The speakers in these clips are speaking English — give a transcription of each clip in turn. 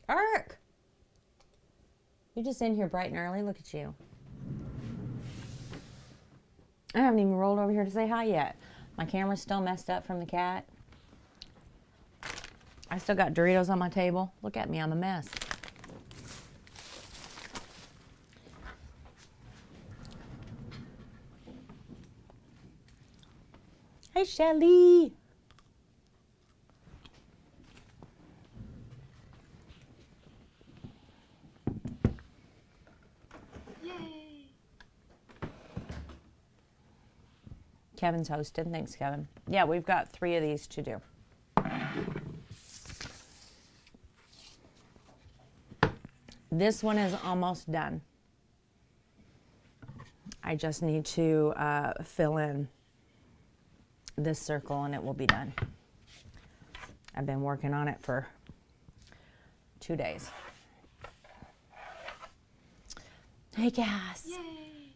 Ark! You're just in here bright and early. Look at you. I haven't even rolled over here to say hi yet. My camera's still messed up from the cat. I still got Doritos on my table. Look at me, I'm a mess. Hey, Shelly. Yay! Kevin's hosting. Thanks, Kevin. Yeah, we've got 3 of these to do. This one is almost done. I just need to fill in this circle and it will be done. I've been working on it for 2 days. Hey, Cass. Yay!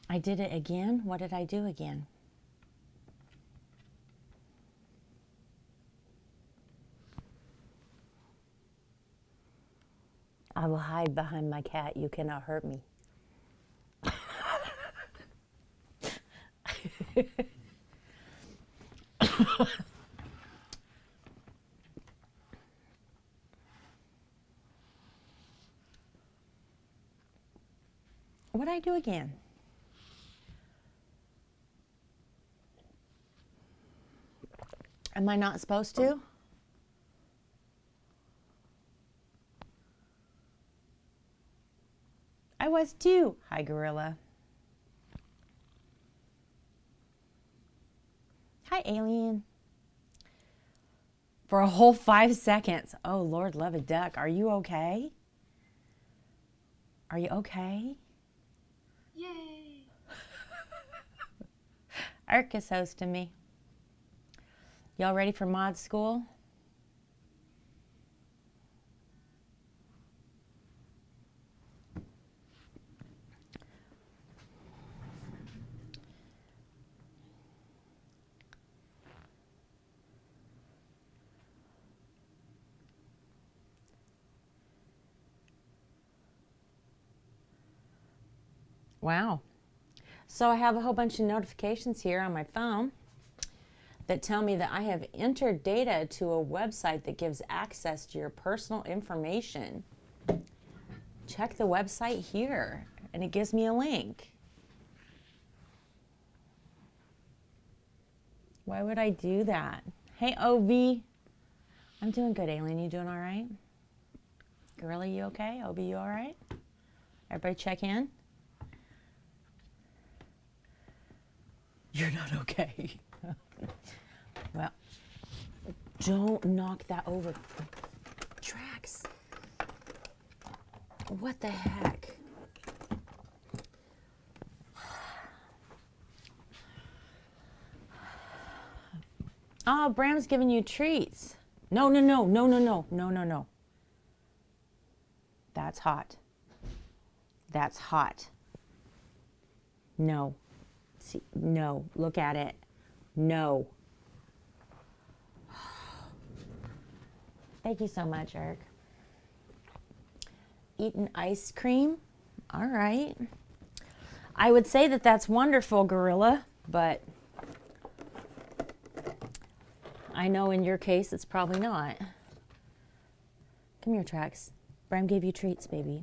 I did it again. What did I do again? I will hide behind my cat. You cannot hurt me. What did I do again? Am I not supposed to? I was too. Hi, Gorilla. Hi, Alien. For a whole 5 seconds. Oh, Lord, love a duck. Are you okay? Are you okay? Yay! Ark is hosting me. Y'all ready for mod school? Wow. So I have a whole bunch of notifications here on my phone that tell me that I have entered data to a website that gives access to your personal information. Check the website here, and it gives me a link. Why would I do that? Hey, OV. I'm doing good, Alien. You doing all right? Gorilla, you okay? OV, you all right? Everybody check in. You're not okay. Well, don't knock that over. Tracks. What the heck? Oh, Bram's giving you treats. No, no, no, no, no, no, no, no, no. That's hot. That's hot. No. See, no. Look at it. No. Thank you so much, Eric. Eating ice cream? All right. I would say that that's wonderful, Gorilla, but I know in your case it's probably not. Come here, Trax. Bram gave you treats, baby.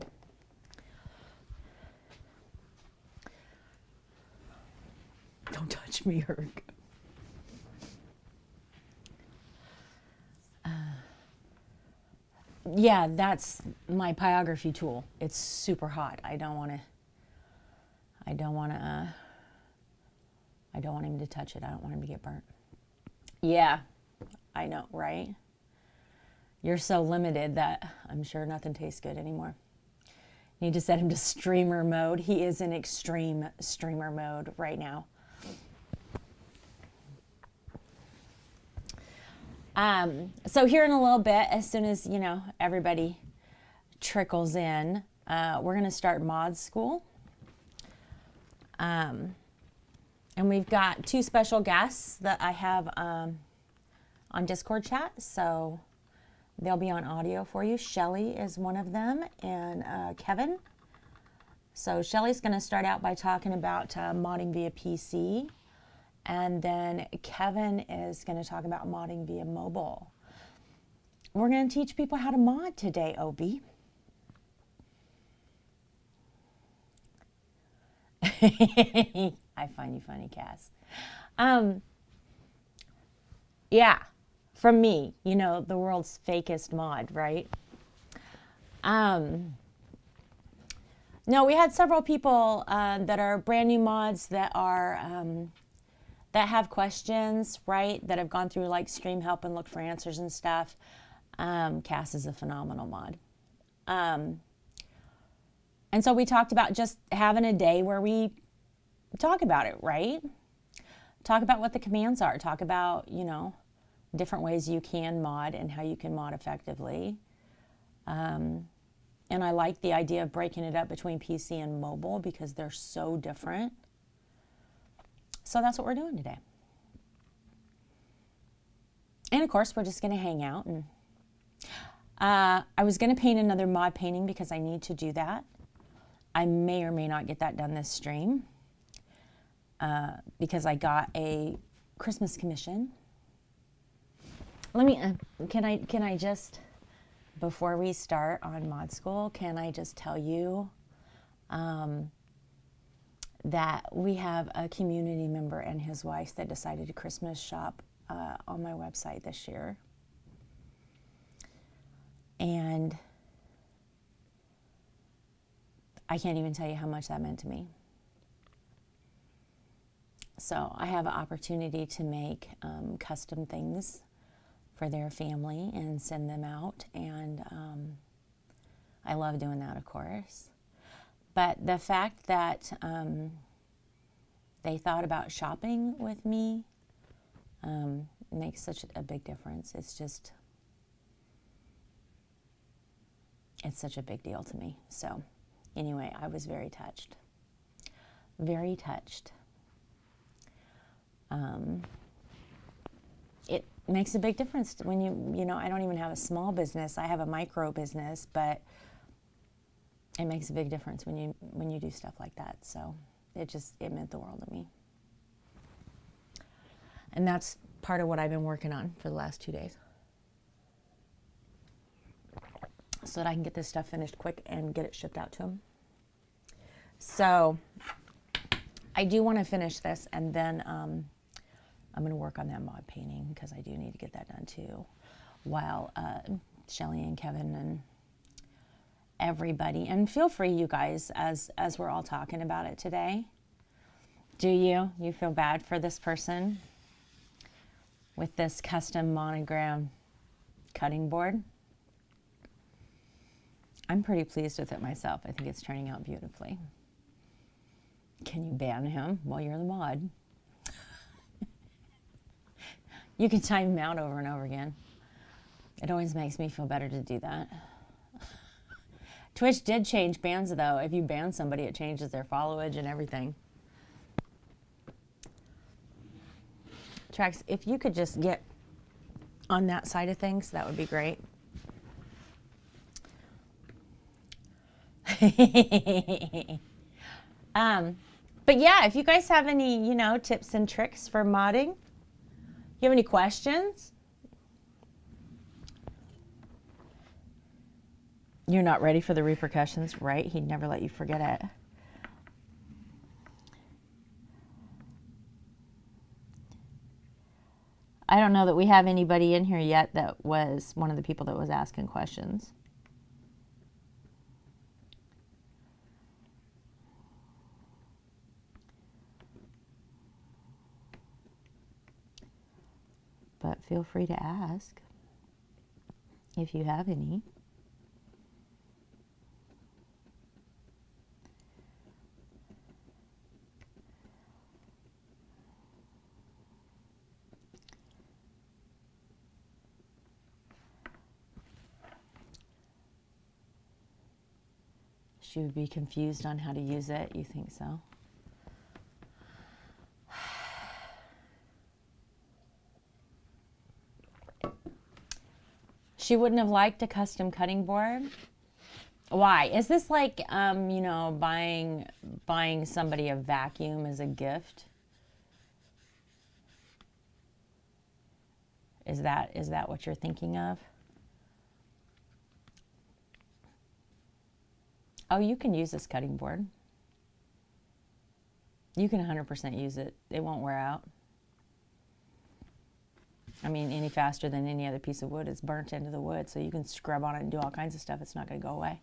Don't touch me, Herc. Yeah, that's my pyrography tool. It's super hot. I don't want him to touch it. I don't want him to get burnt. Yeah, I know, right? You're so limited that I'm sure nothing tastes good anymore. Need to set him to streamer mode. He is in extreme streamer mode right now. So here in a little bit, as soon as, everybody trickles in, we're going to start mod school. And we've got 2 special guests that I have on Discord chat. So They'll be on audio for you. Shelly is one of them, and Kevin. So Shelly's going to start out by talking about modding via PC, and then Kevin is going to talk about modding via mobile. We're going to teach people how to mod today, Obi. I find you funny, Cass. Yeah, from me, you know, the world's fakest mod, right? No, we had several people that are brand new mods that are that have questions, right? That have gone through like Stream Help and looked for answers and stuff. Cass is a phenomenal mod. And so we talked about just having a day where we talk about it, right? Talk about what the commands are. Talk about, you know, different ways you can mod and how you can mod effectively. And I like the idea of breaking it up between PC and mobile because they're so different. So that's what we're doing today. And of course, we're just going to hang out. And I was going to paint another mod painting because I need to do that. I may or may not get that done this stream because I got a Christmas commission. Let me, can I just, before we start on mod school, can I just tell you that we have a community member and his wife that decided to Christmas shop on my website this year. And I can't even tell you how much that meant to me. So I have an opportunity to make custom things for their family and send them out. And I love doing that, of course. But the fact that they thought about shopping with me makes such a big difference. It's just, it's such a big deal to me. So anyway, I was very touched. Very touched. It makes a big difference when you know, I don't even have a small business. I have a micro business, but it makes a big difference when you do stuff like that. So it meant the world to me. And that's part of what I've been working on for the last 2 days, so that I can get this stuff finished quick and get it shipped out to them. So I do want to finish this, and then I'm going to work on that mod painting because I do need to get that done too, while Shelly and Kevin and everybody, and feel free, you guys, as we're all talking about it today. Do you feel bad for this person with this custom monogram cutting board? I'm pretty pleased with it myself. I think it's turning out beautifully. Can you ban him? Well, you're the mod. You can time him out over and over again. It always makes me feel better to do that. Twitch did change bans, though. If you ban somebody, it changes their followage and everything. Trax, if you could just get on that side of things, that would be great. But yeah, if you guys have any, you know, tips and tricks for modding, you have any questions? You're not ready for the repercussions, right? He'd never let you forget it. I don't know that we have anybody in here yet that was one of the people that was asking questions. But feel free to ask if you have any. She would be confused on how to use it. You think so? She wouldn't have liked a custom cutting board. Why? Is this like, buying somebody a vacuum as a gift? Is that what you're thinking of? Oh, you can use this cutting board. You can 100% use it. It won't wear out. I mean, any faster than any other piece of wood. It's burnt into the wood, so you can scrub on it and do all kinds of stuff. It's not going to go away.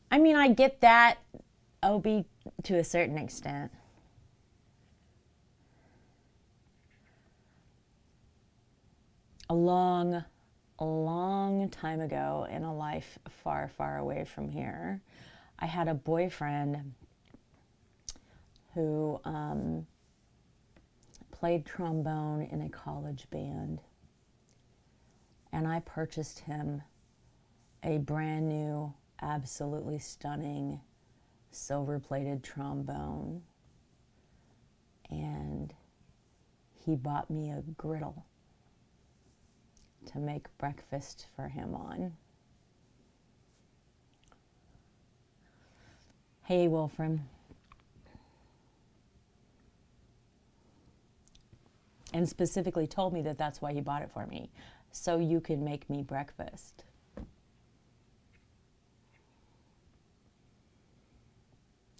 I mean, I get that, OB, to a certain extent. A long time ago in a life far, far away from here, I had a boyfriend who played trombone in a college band. And I purchased him a brand new, absolutely stunning silver-plated trombone. And he bought me a griddle to make breakfast for him on. Hey, Wolfram. And specifically told me that that's why he bought it for me, so you could make me breakfast.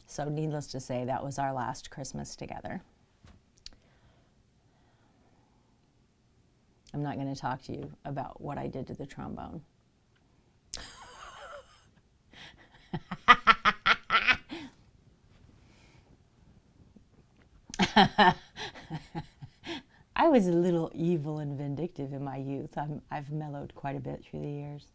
So needless to say, that was our last Christmas together. I'm not going to talk to you about what I did to the trombone. I was a little evil and vindictive in my youth. I've mellowed quite a bit through the years.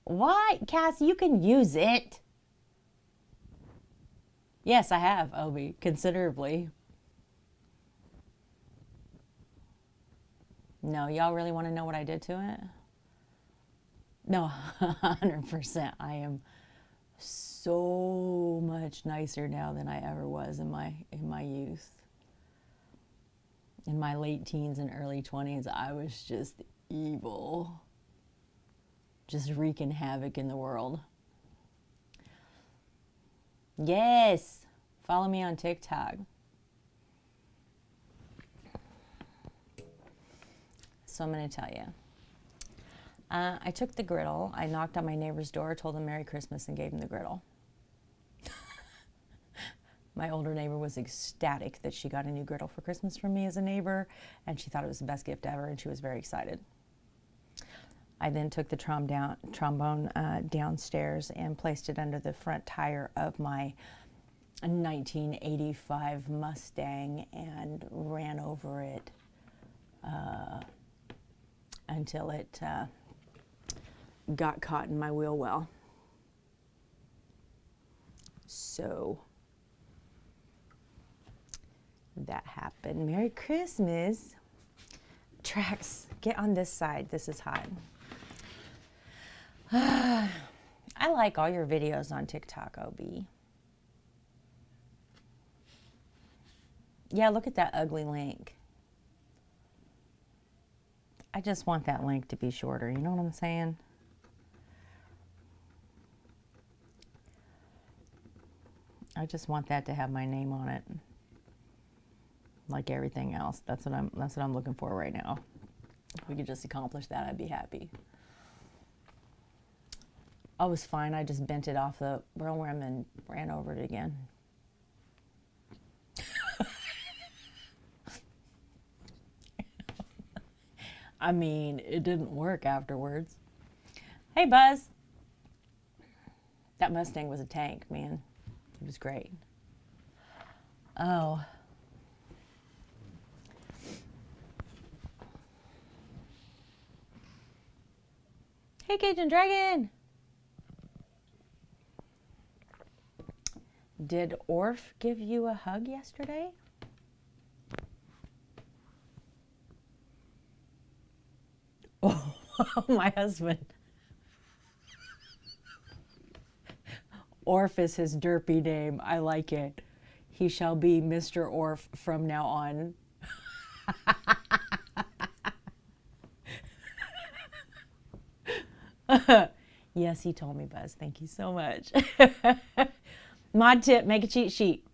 Why? Cass, you can use it. Yes, I have, Obi, considerably. No, y'all really want to know what I did to it? No, 100%. I am so much nicer now than I ever was in my youth. In my late teens and early 20s, I was just evil. Just wreaking havoc in the world. Yes, follow me on TikTok. So I'm going to tell you. I took the griddle. I knocked on my neighbor's door, told him Merry Christmas, and gave him the griddle. My older neighbor was ecstatic that she got a new griddle for Christmas from me as a neighbor, and she thought it was the best gift ever, and she was very excited. I then took the trombone downstairs and placed it under the front tire of my 1985 Mustang and ran over it until it got caught in my wheel well. So that happened. Merry Christmas. Trax, get on this side. This is hot. I like all your videos on TikTok, OB. Yeah, look at that ugly link. I just want that link to be shorter. You know what I'm saying? I just want that to have my name on it. Like everything else. That's what I'm looking for right now. If we could just accomplish that, I'd be happy. I was fine. I just bent it off the rim and ran over it again. I mean, it didn't work afterwards. Hey, Buzz. That Mustang was a tank, man. It was great. Oh. Hey, Cajun Dragon. Did Orf give you a hug yesterday? Oh, my husband. Orf is his derpy name. I like it. He shall be Mr. Orf from now on. Yes, he told me, Buzz. Thank you so much. Mod tip, make a cheat sheet.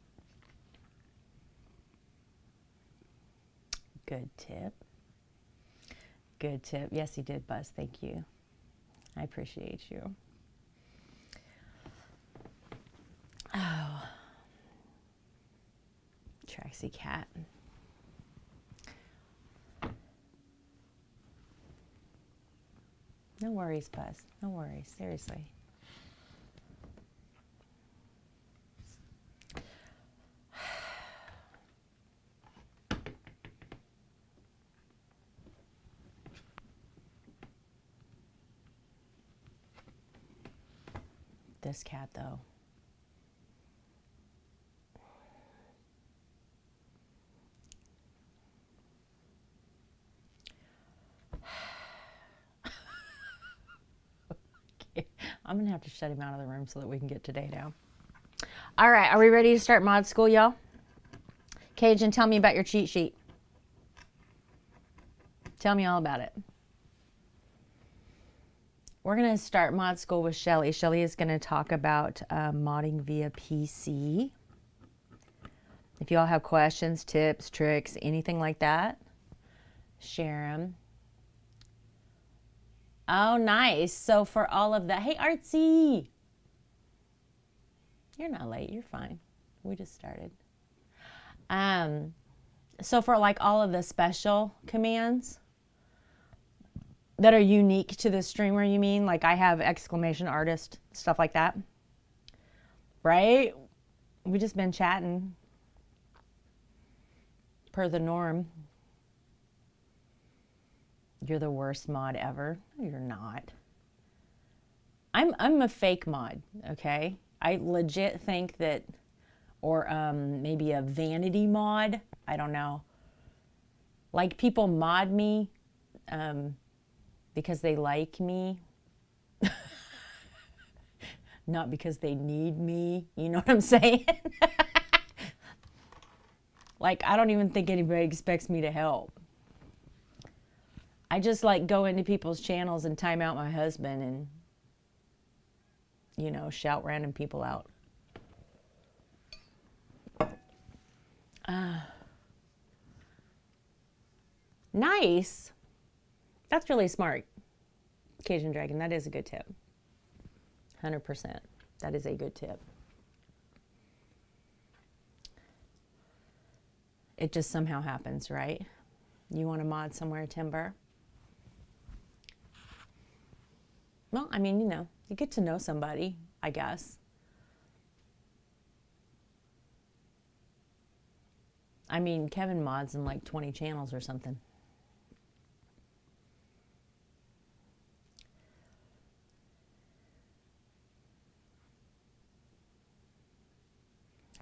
Good tip. Good tip. Yes, he did, Buzz. Thank you. I appreciate you. Oh. Traxy cat. No worries, Buzz. No worries. Seriously. This cat, though. I'm going to have to shut him out of the room so that we can get today now. All right, are we ready to start mod school, y'all? Cajun, tell me about your cheat sheet. Tell me all about it. We're going to start mod school with Shelly. Shelly is going to talk about modding via PC. If you all have questions, tips, tricks, anything like that, share them. Oh, nice. So for all of that, hey, Artsy. You're not late. You're fine. We just started. So for like all of the special commands that are unique to the streamer, you mean? Like I have exclamation artist, stuff like that. Right? We just been chatting per the norm. You're the worst mod ever. No, you're not. I'm a fake mod, okay? I legit think that, or maybe a vanity mod. I don't know. Like people mod me because they like me. Not because they need me. You know what I'm saying? Like, I don't even think anybody expects me to help. I just like go into people's channels and time out my husband and, you know, shout random people out. Nice. That's really smart. Cajun Dragon, that is a good tip. 100%. That is a good tip. It just somehow happens, right? You want to mod somewhere, Timber? Well, I mean, you know, you get to know somebody, I guess. I mean, Kevin mods in like 20 channels or something.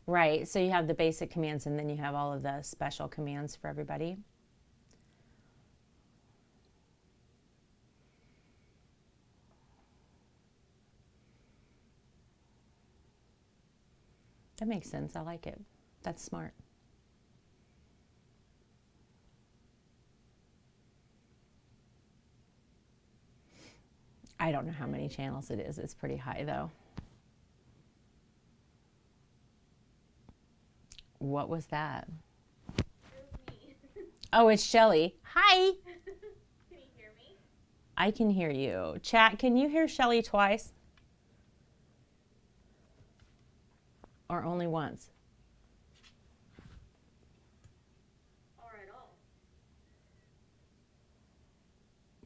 Right, so you have the basic commands and then you have all of the special commands for everybody. That makes sense. I like it. That's smart. I don't know how many channels it is. It's pretty high, though. What was that? It was me. Oh, it's Shelly. Hi. Can you hear me? I can hear you. Chat, can you hear Shelly twice? Or only once? Or at all.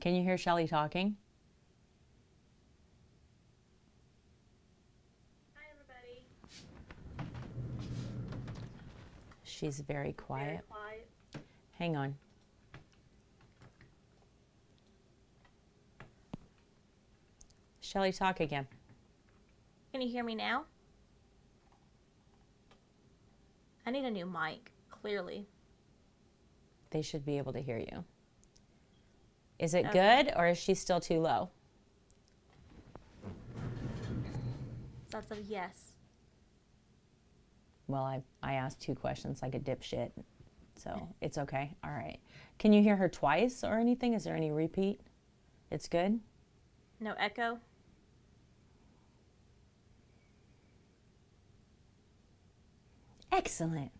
Can you hear Shelly talking? Hi, everybody. She's very quiet. Very quiet. Hang on. Shelly, talk again. Can you hear me now? I need a new mic, clearly. They should be able to hear you. Is it Okay. good or is she still too low? So that's a yes. Well, I asked two questions like a dipshit. So it's okay. All right. Can you hear her twice or anything? Is there any repeat? It's good? No echo? Excellent.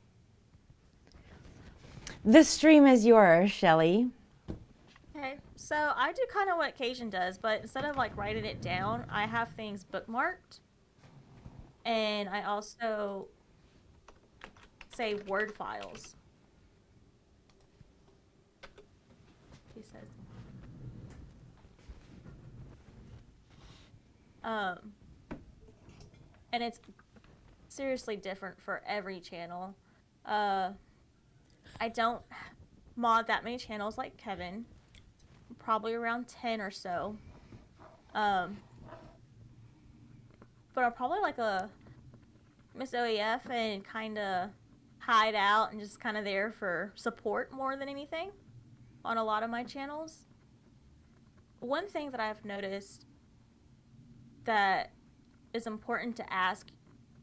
The stream is yours, Shelly. Okay, so I do kind of what Cajun does, but instead of like writing it down, I have things bookmarked. And I also save Word files. He says. Um, and it's seriously different for every channel. I don't mod that many channels like Kevin, probably around 10 or so. But I'm probably like a Miss OEF and kind of hide out and just kind of there for support more than anything on a lot of my channels. One thing that I've noticed that is important to ask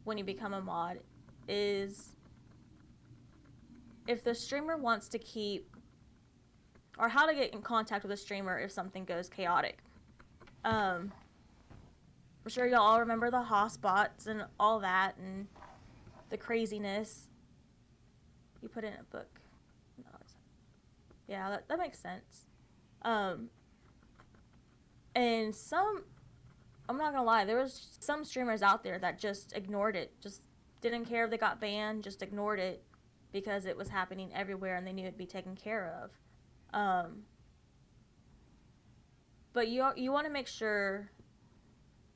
when you become a mod is if the streamer wants to keep, or how to get in contact with a streamer if something goes chaotic. I'm sure y'all all remember the hotspots and all that and the craziness. You put in a book. Yeah, that makes sense. And I'm not gonna lie, there was some streamers out there that just ignored it, just didn't care if they got banned, just ignored it because it was happening everywhere and they knew it'd be taken care of. But you want to make sure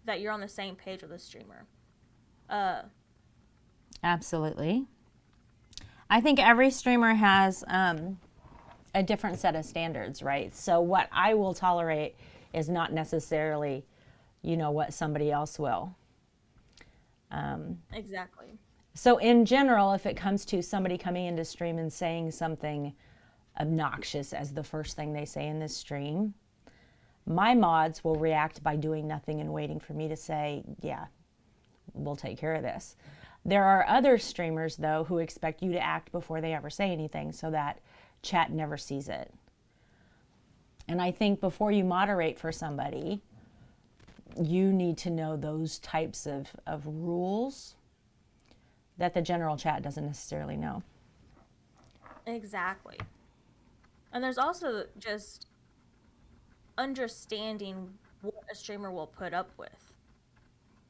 that you're on the same page with the streamer. Absolutely. I think every streamer has a different set of standards, right? So what I will tolerate is not necessarily, what somebody else will. Exactly. So in general, if it comes to somebody coming into stream and saying something obnoxious as the first thing they say in this stream, my mods will react by doing nothing and waiting for me to say, yeah, we'll take care of this. There are other streamers, though, who expect you to act before they ever say anything so that chat never sees it. And I think before you moderate for somebody, you need to know those types of rules that the general chat doesn't necessarily know. Exactly. And there's also just understanding what a streamer will put up with.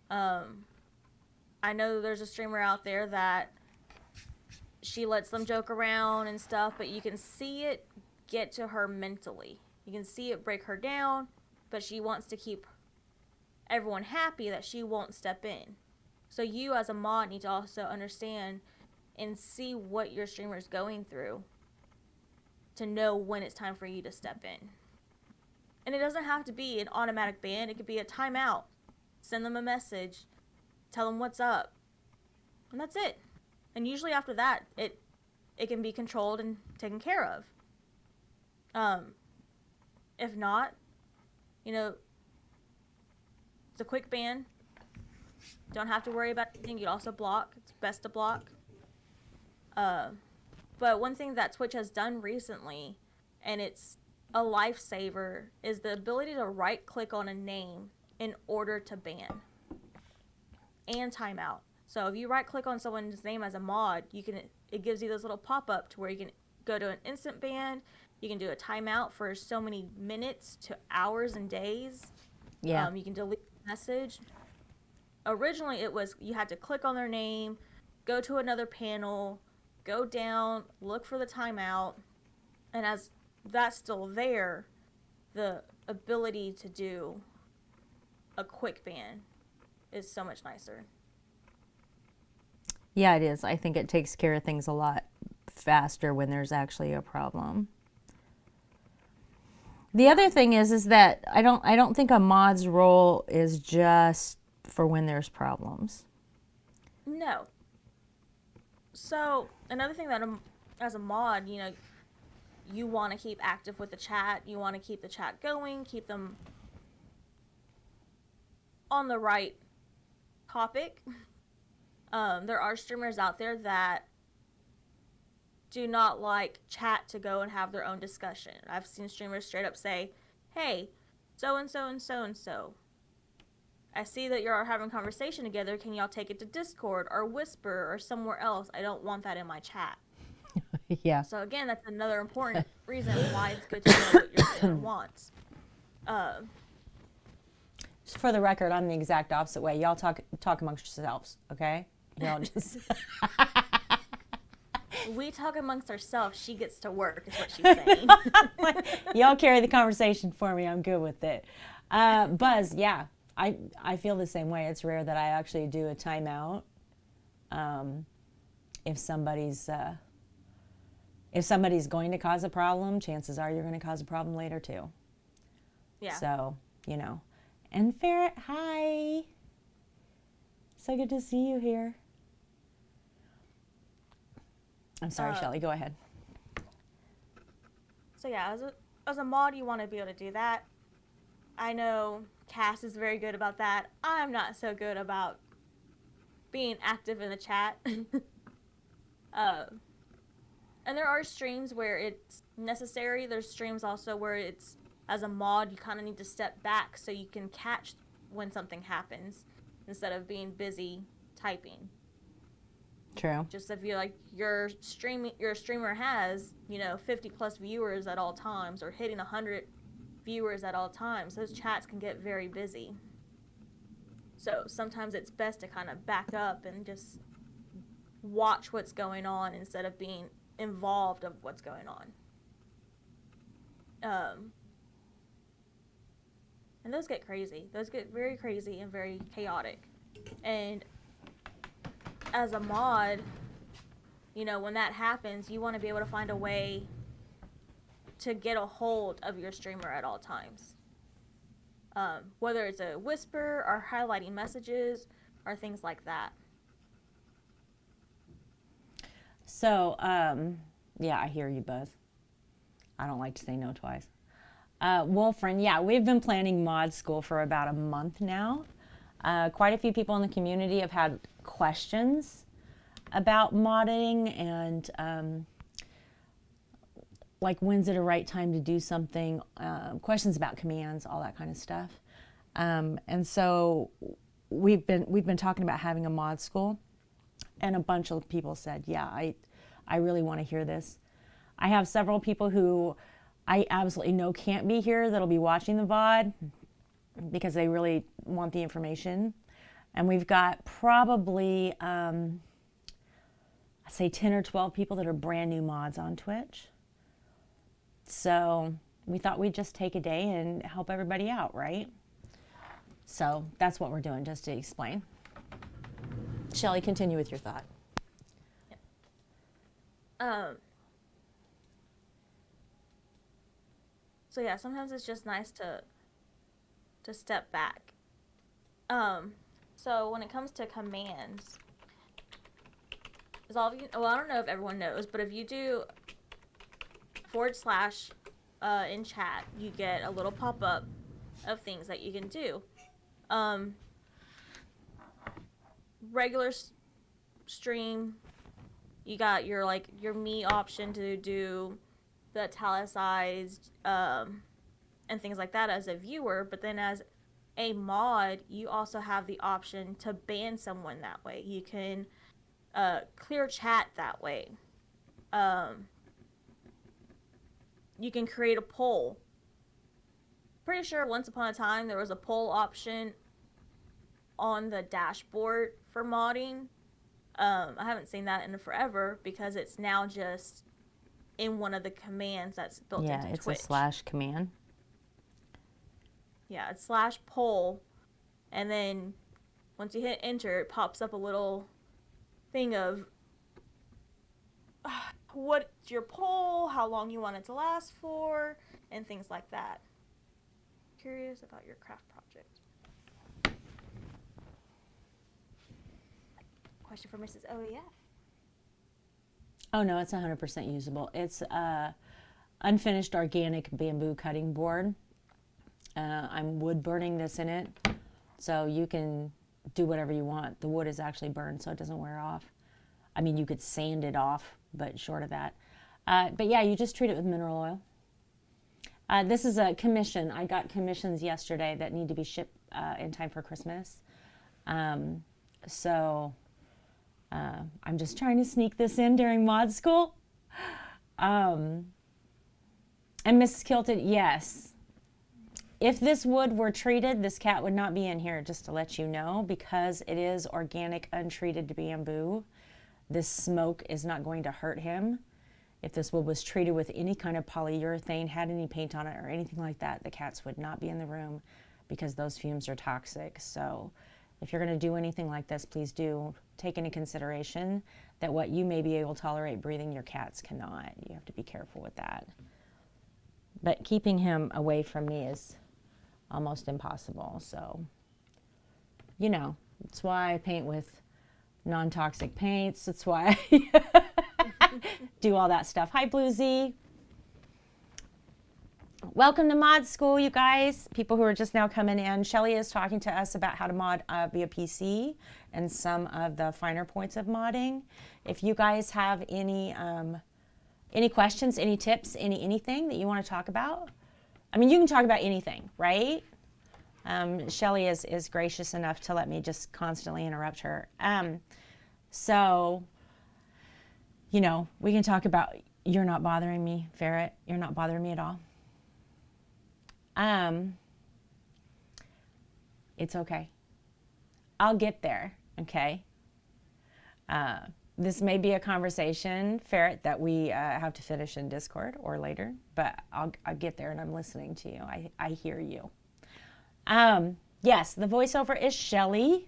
I know there's a streamer out there that she lets them joke around and stuff, but you can see it get to her mentally. You can see it break her down, but she wants to keep everyone happy that she won't step in. So you as a mod need to also understand and see what your streamer is going through to know when it's time for you to step in. And it doesn't have to be an automatic ban. It could be a timeout. Send them a message. Tell them what's up. And that's it. And usually after that, it can be controlled and taken care of. If not, it's a quick ban. Don't have to worry about anything. You'd also block. It's best to block. But one thing that Twitch has done recently, and it's a lifesaver, is the ability to right click on a name in order to ban and timeout. So if you right click on someone's name as a mod, it gives you this little pop-up to where you can go to an instant ban. You can do a timeout for so many minutes to hours and days. Yeah. You can delete the message. Originally, it was you had to click on their name, go to another panel, go down, look for the timeout, and as that's still there, the ability to do a quick ban is so much nicer. Yeah, it is. I think it takes care of things a lot faster when there's actually a problem. The other thing is that I don't think a mod's role is just for when there's problems. No. So another thing that as a mod, you want to keep active with the chat. You want to keep the chat going, keep them on the right topic. There are streamers out there that do not like chat to go and have their own discussion. I've seen streamers straight up say, hey, so and so and so and so, I see that you're having a conversation together. Can y'all take it to Discord or Whisper or somewhere else? I don't want that in my chat. Yeah. So again, that's another important reason why it's good to know what your streamer wants. Just for the record, I'm the exact opposite way. Y'all talk amongst yourselves, okay? Y'all just. We talk amongst ourselves. She gets to work, is what she's saying. Y'all carry the conversation for me. I'm good with it. Buzz, yeah, I feel the same way. It's rare that I actually do a timeout. If somebody's going to cause a problem, chances are you're going to cause a problem later too. Yeah. So, And Ferret, hi. So good to see you here. I'm sorry, Shelly, go ahead. So yeah, as a mod, you want to be able to do that. I know Cass is very good about that. I'm not so good about being active in the chat. And there are streams where it's necessary. There's streams also where it's, as a mod, you kind of need to step back so you can catch when something happens instead of being busy typing. True. Just if you your streamer has 50 plus viewers at all times or hitting 100 viewers at all times, those chats can get very busy. So sometimes it's best to kind of back up and just watch what's going on instead of being involved of what's going on. And those get crazy. Those get very crazy and very chaotic. And as a mod, when that happens, you want to be able to find a way to get a hold of your streamer at all times. Whether it's a whisper or highlighting messages or things like that. So, yeah, I hear you, Buzz. I don't like to say no twice. Wolfrin, yeah, we've been planning mod school for about a month now. Quite a few people in the community have had questions about modding and like when's it a right time to do something, questions about commands, all that kind of stuff. And so we've been talking about having a mod school, and a bunch of people said, yeah, I really want to hear this. I have several people who I absolutely know can't be here that'll be watching the VOD because they really want the information. And we've got probably, I'd say 10 or 12 people that are brand new mods on Twitch. So we thought we'd just take a day and help everybody out, right? So that's what we're doing, just to explain. Shelly, continue with your thought. So yeah, sometimes it's just nice to step back. So when it comes to commands, is all of you, well, I don't know if everyone knows, but if you do / in chat, you get a little pop-up of things that you can do. Regular stream, you got your me option to do the italicized and things like that as a viewer, but then as a mod, you also have the option to ban someone that way. You can clear chat that way. You can create a poll. Pretty sure once upon a time there was a poll option on the dashboard for modding. I haven't seen that in forever because it's now just in one of the commands that's built into Twitch. Yeah, it's a / command. Yeah, it's /poll, and then once you hit enter, it pops up a little thing of what's your poll, how long you want it to last for, and things like that. Curious about your craft project. Question for Mrs. OEF. Oh no, it's 100% usable. It's unfinished organic bamboo cutting board. I'm wood burning this in it, so you can do whatever you want. The wood is actually burned, so it doesn't wear off. I mean, you could sand it off but short of that. But yeah, you just treat it with mineral oil. This is a commission. I got commissions yesterday that need to be shipped in time for Christmas. So I'm just trying to sneak this in during mod school. And Mrs. Kilted, yes. If this wood were treated, this cat would not be in here, just to let you know, because it is organic, untreated bamboo. This smoke is not going to hurt him. If this wood was treated with any kind of polyurethane, had any paint on it or anything like that, the cats would not be in the room because those fumes are toxic. So if you're going to do anything like this, please do take into consideration that what you may be able to tolerate breathing, your cats cannot. You have to be careful with that. But keeping him away from me is almost impossible. So, you know, that's why I paint with non-toxic paints. That's why I do all that stuff. Hi, Blue Z. Welcome to mod school, you guys. People who are just now coming in. Shelly is talking to us about how to mod via PC and some of the finer points of modding. If you guys have any questions, any tips, anything that you want to talk about, I mean, you can talk about anything, right? Shelly is gracious enough to let me just constantly interrupt her. So, you know, we can talk about, you're not bothering me, Ferret. You're not bothering me at all. It's okay. I'll get there, okay? This may be a conversation, Ferret, that we have to finish in Discord or later, but I'll get there and I'm listening to you. I hear you. Yes, the voiceover is Shelly.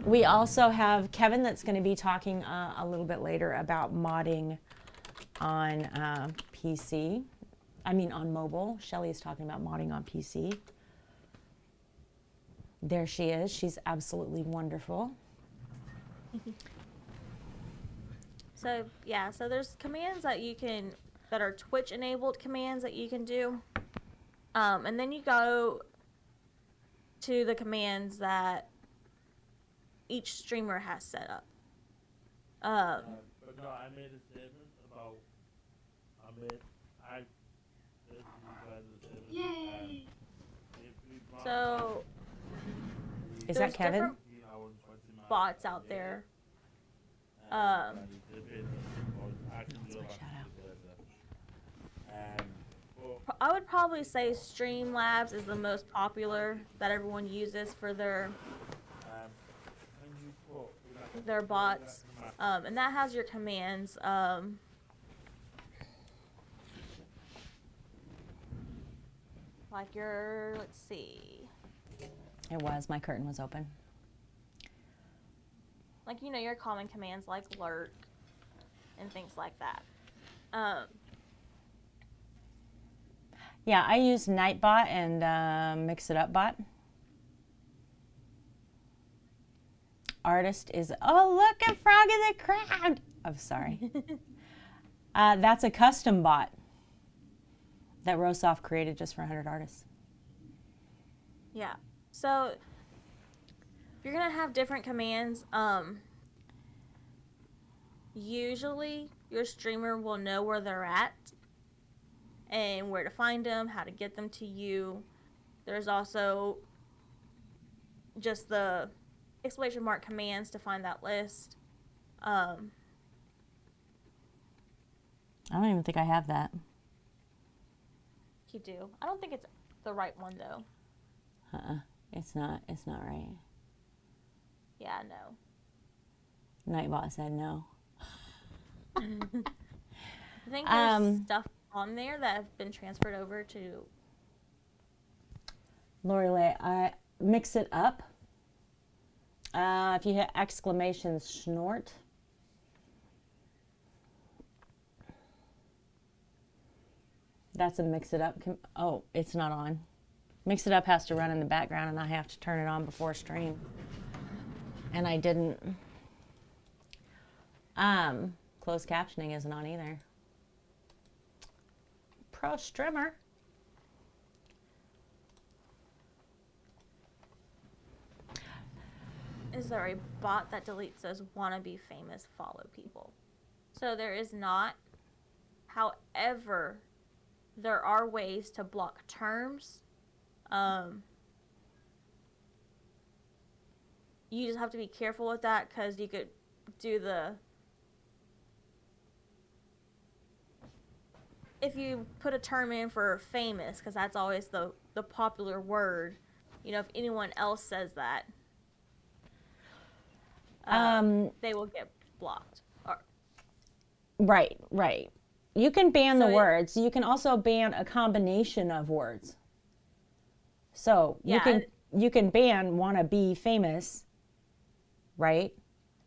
We also have Kevin that's going to be talking a little bit later about modding on PC. I mean on mobile. Shelly is talking about modding on PC. There she is. She's absolutely wonderful. So yeah, so there's commands that you can, that are Twitch enabled commands that you can do. And then you go to the commands that each streamer has set up. But no, I made a statement about, Yay! So Is there's that Kevin? different bots out there. That's my shout out. I would probably say Streamlabs is the most popular that everyone uses for their bots, and that has your commands. Like your, let's see, It was. My curtain was open. like, you know, your common commands like lurk and things like that. Yeah, I use Nightbot and Mix It Up Bot. Artist is, oh, look at Frog in the Crowd. I'm sorry. That's a custom bot that Rosoff created just for 100 artists. Yeah. So you're gonna have different commands. Usually your streamer will know where they're at and where to find them, how to get them to you. There's also just the exclamation mark commands to find that list. I don't even think I have that. You do. I don't think it's the right one though. It's not right. Yeah, no. Nightbot said no. I think there's stuff on there that have been transferred over to. Lorelei, I Mix It Up. If you hit exclamation snort. That's a Mix It Up. Oh, it's not on. Mix It Up has to run in the background and I have to turn it on before stream. And I didn't. Closed captioning isn't on either. Pro streamer. is there a bot that deletes those wannabe famous follow people. So there is not. However, there are ways to block terms. You just have to be careful with that because you could do if you put a term in for famous, because that's always the popular word, if anyone else says that, they will get blocked. Right, right. You can ban So the words. You can also ban a combination of words. So you can ban wanna be famous, right?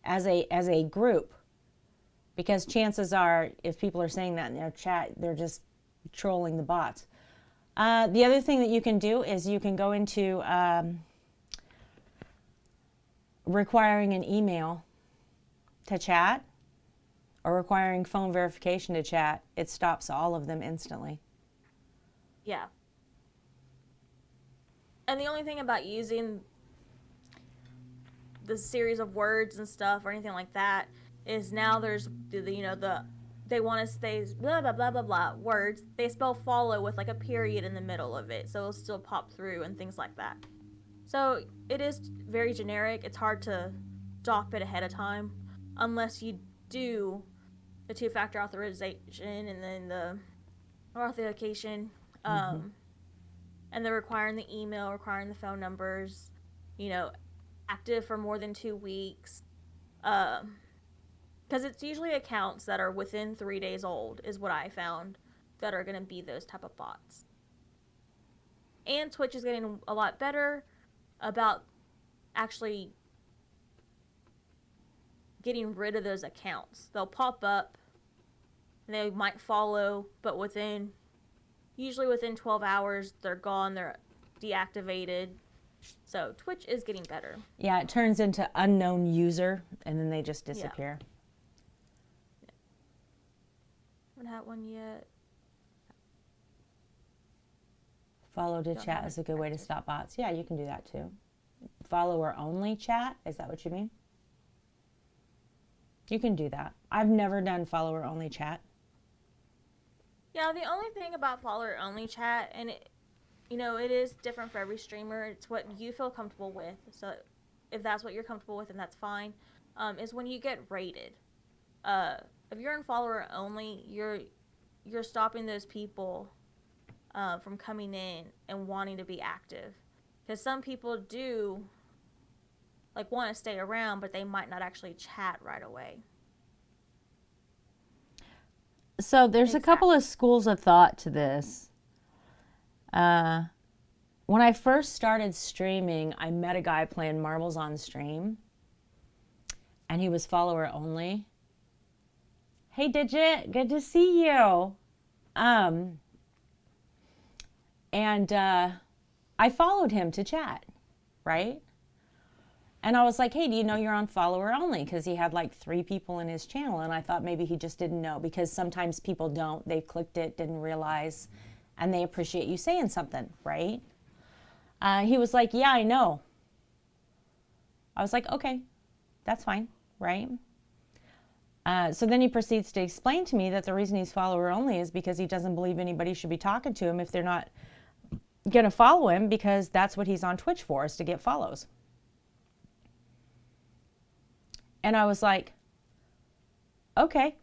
As a group. Because chances are, if people are saying that in their chat, they're just trolling the bots. The other thing that you can do is you can go into requiring an email to chat or requiring phone verification to chat. It stops all of them instantly. Yeah. And the only thing about using the series of words and stuff or anything like that is now there's they want to stay blah blah blah blah blah words. They spell follow with like a period in the middle of it, so it'll still pop through and things like that. So it is very generic. It's hard to stop it ahead of time unless you do the two-factor authorization and then the authentication, and they're requiring the email, requiring the phone numbers, active for more than 2 weeks. Because it's usually accounts that are within 3 days old is what I found that are going to be those type of bots. And Twitch is getting a lot better about actually getting rid of those accounts. They'll pop up and they might follow, but usually within 12 hours they're gone, they're deactivated. So Twitch is getting better. Yeah, it turns into unknown user and then they just disappear. Yeah. Haven't had one yet. Follow to chat is a good way to stop bots. Yeah, you can do that too. Follower only chat, is that what you mean? You can do that. I've never done follower only chat. Yeah, the only thing about follower only chat, and it is different for every streamer. It's what you feel comfortable with. So if that's what you're comfortable with, then that's fine. Is when you get rated. If you're in follower only, you're stopping those people from coming in and wanting to be active. Because some people do want to stay around, but they might not actually chat right away. So there's a couple of schools of thought to this. When I first started streaming, I met a guy playing marbles on stream, and he was follower only. Hey, Digit, good to see you. And I followed him to chat, right? And I was like, hey, do you know you're on follower only? Because he had like 3 people in his channel. And I thought maybe he just didn't know, because sometimes people don't. They clicked it, didn't realize, and they appreciate you saying something, right? He was like, yeah, I know. I was like, okay, that's fine, right? So then he proceeds to explain to me that the reason he's follower only is because he doesn't believe anybody should be talking to him if they're not going to follow him, because that's what he's on Twitch for, is to get follows. And I was like, okay,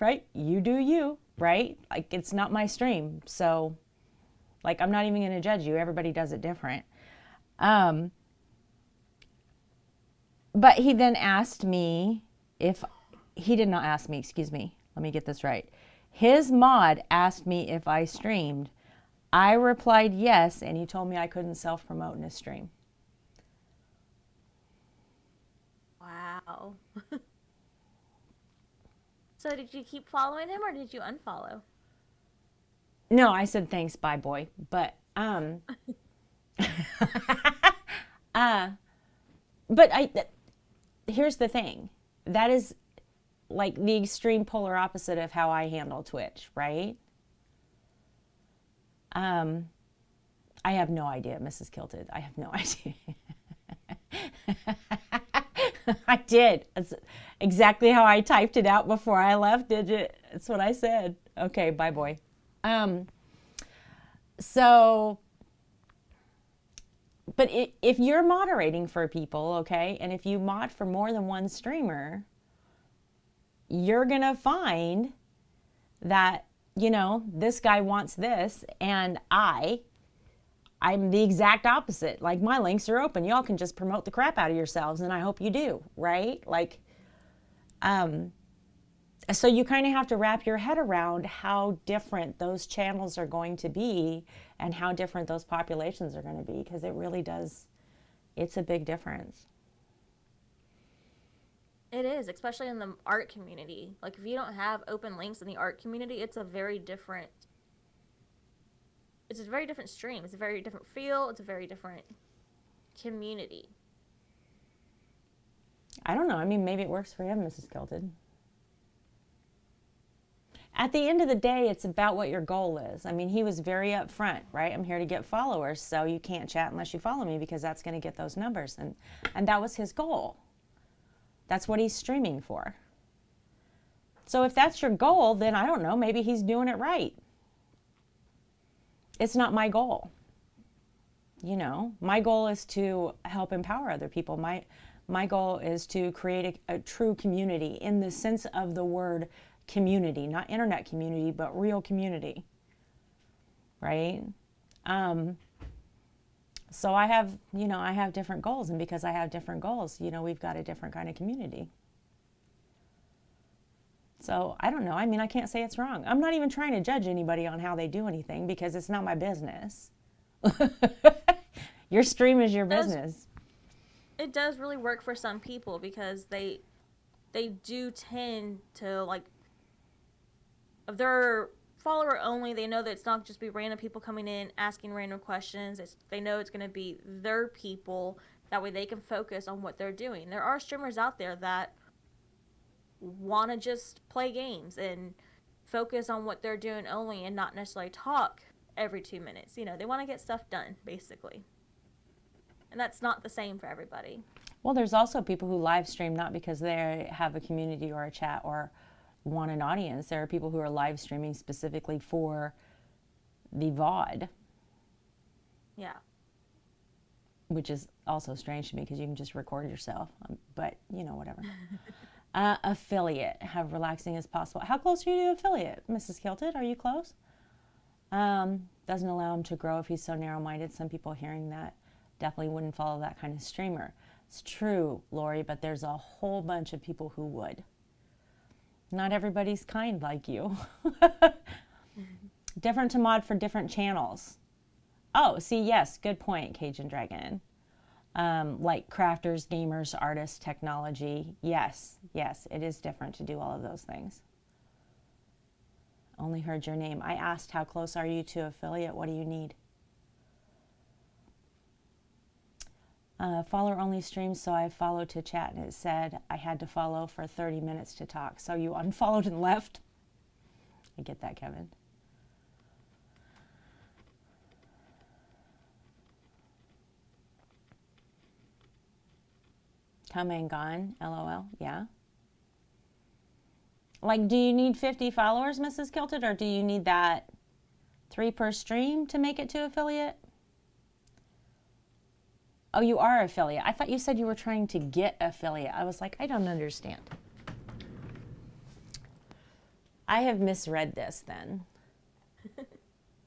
right? You do you, right? Like, it's not my stream. So, like, I'm not even going to judge you. Everybody does it different. But he then asked me if, he did not ask me, excuse me. Let me get this right. His mod asked me if I streamed. I replied yes, and he told me I couldn't self-promote in his stream. Wow. So did you keep following him or did you unfollow? No, I said thanks, bye, boy. But here's the thing. That is like the extreme polar opposite of how I handle Twitch, right? I have no idea, Mrs. Kilted. I have no idea. I did. That's exactly how I typed it out before I left, Digit. That's what I said. Okay, bye, boy. So, but if you're moderating for people, okay, and if you mod for more than one streamer, you're going to find that, this guy wants this, and I'm the exact opposite. Like, my links are open. Y'all can just promote the crap out of yourselves, and I hope you do, right? Like, so you kind of have to wrap your head around how different those channels are going to be and how different those populations are going to be, because it really does, it's a big difference. It is, especially in the art community. Like, if you don't have open links in the art community, it's a very different stream. It's a very different feel. It's a very different community. I don't know. I mean, maybe it works for him, Mrs. Kilted. At the end of the day, it's about what your goal is. I mean, he was very upfront, right? I'm here to get followers, so you can't chat unless you follow me because that's going to get those numbers. And that was his goal. That's what he's streaming for. So if that's your goal, then I don't know, maybe he's doing it right. It's not my goal. My goal is to help empower other people. My goal is to create a true community in the sense of the word community, not internet community, but real community, right? So I have different goals, and because I have different goals, we've got a different kind of community. So I don't know. I mean, I can't say it's wrong. I'm not even trying to judge anybody on how they do anything because it's not my business. Your stream is your business. It does really work for some people because they do tend to, like, if they're follower only, they know that it's not just be random people coming in asking random questions. They know it's going to be their people. That way they can focus on what they're doing. There are streamers out there that want to just play games and focus on what they're doing only and not necessarily talk every 2 minutes. They want to get stuff done, basically. And that's not the same for everybody. Well, there's also people who live stream not because they have a community or a chat or want an audience. There are people who are live streaming specifically for the VOD. Yeah. Which is also strange to me because you can just record yourself. But, whatever. Affiliate. Have relaxing as possible. How close are you to affiliate, Mrs. Kilted? Are you close? Doesn't allow him to grow if he's so narrow-minded. Some people hearing that definitely wouldn't follow that kind of streamer. It's true, Lori, but there's a whole bunch of people who would. Not everybody's kind like you. Different to mod for different channels. Oh, see, yes, good point, Cajun Dragon. Like crafters, gamers, artists, technology. Yes, it is different to do all of those things. Only heard your name. I asked, how close are you to affiliate? What do you need? Follower only streams, so I followed to chat, and it said I had to follow for 30 minutes to talk. So you unfollowed and left? I get that, Kevin. Come and gone, LOL, yeah. Like, do you need 50 followers, Mrs. Kilted, or do you need that 3 per stream to make it to affiliate? Oh, you are affiliate. I thought you said you were trying to get affiliate. I was like, I don't understand. I have misread this then.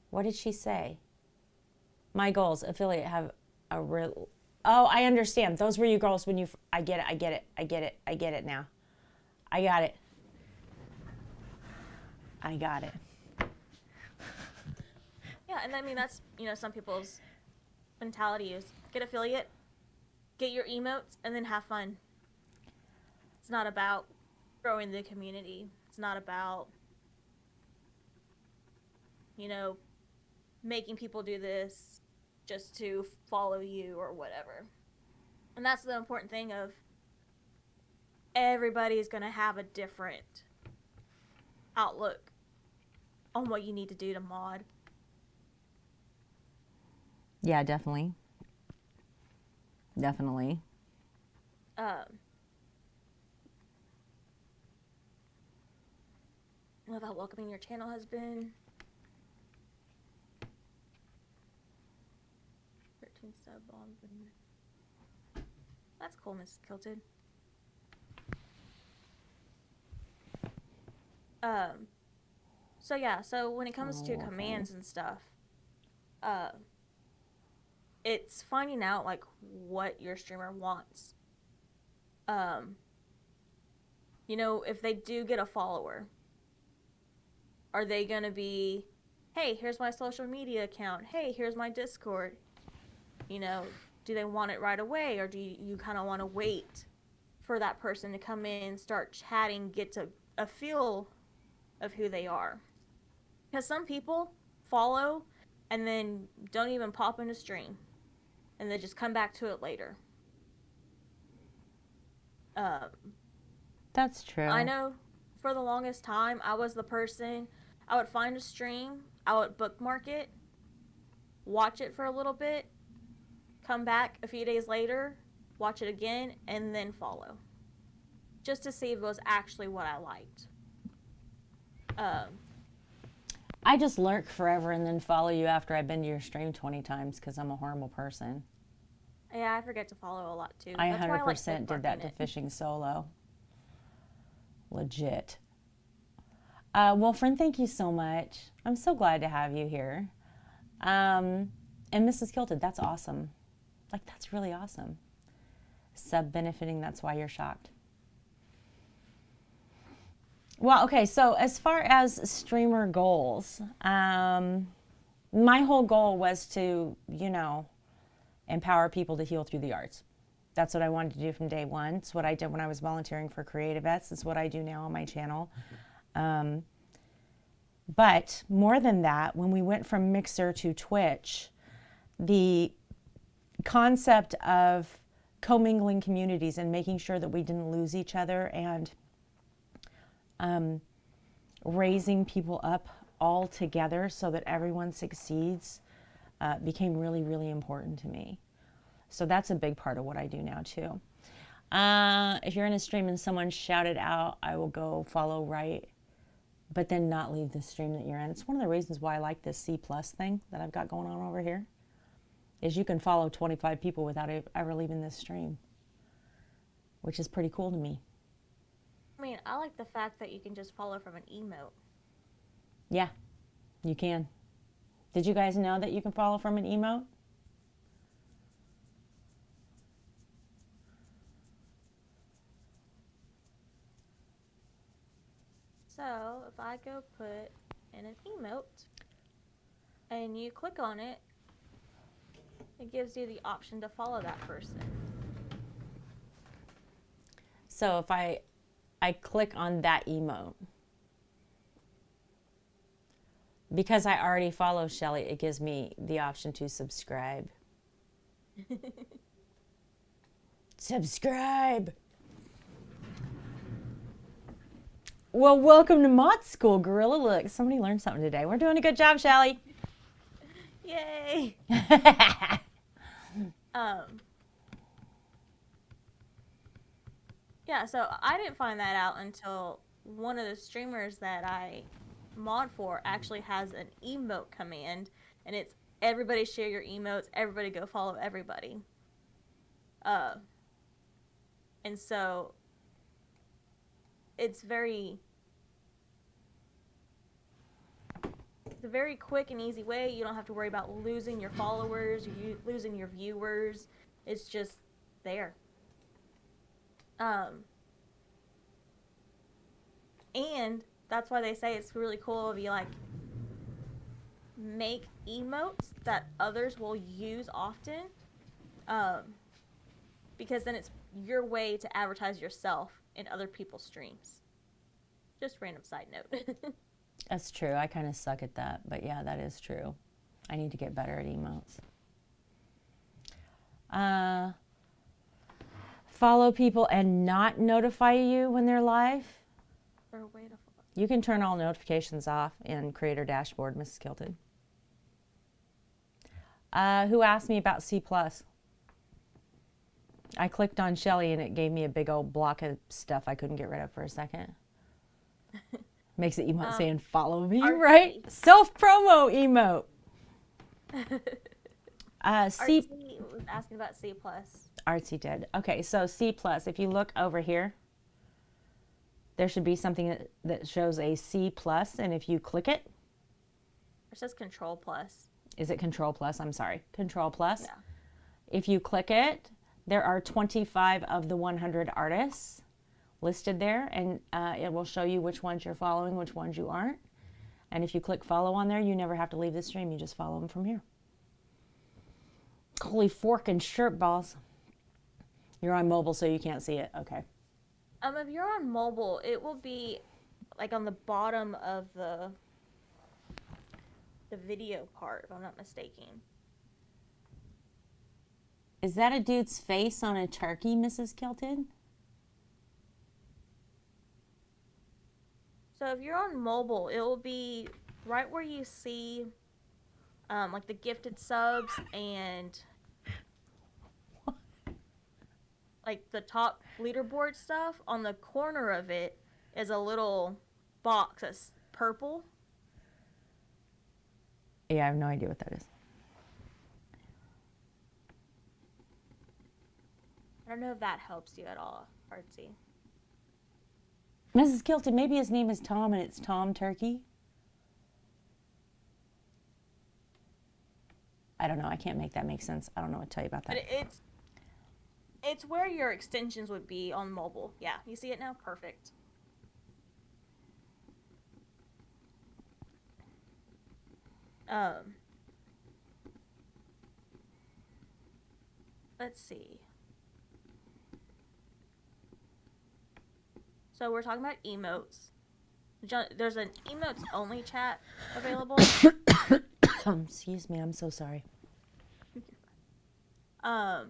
What did she say? My goals, affiliate, have a real... Oh, I understand. Those were your goals when you... I get it now. I got it. Yeah, and I mean, that's, some people's mentality is get affiliate, get your emotes, and then have fun. It's not about growing the community. It's not about, making people do this just to follow you or whatever. And that's the important thing of everybody's going to have a different outlook on what you need to do to mod. Yeah, definitely. Without welcoming your channel has been 13 sub on. That's cool, Mrs. Kilted. So yeah, so when it comes to okay. commands and stuff, it's finding out like what your streamer wants. You know, if they do get a follower, are they gonna be, hey, here's my social media account, hey, here's my Discord? You know, do they want it right away, or do you kind of want to wait for that person to come in, start chatting, get to a feel of who they are? Because some people follow and then don't even pop into stream, and they just come back to it later. That's true. I know for the longest time, I was the person, I would find a stream, I would bookmark it, watch it for a little bit, come back a few days later, watch it again, and then follow. Just to see if it was actually what I liked. I just lurk forever and then follow you after I've been to your stream 20 times because I'm a horrible person. Yeah, I forget to follow a lot too. I That's why 100% did that to it. fishing solo. Legit. Well, friend, thank you so much. I'm so glad to have you here. And Mrs. Kilted, that's awesome. Like, that's really awesome. Sub benefiting, that's why you're shocked. Well, okay, so as far as streamer goals, my whole goal was to, you know, empower people to heal through the arts. That's what I wanted to do from day one. It's what I did when I was volunteering for Creative Vets. It's what I do now on my channel. But more than that, when we went from Mixer to Twitch, the concept of commingling communities and making sure that we didn't lose each other and raising people up all together so that everyone succeeds became really, really important to me. So that's a big part of what I do now too. If you're in a stream and someone shouted out, I will go follow right, but then not leave the stream that you're in. It's one of the reasons why I like this C+ thing that I've got going on over here, is you can follow 25 people without ever leaving this stream, which is pretty cool to me. I mean, I like the fact that you can just follow from an emote. Yeah, you can. Did you guys know that you can follow from an emote? So if I go put in an emote and you click on it, it gives you the option to follow that person. So if I click on that emote, because I already follow Shelly, it gives me the option to subscribe. Subscribe. Well, welcome to Mod School, Gorilla. Look, somebody learned something today. We're doing a good job, Shelly. Yay! Yeah, so I didn't find that out until one of the streamers that I mod for actually has an emote command, and it's everybody share your emotes, everybody go follow everybody. And so it's a very quick and easy way. You don't have to worry about losing your followers, losing your viewers. It's just there. And that's why they say it's really cool if you like make emotes that others will use often, because then it's your way to advertise yourself in other people's streams. Just random side note. That's true. I kind of suck at that, but yeah, that is true. I need to get better at emotes. Follow people and not notify you when they're live. You can turn all notifications off in Creator Dashboard, Mrs. Kilted. Who asked me about C+? I clicked on Shelly and it gave me a big old block of stuff I couldn't get rid of for a second. Makes it emote saying follow me, Artsy. right? Self-promo emote. C Artsy was asking about C+. Artsy did. Okay, so C+, if you look over here, there should be something that shows a C+, and if you click it, It says Control+. is it Control+? I'm sorry, Control+. Yeah. If you click it, there are 25 of the 100 artists listed there, and it will show you which ones you're following, which ones you aren't. And if you click follow on there, you never have to leave the stream. You just follow them from here. Holy fork and shirt balls. You're on mobile, so you can't see it. Okay. If you're on mobile, it will be like on the bottom of the video part, if I'm not mistaken. Is that a dude's face on a turkey, Mrs. Kilted? So if you're on mobile, it will be right where you see like the gifted subs and like the top leaderboard stuff. On the corner of it is a little box that's purple. Yeah, I have no idea what that is. I don't know if that helps you at all, Artsy. Mrs. Kilted, maybe his name is Tom and it's Tom Turkey. I don't know. I can't make that make sense. I don't know what to tell you about that. But it's where your extensions would be on mobile. Yeah, you see it now? Perfect. Let's see. So we're talking about emotes. There's an emotes only chat available. Excuse me. I'm so sorry. I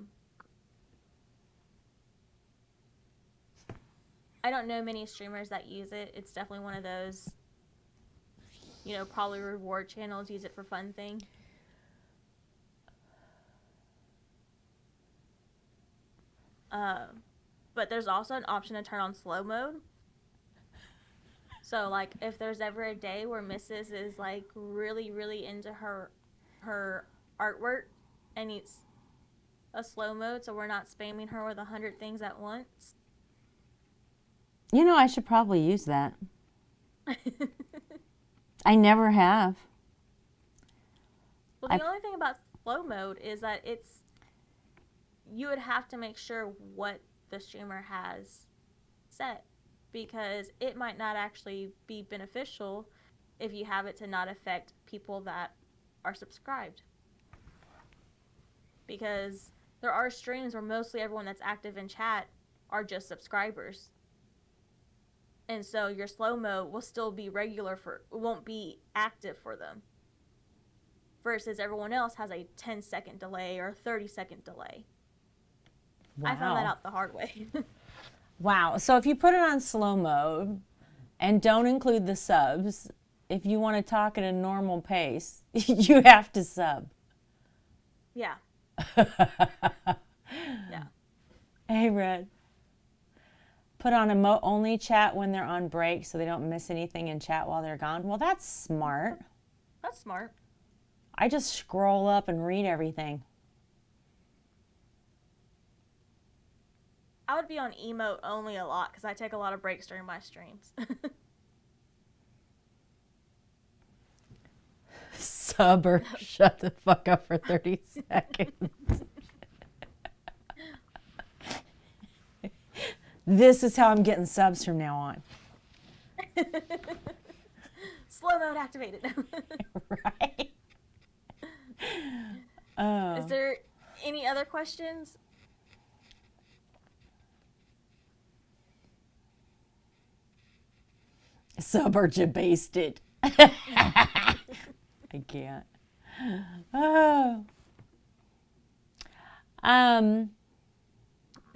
don't know many streamers that use it. It's definitely one of those, probably reward channels use it for fun thing. But there's also an option to turn on slow mode. So, like, if there's ever a day where Mrs. is, like, really, really into her artwork and needs a slow mode so we're not spamming her with 100 things at once. You know, I should probably use that. I never have. Well, the only thing about slow mode is that you would have to make sure what the streamer has set, because it might not actually be beneficial if you have it to not affect people that are subscribed. Because there are streams where mostly everyone that's active in chat are just subscribers. And so your slow mo will still be won't be active for them. Versus everyone else has a 10-second delay or a 30-second delay. Wow. I found that out the hard way. Wow. So if you put it on slow mode and don't include the subs, if you want to talk at a normal pace, you have to sub. Yeah. Yeah. Hey, Red. Put on emote only chat when they're on break so they don't miss anything in chat while they're gone. Well, that's smart. That's smart. I just scroll up and read everything. I would be on emote only a lot because I take a lot of breaks during my streams. Sub or shut the fuck up for 30 seconds. This is how I'm getting subs from now on. Slow mode activated. Right? Is there any other questions? Sub or jabasted. I can't. Oh.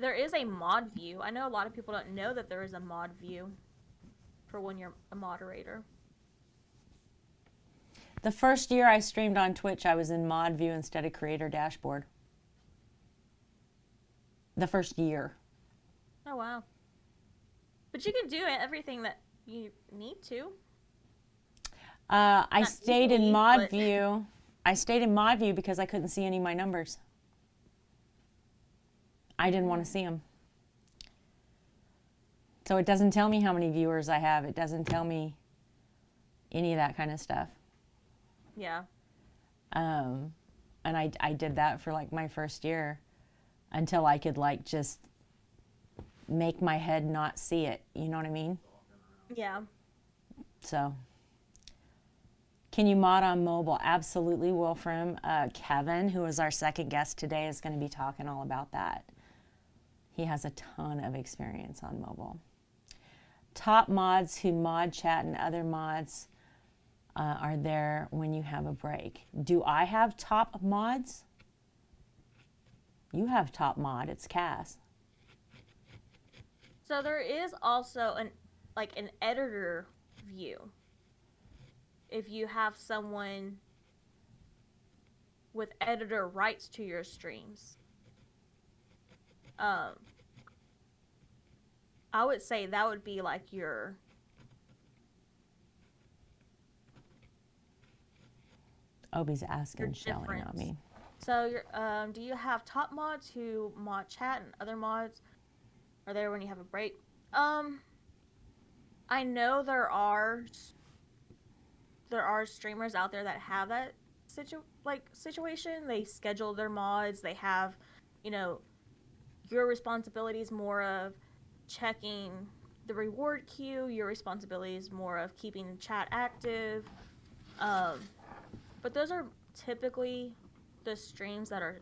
There is a mod view. I know a lot of people don't know that there is a mod view for when you're a moderator. The first year I streamed on Twitch, I was in mod view instead of creator dashboard. the first year. Oh, wow. But you can do everything that you need to. I Not stayed in easily, mod but- view. I stayed in mod view because I couldn't see any of my numbers. I didn't want to see them. So it doesn't tell me how many viewers I have. It doesn't tell me any of that kind of stuff. Yeah. And I did that for like my first year until I could like just make my head not see it. You know what I mean? Yeah. So, can you mod on mobile? Absolutely, Wolfram. Kevin, who is our second guest today, is going to be talking all about that. He has a ton of experience on mobile. Top mods who mod chat and other mods are there when you have a break. Do I have top mods? You have top mod. It's Cass. So there is also an editor view. If you have someone with editor rights to your streams. I would say that would be like your Obi's asking Your Shelly, not difference. me. So do you have top mods who mod chat and other mods are there when you have a break? I know there are streamers out there that have that situation. They schedule their mods. They have, your responsibility is more of checking the reward queue. Your responsibility is more of keeping chat active. But those are typically the streams that are,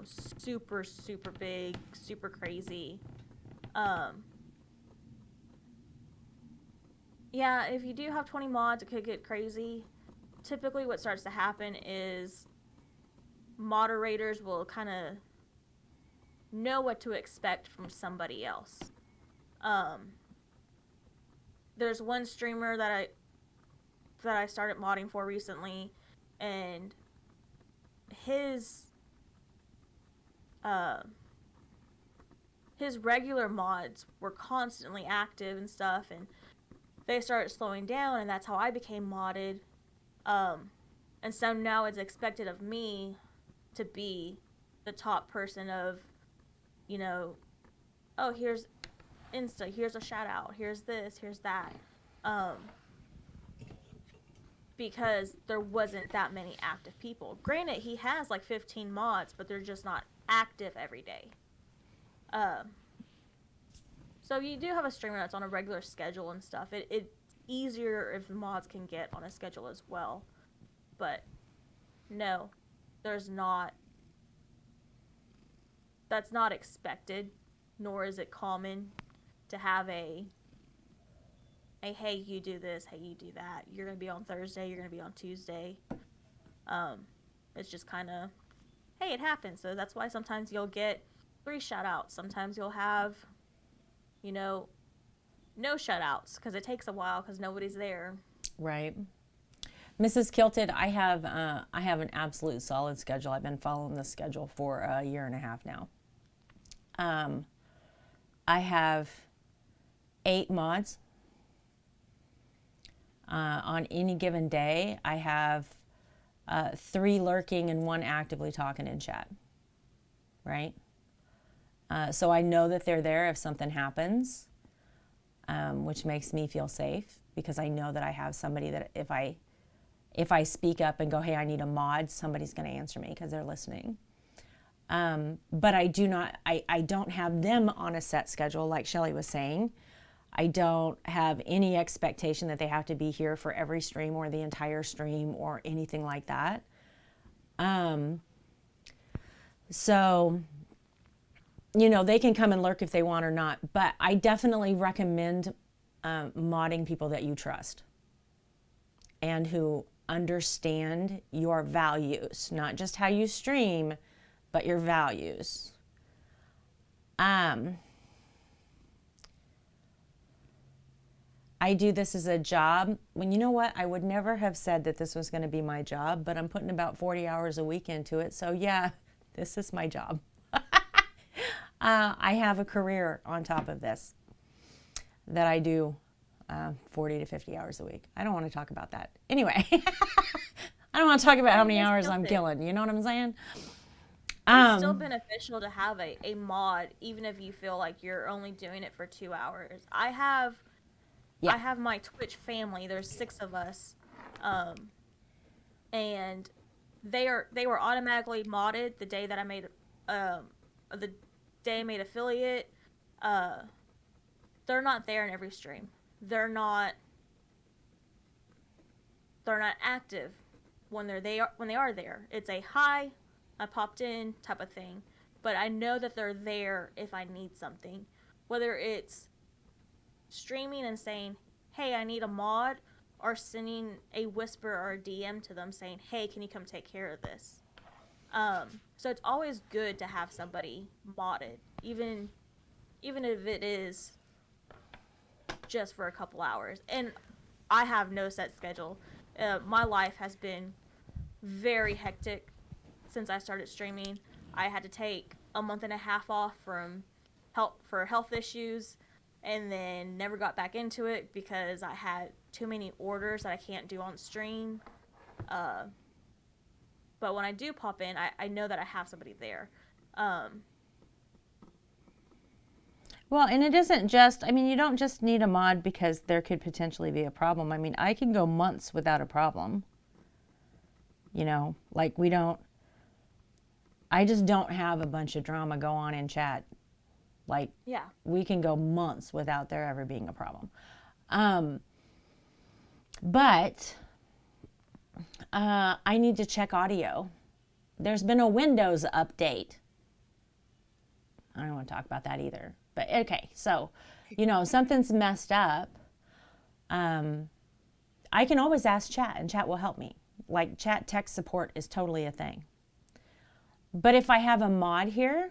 super, super big, super crazy. Yeah, if you do have 20 mods, it could get crazy. Typically what starts to happen is moderators will kind of know what to expect from somebody else. There's one streamer that I started modding for recently, and his regular mods were constantly active and stuff, and they started slowing down, and that's how I became modded. And so now it's expected of me to be the top person of, oh, here's Insta, here's a shout out, here's this, here's that. Because there wasn't that many active people. Granted, he has like 15 mods, but they're just not active every day. So you do have a streamer that's on a regular schedule and stuff. It's easier if mods can get on a schedule as well. But no, there's not. That's not expected, nor is it common to have a hey, you do this, hey, you do that. You're going to be on Thursday, you're going to be on Tuesday. It's just kind of, hey, it happens. So that's why sometimes you'll get 3 shout outs. Sometimes you'll have, no shout outs because it takes a while because nobody's there. Right. Mrs. Kilted, I have an absolute solid schedule. I've been following this schedule for a year and a half now. I have 8 mods. On any given day, I have 3 lurking and 1 actively talking in chat. Right? So I know that they're there if something happens, which makes me feel safe because I know that I have somebody that if I speak up and go, hey, I need a mod, somebody's going to answer me because they're listening. But I don't have them on a set schedule like Shelly was saying. I don't have any expectation that they have to be here for every stream or the entire stream or anything like that. So, they can come and lurk if they want or not, but I definitely recommend modding people that you trust and who understand your values, not just how you stream, but your values. I do this as a job. When you know what, I would never have said that this was going to be my job, but I'm putting about 40 hours a week into it. So yeah, this is my job. I have a career on top of this that I do 40 to 50 hours a week. I don't want to talk about that. Anyway, I don't want to talk about how many hours I'm killing. You know what I'm saying? It's still beneficial to have a mod, even if you feel like you're only doing it for 2 hours. I have my Twitch family. There's 6 of us, and they were automatically modded the day that I made the day I made affiliate. They're not there in every stream. They're not active when they are there. It's a hi, I popped in type of thing. But I know that they're there if I need something. Whether it's streaming and saying, hey, I need a mod, or sending a whisper or a DM to them saying, hey, can you come take care of this? So it's always good to have somebody modded, even if it is just for a couple hours. And I have no set schedule. My life has been very hectic since I started streaming. I had to take a month and a half off from health issues, and then never got back into it because I had too many orders that I can't do on stream. But when I do pop in, I know that I have somebody there. Well, and it isn't just, I mean, you don't just need a mod because there could potentially be a problem. I mean, I can go months without a problem. You know, like I just don't have a bunch of drama go on in chat. Like, Yeah. we can go months without there ever being a problem. But I need to check audio. There's been a Windows update. I don't want to talk about that either. But okay, so, you know, something's messed up. I can always ask chat, and chat will help me. Like, chat tech support is totally a thing. But if I have a mod here,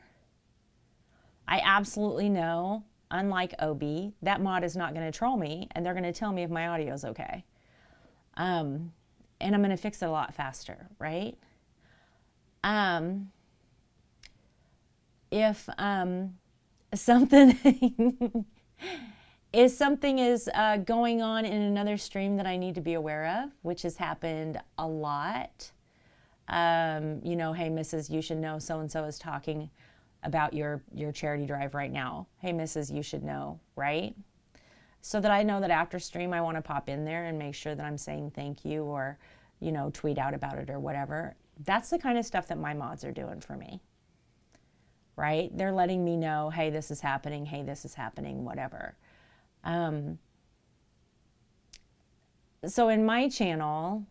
I absolutely know, unlike OB, that mod is not going to troll me, and they're going to tell me if my audio is okay. And I'm going to fix it a lot faster, right? If something is going on in another stream that I need to be aware of, which has happened a lot. You know, hey, Mrs., you should know so-and-so is talking about your charity drive right now. Hey, Mrs., you should know, right? So that I know that after stream I want to pop in there and make sure that I'm saying thank you, or, you know, tweet out about it or whatever. That's the kind of stuff that my mods are doing for me, right? They're letting me know, hey, this is happening, hey, this is happening, whatever. So in my channel,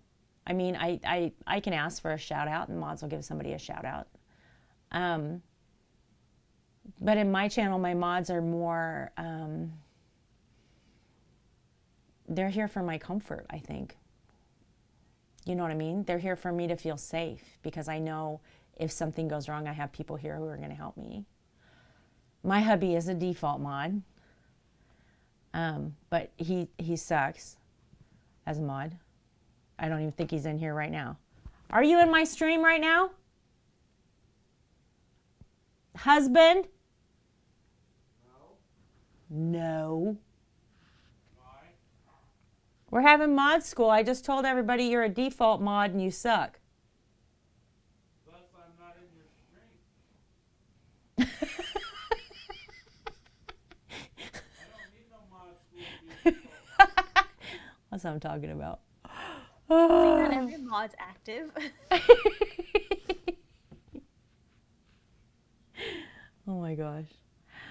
I mean, I can ask for a shout out, and mods will give somebody a shout out. But in my channel, my mods are more, they're here for my comfort, I think. You know what I mean? They're here for me to feel safe, because I know if something goes wrong, I have people here who are going to help me. My hubby is a default mod, but he sucks as a mod. I don't even think he's in here right now. Are you in my stream right now? Husband? No. Why? We're having mod school. I just told everybody you're a default mod and you suck. Thus, I'm not in your stream. I don't need no mod school to be a default. That's what I'm talking about. See, not every mod's active. Oh my gosh.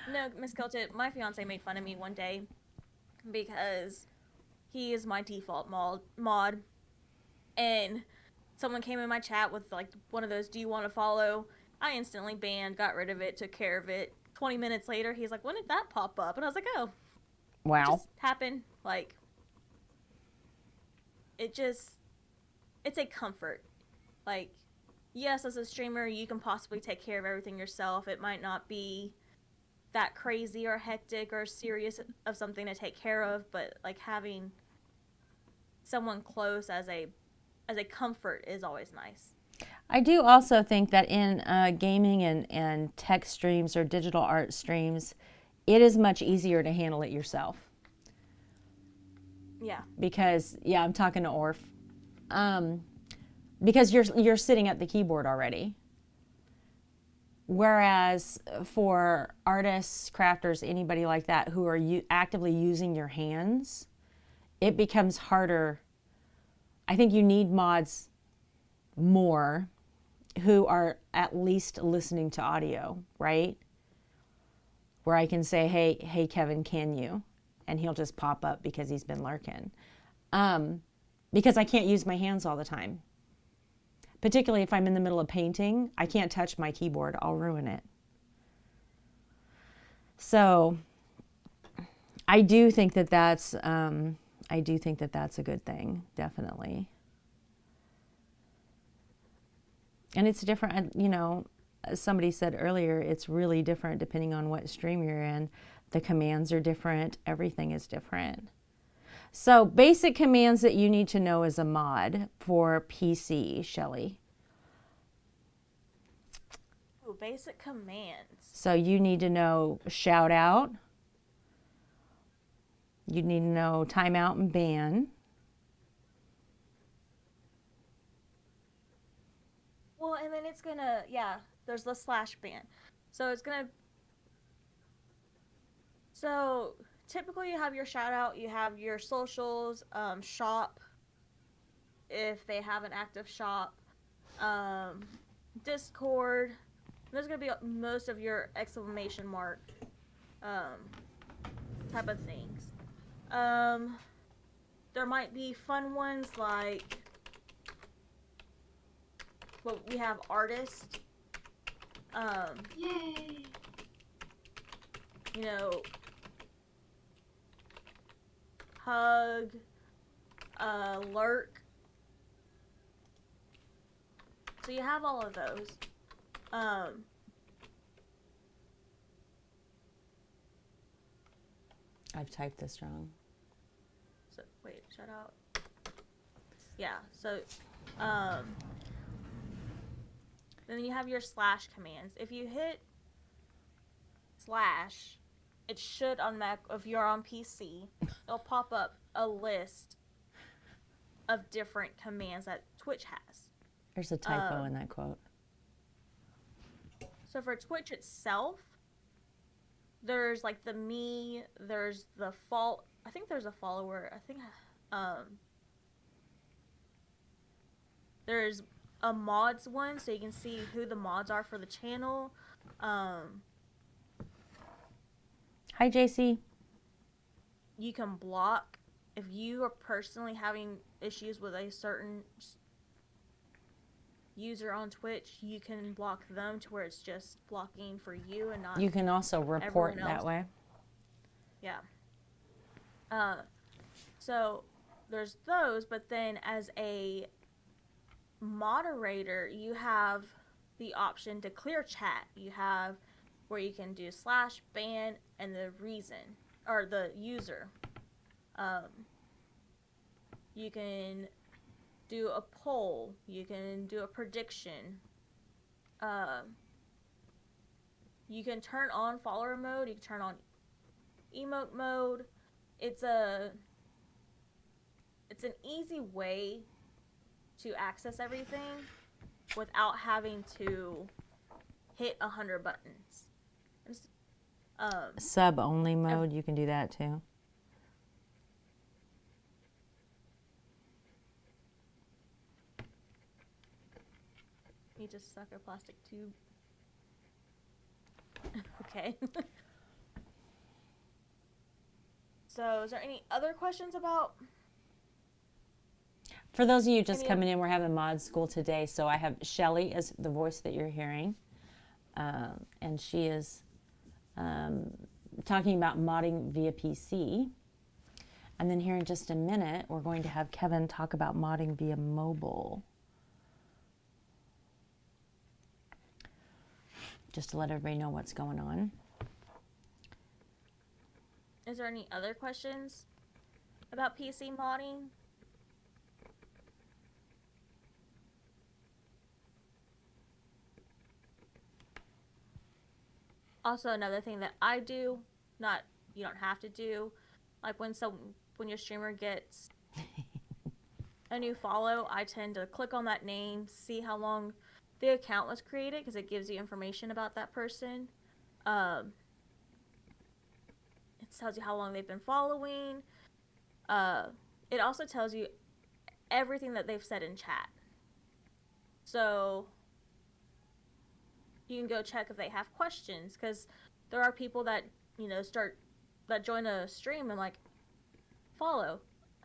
No, Miss Keltit, my fiance made fun of me one day because he is my default mod, and someone came in my chat with like one of those, do you want to follow? I instantly banned, got rid of it, took care of it. 20 minutes later, he's like, when did that pop up? And I was like, oh, Wow. it just happened. Like, it's a comfort. Like, yes, as a streamer, you can possibly take care of everything yourself. It might not be that crazy or hectic or serious of something to take care of, but like having someone close as a comfort is always nice. I do also think that in gaming and tech streams or digital art streams, it is much easier to handle it yourself. Yeah. Because, yeah, I'm talking to Orf. Because you're sitting at the keyboard already. Whereas for artists, crafters, anybody like that who are actively using your hands, it becomes harder. I think you need mods more who are at least listening to audio, right? Where I can say, hey, Kevin, can you? And he'll just pop up because he's been lurking. Because I can't use my hands all the time. Particularly if I'm in the middle of painting, I can't touch my keyboard. I'll ruin it. So I do think that that's a good thing, definitely. And it's different, as somebody said earlier, it's really different depending on what stream you're in. The commands are different. Everything is different. So basic commands that you need to know as a mod for PC, Shelly. Ooh, basic commands. So you need to know shout out. You need to know timeout and ban. Well, and then it's gonna, there's the /ban. So it's gonna, so typically you have your shout out, you have your socials, shop, if they have an active shop, Discord. There's gonna be most of your exclamation mark type of things. There might be fun ones like, well, we have artist. Yay! You know, hug, lurk. So you have all of those. I've typed this wrong. So wait, shout out. Yeah. So, then you have your / commands. If you hit /, it should on Mac. If you're on PC, it'll pop up a list of different commands that Twitch has. There's a typo in that quote. So for Twitch itself, there's like the me, there's the I think there's a follower. I think there's a mods one, so you can see who the mods are for the channel. Hi, JC. You can block if you are personally having issues with a certain user on Twitch. You can block them to where it's just blocking for you and not. You can also report everyone else. that way. Yeah. So there's those, but then as a moderator, you have the option to clear chat. You have where you can do /ban and the reason or the user. You can do a poll. You can do a prediction. You can turn on follower mode. You can turn on emote mode. It's an easy way to access everything without having to hit 100 buttons. Sub only mode, you can do that too. You just suck a plastic tube. Okay. So, is there any other questions about? For those of you just coming in, we're having mod school today. So I have Shelly as the voice that you're hearing. And she is talking about modding via PC. And then here in just a minute, we're going to have Kevin talk about modding via mobile. Just to let everybody know what's going on. Is there any other questions about PC modding? Also, another thing that I do, not you don't have to do, like when your streamer gets a new follow, I tend to click on that name, see how long the account was created because it gives you information about that person. Um, it tells you how long they've been following. Uh, it also tells you everything that they've said in chat. So you can go check if they have questions because there are people that that join a stream and like follow.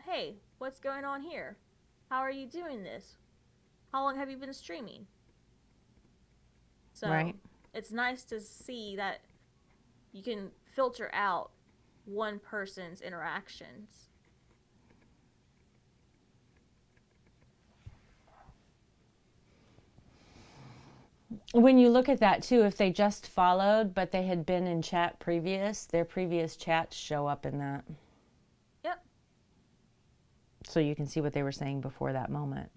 Hey, what's going on here? How are you doing this? How long have you been streaming? So Right. it's nice to see that you can filter out one person's interactions. When you look at that too, if they just followed but they had been in chat their previous chats show up in that. Yep. So you can see what they were saying before that moment.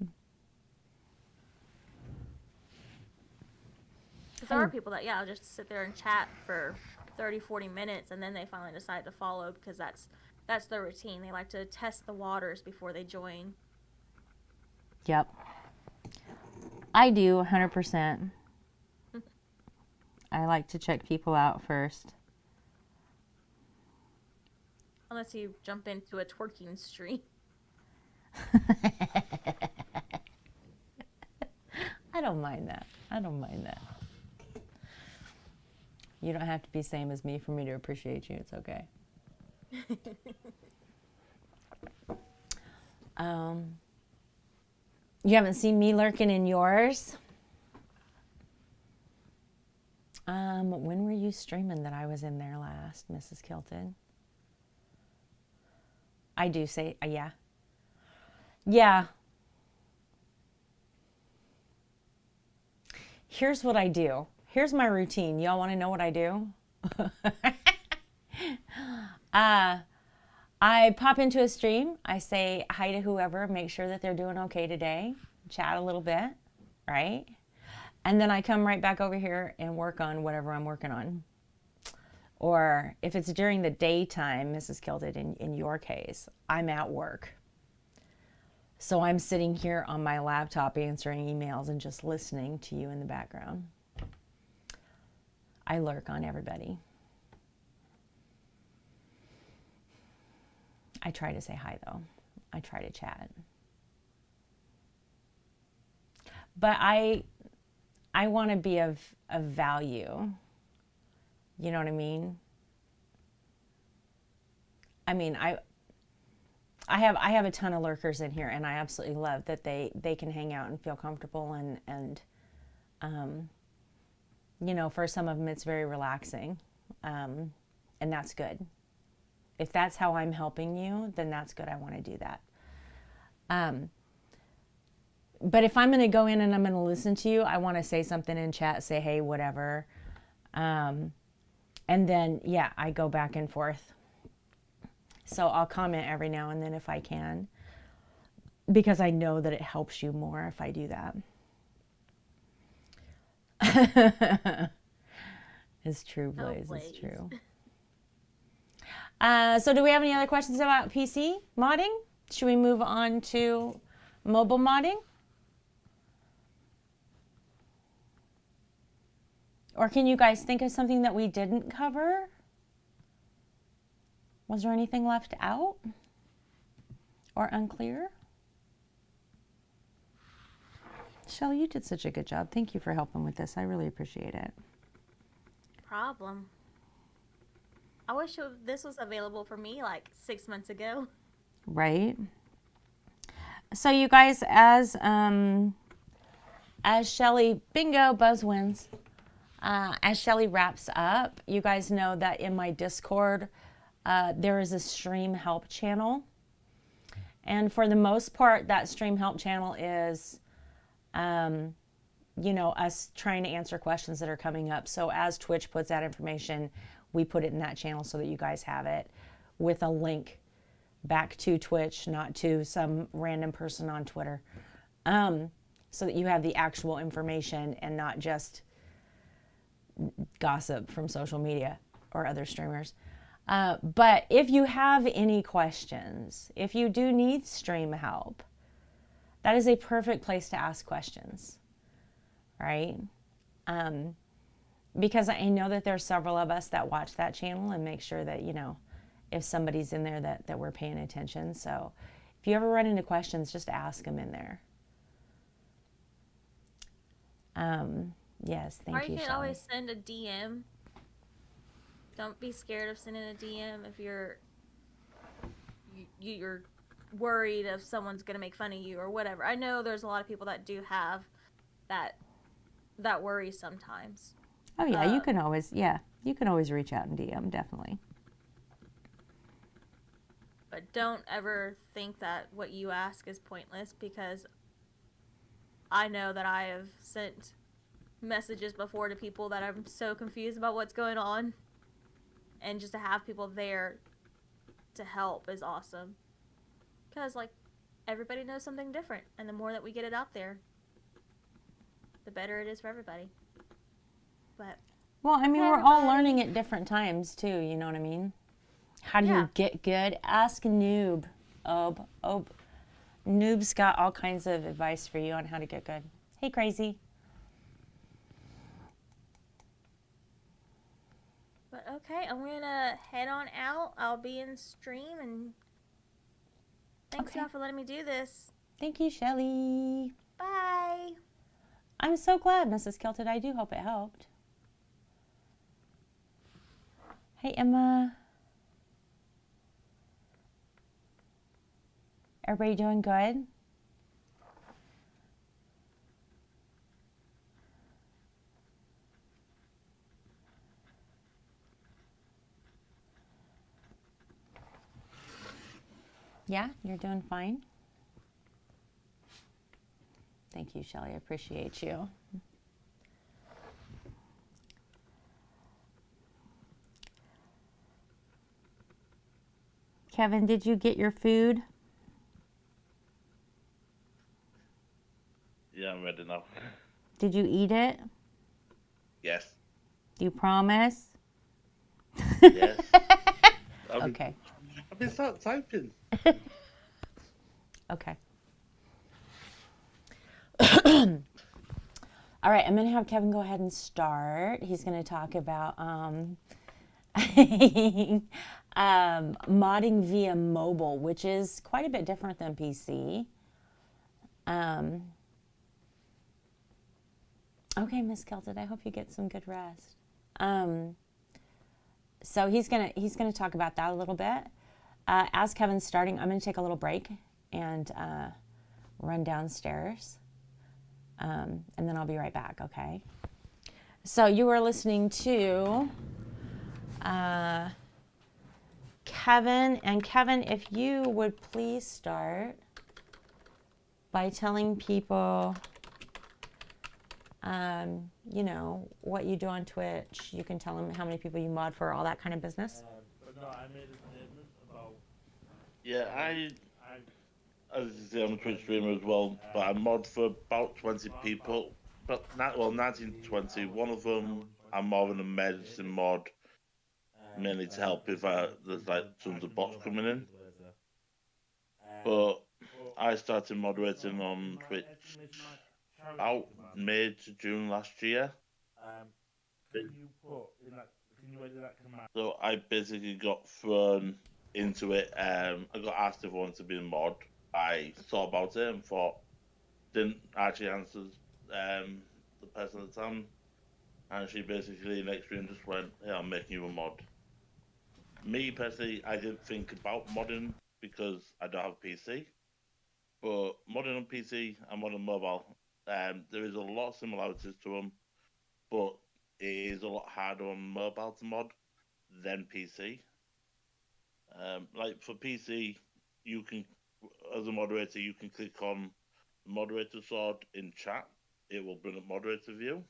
Because there are people that, yeah, just sit there and chat for 30, 40 minutes and then they finally decide to follow because that's their routine. They like to test the waters before they join. Yep. I do 100%. I like to check people out first. Unless you jump into a twerking stream. I don't mind that. I don't mind that. You don't have to be same as me for me to appreciate you. It's okay. You haven't seen me lurking in yours? When were you streaming that I was in there last, Mrs. Kilton? I do say, yeah. Yeah. Here's what I do. Here's my routine. Y'all want to know what I do? I pop into a stream. I say hi to whoever, make sure that they're doing okay today, chat a little bit, right? And then I come right back over here and work on whatever I'm working on. Or if it's during the daytime, Mrs. Kilted, in your case, I'm at work. So I'm sitting here on my laptop answering emails and just listening to you in the background. I lurk on everybody. I try to say hi, though. I try to chat. But I want to be of value. You know what I mean? I mean, I have a ton of lurkers in here, and I absolutely love that they can hang out and feel comfortable, and you know, for some of them it's very relaxing, and that's good. If that's how I'm helping you, then that's good. I want to do that. But if I'm going to go in and I'm going to listen to you, I want to say something in chat, say hey, whatever, and then yeah, I go back and forth. So I'll comment every now and then if I can, because I know that it helps you more if I do that. It's true, Blaze. It's true. So do we have any other questions about PC modding? Should we move on to mobile modding? Or can you guys think of something that we didn't cover? Was there anything left out or unclear? Shelley, you did such a good job. Thank you for helping with this. I really appreciate it. Problem. I wish this was available for me like 6 months ago. Right. So you guys, as Shelley, bingo, buzz wins. As Shelley wraps up, you guys know that in my Discord, there is a stream help channel. And for the most part, that stream help channel is, you know, us trying to answer questions that are coming up. So as Twitch puts that information, we put it in that channel so that you guys have it with a link back to Twitch, not to some random person on Twitter. So that you have the actual information and not just gossip from social media or other streamers. But if you have any questions, if you do need stream help, that is a perfect place to ask questions, right? Because I know that there's several of us that watch that channel and make sure that, if somebody's in there that we're paying attention. So if you ever run into questions, just ask them in there. Yes, Or thank you you, can Shelly. always send a DM. Don't be scared of sending a DM if you're worried if someone's gonna make fun of you or whatever. I know there's a lot of people that do have that worry sometimes. Oh yeah, you can always reach out and DM, definitely. But don't ever think that what you ask is pointless, because I know that I have sent messages before to people that I'm so confused about what's going on, and just to have people there to help is awesome. Because like everybody knows something different, and the more that we get it out there, the better it is for everybody. But well, I mean, okay, we're all everybody. learning at different times too. You know what I mean? How do Yeah. you get good? Ask Noob. Noob's got all kinds of advice for you on how to get good. Hey, crazy. But okay, I'm gonna head on out. I'll be in stream, and thanks Okay. y'all for letting me do this. Thank you, Shelly. Bye. I'm so glad, Mrs. Kilted. I do hope it helped. Hey, Emma. Everybody doing good? Yeah, you're doing fine. Thank you, Shelly. I appreciate you. Kevin, did you get your food? Yeah, I'm ready now. Did you eat it? Yes. Do you promise? Yes. Okay. I've been start typing. Okay. All right, I'm going to have Kevin go ahead and start. He's going to talk about modding via mobile, which is quite a bit different than PC. Okay, Miss Kelted, I hope you get some good rest. So he's gonna talk about that a little bit. As Kevin's starting, I'm gonna take a little break and run downstairs, and then I'll be right back. Okay. So you were listening to Kevin, and Kevin, if you would please start by telling people, what you do on Twitch. You can tell them how many people you mod for, all that kind of business. But no, I made a statement about. Yeah, I as you say, I'm a Twitch streamer as well, but I mod for about 20 people. But 19 to 20. One of them, I'm more than a medicine mod, mainly to help if there's like tons of bots coming in. But I started moderating on Twitch about May to June last year. can you put in that? Can you edit that command? So I basically got thrown into it. I got asked if I wanted to be a mod. I thought about it and thought, didn't actually answer the person at the time. And she basically next room just went, "Hey, I'm making you a mod." Me personally, I didn't think about modding because I don't have a PC. But modding on PC and modding mobile, there is a lot of similarities to them, but it is a lot harder on mobile to mod than PC. Like for PC, you can, as a moderator, you can click on moderator sword in chat. It will bring up moderator view.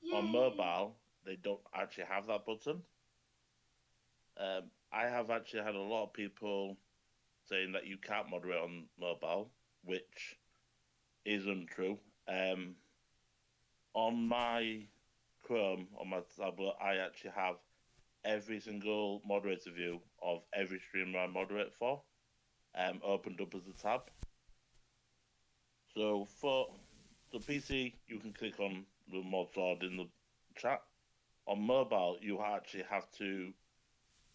Yay. On mobile, they don't actually have that button. I have actually had a lot of people saying that you can't moderate on mobile, which isn't true. On my Chrome on my tablet, I actually have every single moderator view of every streamer I moderate for opened up as a tab. So for the PC, you can click on the mod sword in the chat. On mobile, you actually have to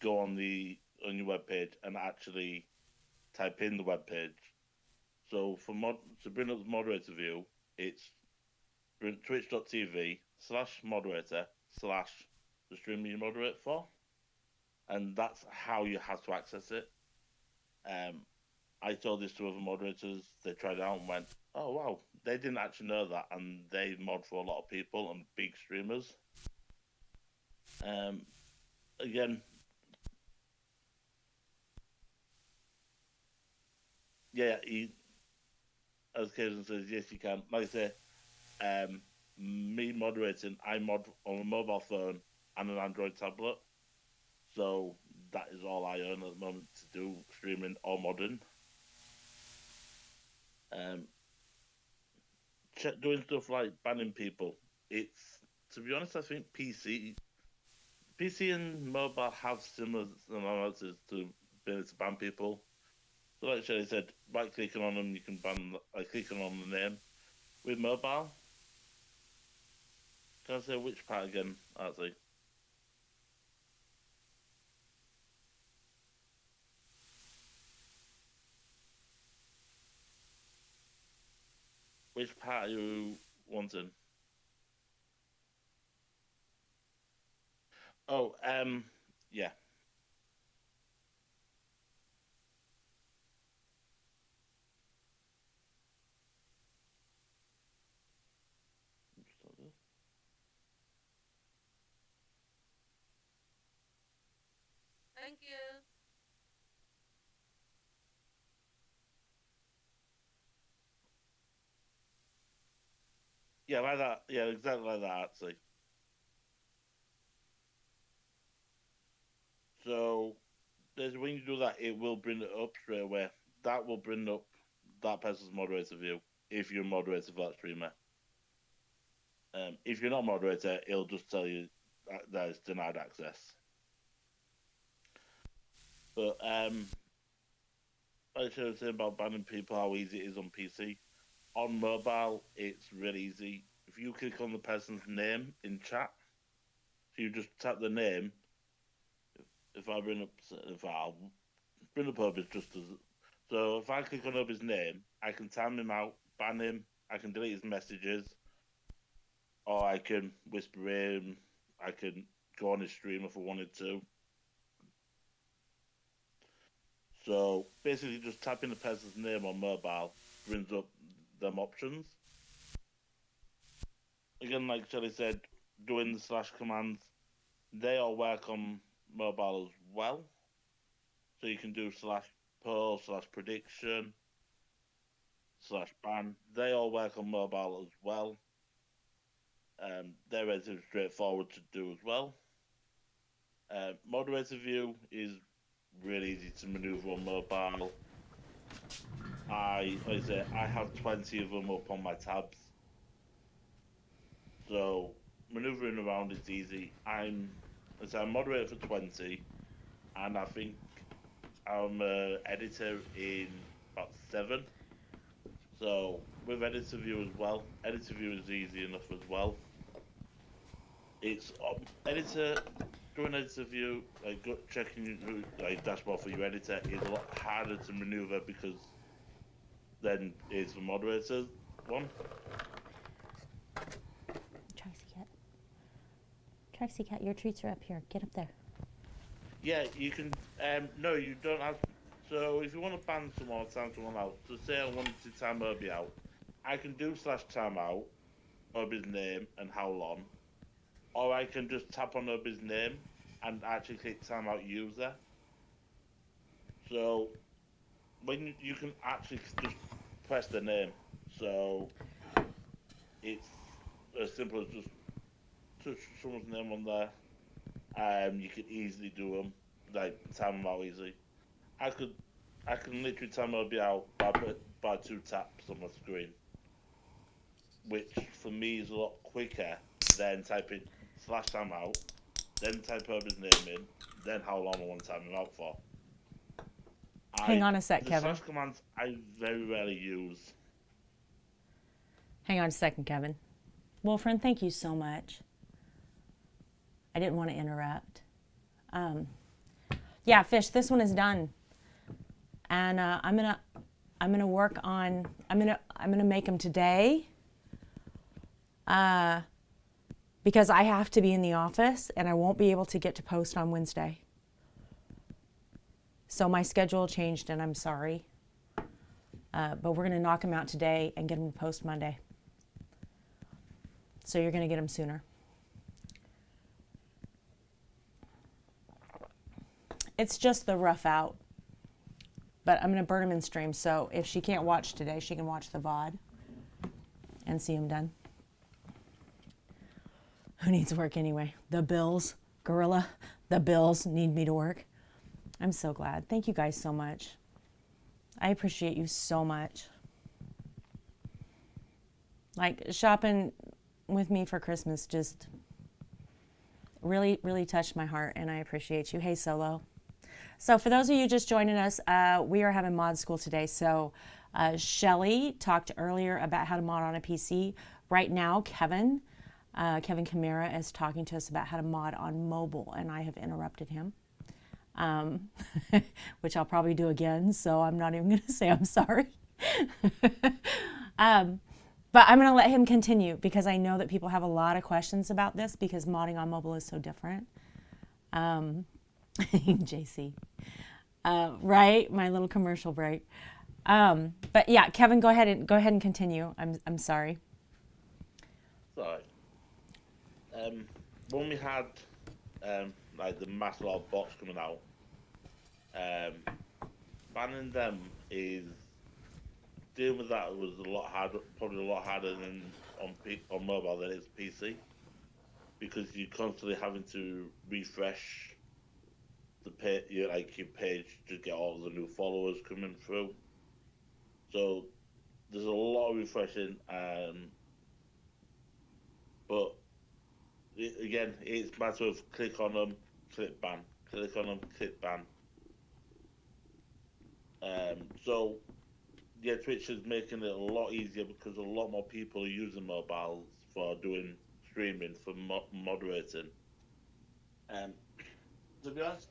go on your web page and actually type in the web page. So to bring up the moderator view, it's twitch.tv/moderator/ the streamer you moderate for, and that's how you have to access it. I told this to other moderators. They tried it out and went, "Oh wow!" They didn't actually know that, and they mod for a lot of people and big streamers. Again, yeah, as Kaizen says, yes, you can. Like I say, me moderating, I mod on a mobile phone and an Android tablet, so that is all I own at the moment to do streaming or modding. Doing stuff like banning people. It's, to be honest, I think PC and mobile have similar similarities to being able to ban people. So like Shelly said, by clicking on them, you can ban, like clicking on the name. With mobile, can I say which part again, actually? Which part are you wanting? Oh, yeah. Thank you. Yeah, like that. Yeah, exactly like that, actually. So, when you do that, it will bring it up straight away. That will bring up that person's moderator view if you're a moderator for that streamer. If you're not a moderator, it'll just tell you that it's denied access. But like I was saying about banning people, how easy it is on PC. On mobile, it's really easy. If you click on the person's name in chat, so you just tap the name. If I'll bring up Hubby's just as. So if I click on Hubby's name, I can time him out, ban him, I can delete his messages, or I can whisper him, I can go on his stream if I wanted to. So basically, just tapping the person's name on mobile brings up them options. Again, like Shelly said, doing the slash commands, they all work on mobile as well. So you can do slash poll, slash prediction, slash ban. They all work on mobile as well. They're relatively straightforward to do as well. Moderator view is really easy to maneuver on mobile. Like I say, I have 20 of them up on my tabs. So maneuvering around is easy. I'm moderator for 20, and I think I'm an editor in about 7. So with editor view as well, editor view is easy enough as well. It's editor doing editor view, like checking like dashboard for your editor is a lot harder to maneuver because then it's the moderator one. Traxy Cat, your treats are up here. Get up there. Yeah, you can. No, you don't have. So if you want to ban someone or time someone out, so say I wanted to time Obi out, I can do slash time out, Obi's name and how long, or I can just tap on Obi's name and actually click time out user. So when you can actually just press the name, so it's as simple as just touch someone's name on there. You can easily do them, like time them out easily. I can literally time Obi out by 2 taps on my screen, which for me is a lot quicker than typing slash time out, then type Herbie's name in, then how long I want to time him out for. Hang on a sec, The Kevin. slash commands I very rarely use. Hang on a second, Kevin. Wolfram, thank you so much. I didn't want to interrupt. Yeah, Fish, this one is done, and I'm gonna work on. I'm gonna make them today. Because I have to be in the office and I won't be able to get to post on Wednesday. So my schedule changed and I'm sorry. But we're going to knock them out today and get them to post Monday. So you're going to get them sooner. It's just the rough out. But I'm going to burn them in stream. So if she can't watch today, she can watch the VOD and see them done. Who needs work anyway? The Bills, Gorilla, the Bills need me to work. I'm so glad. Thank you guys so much. I appreciate you so much. Like, shopping with me for Christmas just really, really touched my heart, and I appreciate you. Hey, Solo. So for those of you just joining us, we are having mod school today. So Shelly talked earlier about how to mod on a PC. Right now, Kevin Kamara is talking to us about how to mod on mobile, and I have interrupted him, which I'll probably do again, so I'm not even going to say I'm sorry. But I'm going to let him continue because I know that people have a lot of questions about this because modding on mobile is so different. JC. Right? My little commercial break. But yeah, Kevin, go ahead and continue. I'm sorry. Sorry. When we had like the massive lot of bots coming out, banning them is dealing with that was a lot harder, probably a lot harder than on mobile than it is PC, because you're constantly having to refresh the page, your page to get all the new followers coming through. So there's a lot of refreshing, but again, it's a matter of click on them, click ban, click on them, click ban. So yeah, Twitch is making it a lot easier because a lot more people are using mobiles for doing streaming for moderating. To be honest,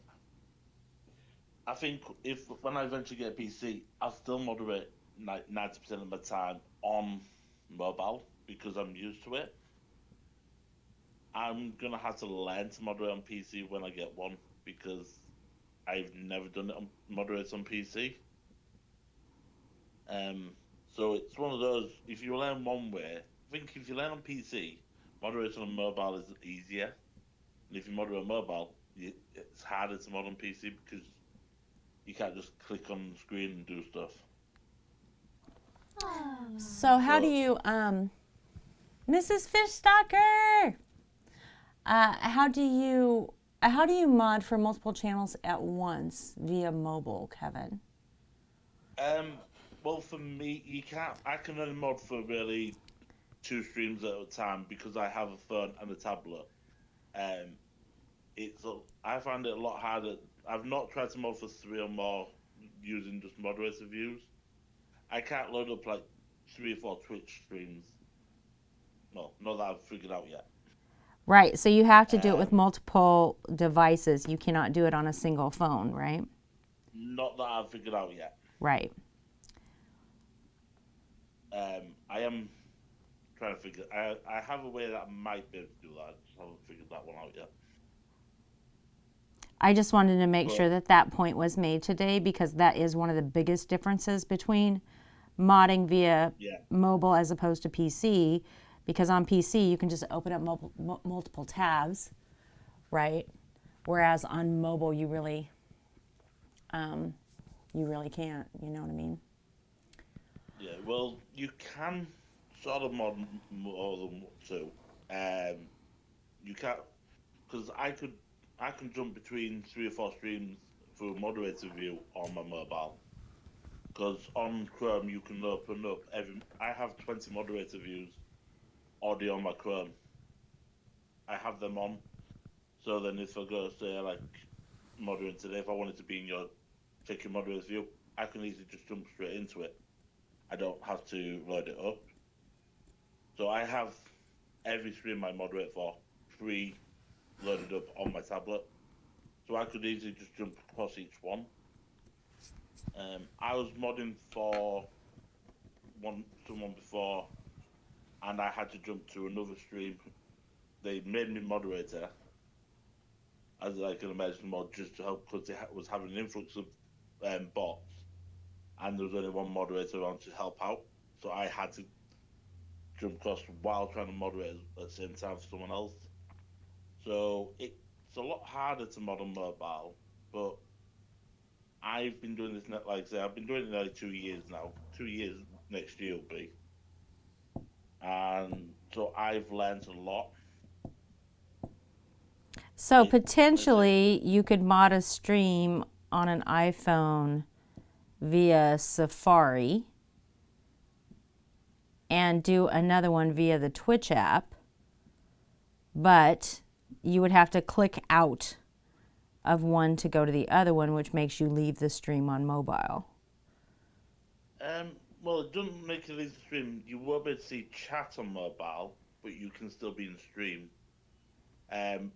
I think if when I eventually get a PC, I'll still moderate 90% of my time on mobile because I'm used to it. I'm gonna have to learn to moderate on PC when I get one because I've never done it on moderate on PC. So it's one of those. If you learn one way, I think if you learn on PC, moderating on mobile is easier. And if you moderate on mobile, it's harder to mod on PC because you can't just click on the screen and do stuff. So how do you, Mrs. Fishstalker? How do you mod for multiple channels at once via mobile, Kevin? Well, for me, you can't. I can only mod for really 2 streams at a time because I have a phone and a tablet. Um, I find it a lot harder. I've not tried to mod for 3 or more using just moderator views. I can't load up like 3 or 4 Twitch streams. No, not that I've figured out yet. Right, so you have to do it with multiple devices. You cannot do it on a single phone, right? Not that I've figured out yet. Right. I am trying to figure. I have a way that I might be able to do that. I just haven't figured that one out yet. I just wanted to make sure that point was made today because that is one of the biggest differences between modding via mobile as opposed to PC. Because on PC you can just open up multiple tabs, right? Whereas on mobile you really can't. You know what I mean? Yeah. Well, you can sort of mod more than 2. You can't because I can jump between 3 or 4 streams through moderator view on my mobile. Because on Chrome you can open up I have 20 moderator views already on my Chrome. I have them on. So then if I go say like moderating today, if I wanted to be in your take your moderator's view, I can easily just jump straight into it. I don't have to load it up. So I have every stream I moderate for pre loaded up on my tablet. So I could easily just jump across each one. I was modding for someone before, and I had to jump to another stream. They made me moderator, as I can imagine, mod just to help because it was having an influx of bots, and there was only one moderator on to help out. So I had to jump across while trying to moderate at the same time for someone else. So it's a lot harder to mod on mobile, but I've been doing this, like I say, I've been doing it nearly 2 years now. 2 years next year will be. And so I've learned a lot. So It, like I say, potentially you could mod a stream on an iPhone via Safari and do another one via the Twitch app, but you would have to click out of one to go to the other one, which makes you leave the stream on mobile. well, it doesn't make it easy to stream. You won't be able to see chat on mobile, but you can still be in stream.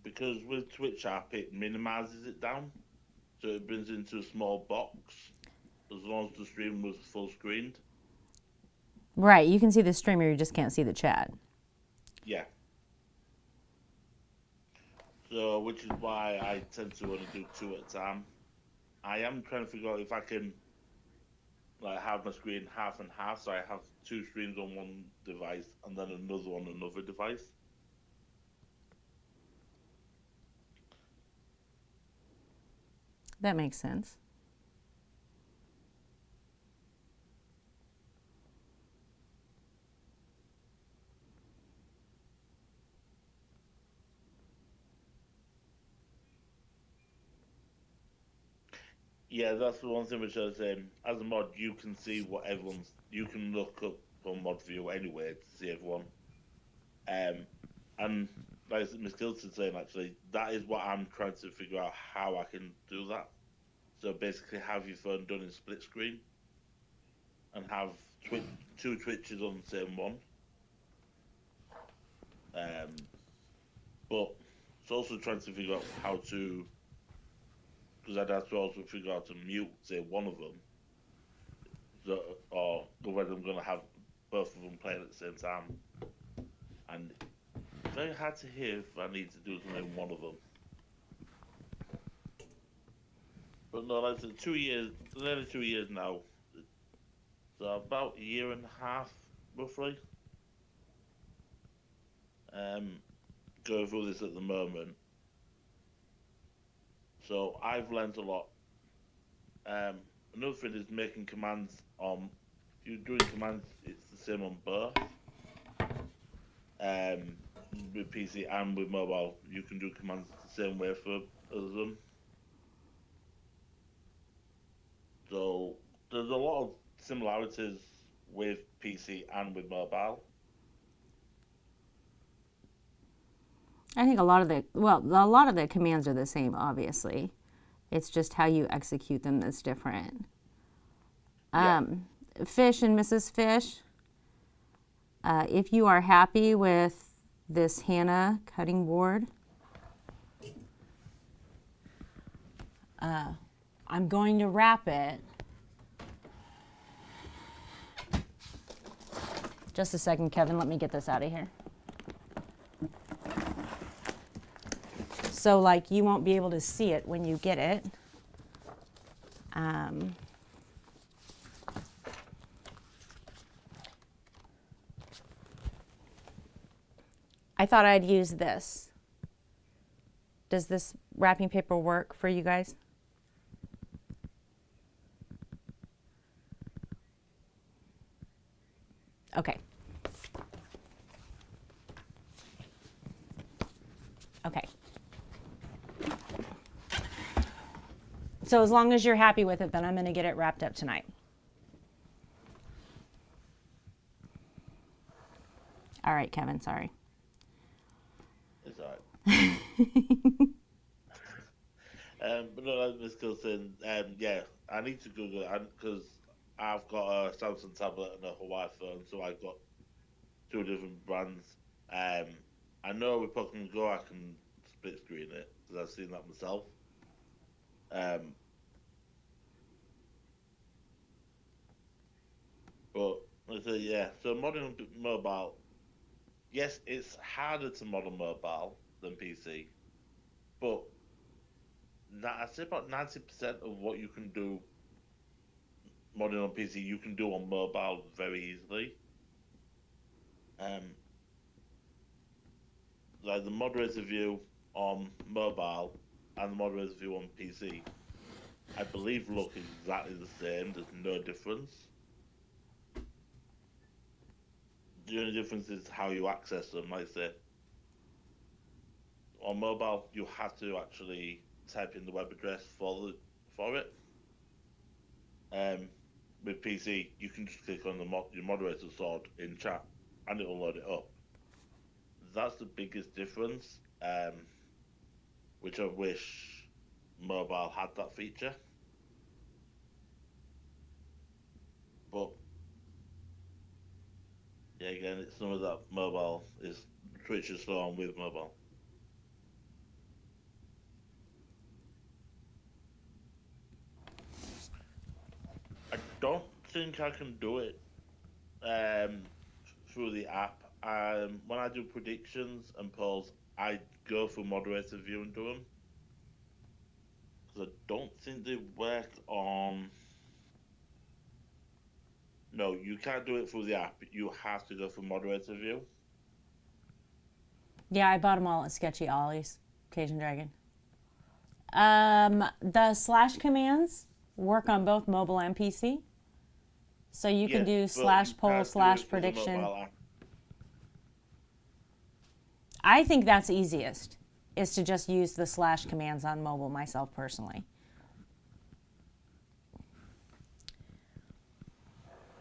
Because with Twitch app, it minimizes it down, so it brings it into a small box as long as the stream was full screened. Right, you can see the streamer, you just can't see the chat. Yeah. So, which is why I tend to only do two at a time. I am trying to figure out if I can like have my screen half and half, so I have two streams on one device and then another on another device. That makes sense. Yeah, that's the one thing which I was saying. As a mod, you can see what everyone's. You can look up on mod view anyway to see everyone. And like Miss Gilson's saying, actually, that is what I'm trying to figure out how I can do that. So basically, have your phone done in split screen, and have two Twitches on the same one. But it's also trying to figure out how to, because I'd have to also figure out to mute, say, one of them, so, or whether I'm going to have both of them playing at the same time. And it's very hard to hear if I need to do something in one of them. But no, like I said, 2 years, nearly 2 years now. So about a year and a half, roughly. Going through this at the moment. So I've learned a lot. Another thing is making commands on. If you're doing commands, it's the same on both. With PC and with mobile, you can do commands the same way for them. So there's a lot of similarities with PC and with mobile. I think a lot of the commands are the same, obviously. It's just how you execute them that's different. Yeah. Fish and Mrs. Fish, if you are happy with this Hannah cutting board, I'm going to wrap it. Just a second, Kevin, let me get this out of here. So like you won't be able to see it when you get it. I thought I'd use this. Does this wrapping paper work for you guys? Okay. Okay. So as long as you're happy with it, then I'm going to get it wrapped up tonight. All right, Kevin, sorry. It's alright. But no, like Miss Gill saying, yeah, I need to Google it because I've got a Samsung tablet and a Hawaii phone, so I've got two different brands. Um, I know with Pokemon Go I can split screen it because I've seen that myself. Um, but I say yeah, so modern mobile, yes, it's harder to model mobile than PC, but I'd say about 90% of what you can do modding on PC, you can do on mobile very easily. Um, like the moderator view on mobile and the moderator view on PC, I believe look exactly the same. There's no difference. The only difference is how you access them. Like I say, on mobile, you have to actually type in the web address for it. Um, with PC, you can just click on your moderator sword in chat, and it'll load it up. That's the biggest difference. Which I wish mobile had that feature. But yeah, again, it's some of that mobile is Twitch is slow on with mobile. I don't think I can do it um, through the app. When I do predictions and polls, I go through moderator view and do them because I don't think they work on. No, you can't do it through the app. You have to go through moderator view. Yeah, I bought them all at Sketchy Ollie's, Cajun Dragon. The slash commands work on both mobile and PC. So you can Yes, do but you slash poll can't do slash it through the prediction. mobile app. I think that's easiest, is to just use the slash commands on mobile myself personally.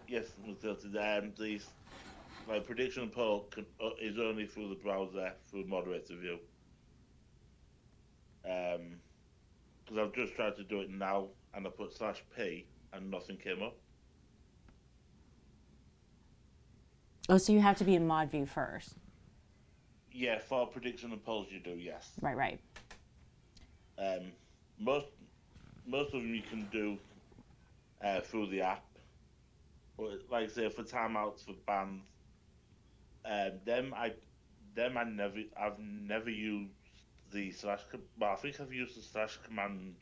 Yes, the like prediction poll is only through the browser through moderator view. Because I've just tried to do it now and I put slash p and nothing came up. Oh, so you have to be in mod view first. Yeah, for prediction and polls you do, yes. Right, right. Um, most most of them you can do through the app, but like I say for timeouts for bans, them I've never used the slash. Well, I think I've used the slash command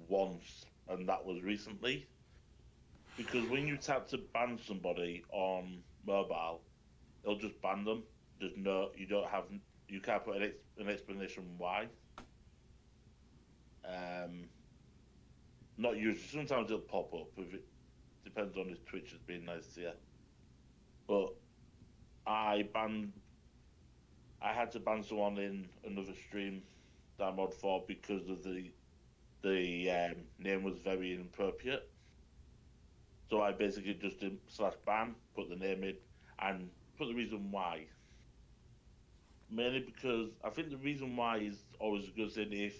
once, and that was recently. Because when you tap to ban somebody on mobile, it'll just ban them. You don't have, you can't put an explanation why. Um, Not usually. Sometimes it'll pop up. If it depends on if Twitch has been nice to you. But I banned. I had to ban someone in another stream that I'm on for because of the name was very inappropriate. So I basically just did slash ban, put the name in, and put the reason why. Mainly because I think the reason why is always a good thing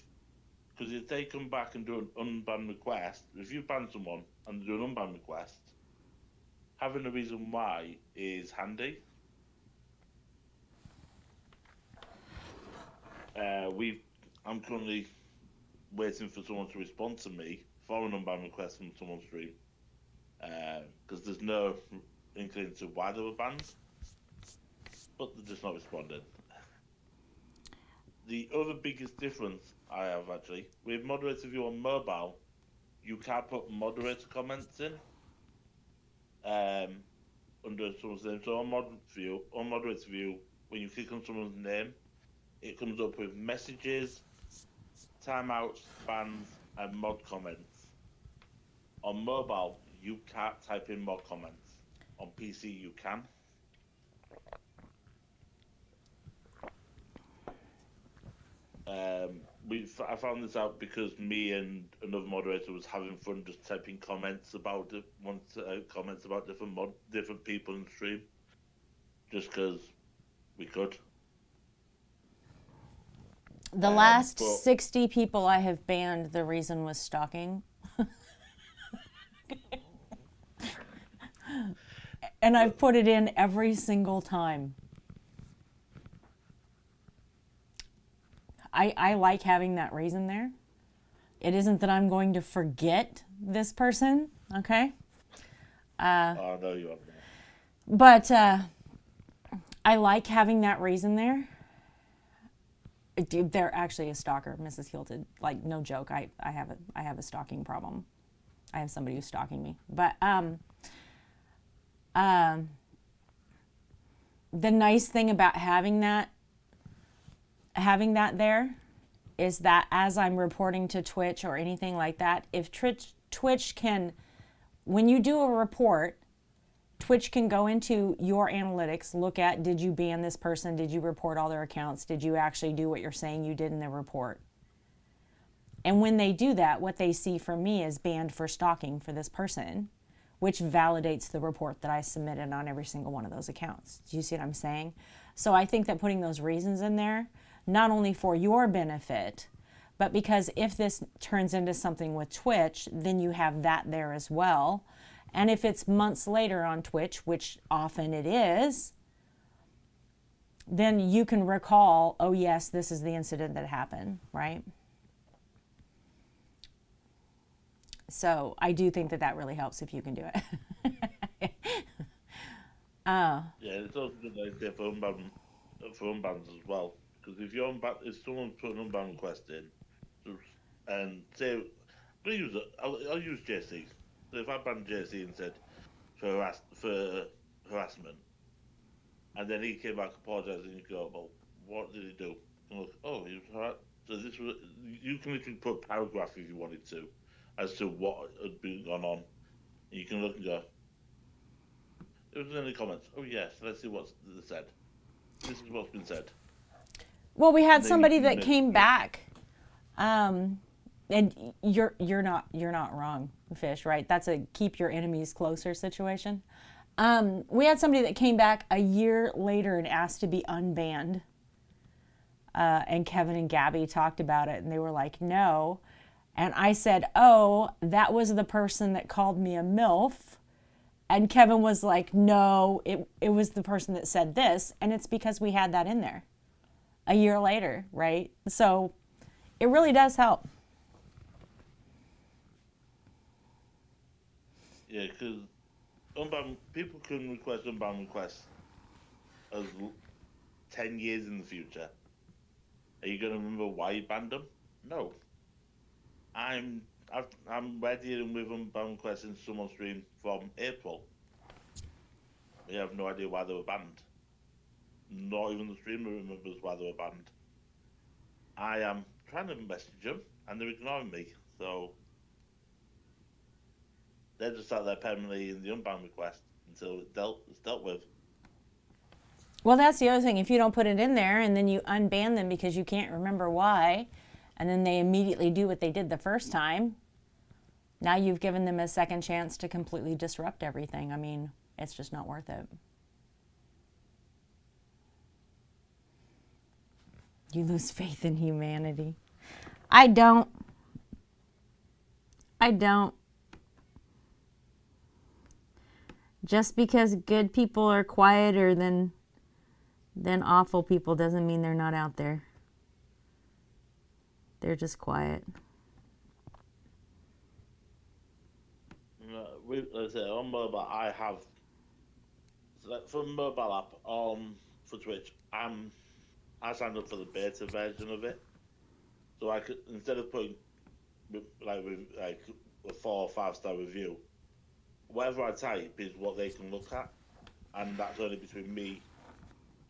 because if they come back and do an unban request, if you ban someone and do an unban request, having a reason why is handy. We I'm currently waiting for someone to respond to me for an unban request from someone's stream because there's no inkling to why they were banned, but they're just not responding. The other biggest difference I have actually with moderator view on mobile, you can't put moderator comments in um, under someone's name. So on moderator view, when you click on someone's name, it comes up with messages, timeouts, bans, and mod comments. On mobile, you can't type in mod comments. On PC, you can. I found this out because me and another moderator was having fun just typing comments about comments about different people in the stream, just because we could. The last but 60 people I have banned, the reason was stalking. And I've put it in every single time. I like having that reason there. It isn't that I'm going to forget this person, okay? I know you have that. But I like having that reason there. Dude, they're actually a stalker, Mrs. Hilton. Like, no joke. I have a stalking problem. I have somebody who's stalking me. But the nice thing about having that there is that as I'm reporting to Twitch or anything like that, if Twitch can, when you do a report, Twitch can go into your analytics, look at, did you ban this person? Did you report all their accounts? Did you actually do what you're saying you did in the report? And when they do that, what they see from me is banned for stalking for this person, which validates the report that I submitted on every single one of those accounts. Do you see what I'm saying? So I think that putting those reasons in there, not only for your benefit, but because if this turns into something with Twitch, then you have that there as well. And if it's months later on Twitch, which often it is, then you can recall, oh yes, this is the incident that happened, right? So I do think that that really helps if you can do it. Yeah, it's also good idea for unbans as well. Because if someone put an unban request in, and say, I'll use JC. So if I banned JC and said for harassment, and then he came back apologising, and you go, well, what did he do? And look, oh, he was harassed. So this was, you can literally put a paragraph if you wanted to, as to what had been gone on. And you can look and go, if there's any comments, oh yes, let's see what's said. This is what's been said. Well, we had And then you somebody can that make came back, and you're not wrong, Fish. Right? That's a keep your enemies closer situation. We had somebody that came back a year later and asked to be unbanned. And Kevin and Gabby talked about it, and they were like, no. And I said, oh, that was the person that called me a MILF. And Kevin was like, no, it was the person that said this. And it's because we had that in there a year later, right? So it really does help. Yeah, because people can request unban requests as 10 years in the future. Are you going to remember why you banned them? No. I'm we're dealing with unban requests in someone's stream from April. We have no idea why they were banned. Not even the streamer remembers why they were banned. I am trying to message them and they're ignoring me. So they're just sat there permanently in the unban request until it's dealt with. Well, that's the other thing. If you don't put it in there and then you unban them because you can't remember why, and then they immediately do what they did the first time, now you've given them a second chance to completely disrupt everything. I mean, it's just not worth it. You lose faith in humanity. I don't. Just because good people are quieter than awful people doesn't mean they're not out there. They're just quiet. Let's say on mobile, I have for mobile app for Twitch. I signed up for the beta version of it, so I could, instead of putting like a 4 or 5 star review, whatever I type is what they can look at, and that's only between me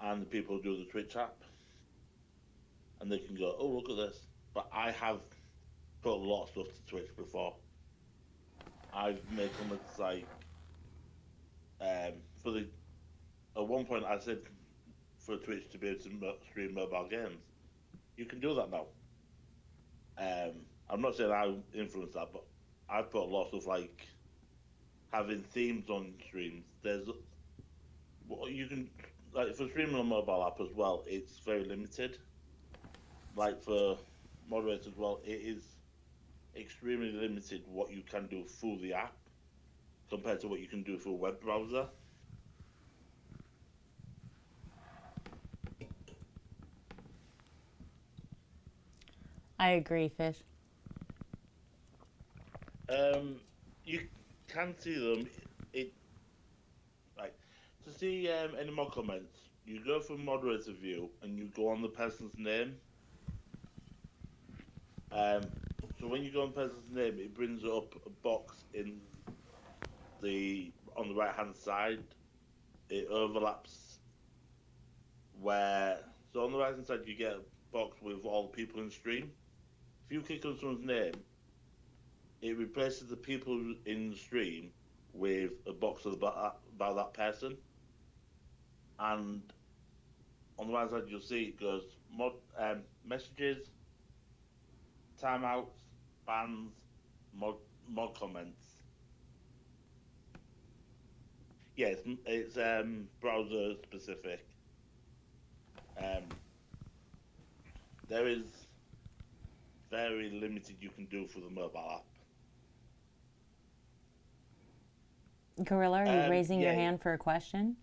and the people who do the Twitch app, and they can go, oh, look at this. But I have put a lot of stuff to Twitch before. I've made comments like for the at one point I said for Twitch to be able to stream mobile games, you can do that now. I'm not saying I influenced that, but I put a lot of stuff like having themes on streams. There's you can, like, for streaming on mobile app as well. It's very limited. like for moderators as well, it is extremely limited what you can do through the app compared to what you can do through a web browser. I agree, Fish. You can see them. It like to see any more comments. You go from moderator view and you go on the person's name. Um, so when you go on the person's name, it brings up a box in the on the right hand side. It overlaps where so on the right hand side you get a box with all the people in stream. If you click on someone's name, it replaces the people in the stream with a box about that person. And on the right side, you'll see it goes messages, timeouts, bans, mod, mod comments. Yeah, it's browser specific. Um, there is very limited you can do for the mobile app. Gorilla, are you raising your Yeah, hand for a question?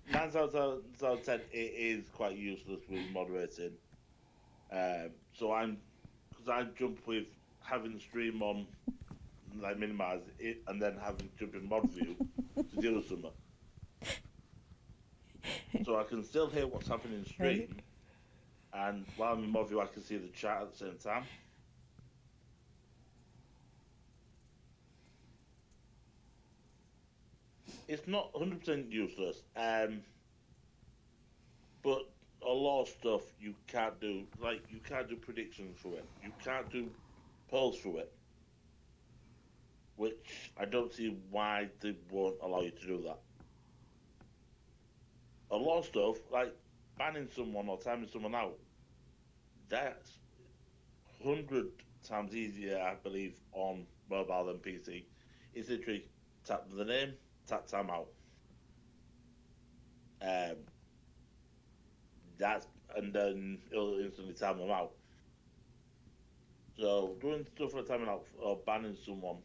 9 out of 10, it is quite useless with moderating. So because I jump with having the stream on, like minimize it, and then having to jump in mod view to deal with something. So I can still hear what's happening in stream, and while I'm in mod view, I can see the chat at the same time. It's not 100% useless, but a lot of stuff you can't do. Like you can't do predictions for it. You can't do polls for it, which I don't see why they won't allow you to do that. A lot of stuff, like banning someone or timing someone out, that's 100 times easier, I believe, on mobile than PC. It's literally tap the name, tap time out. Um, that's and then it'll instantly time them out. So doing stuff like timing out or banning someone,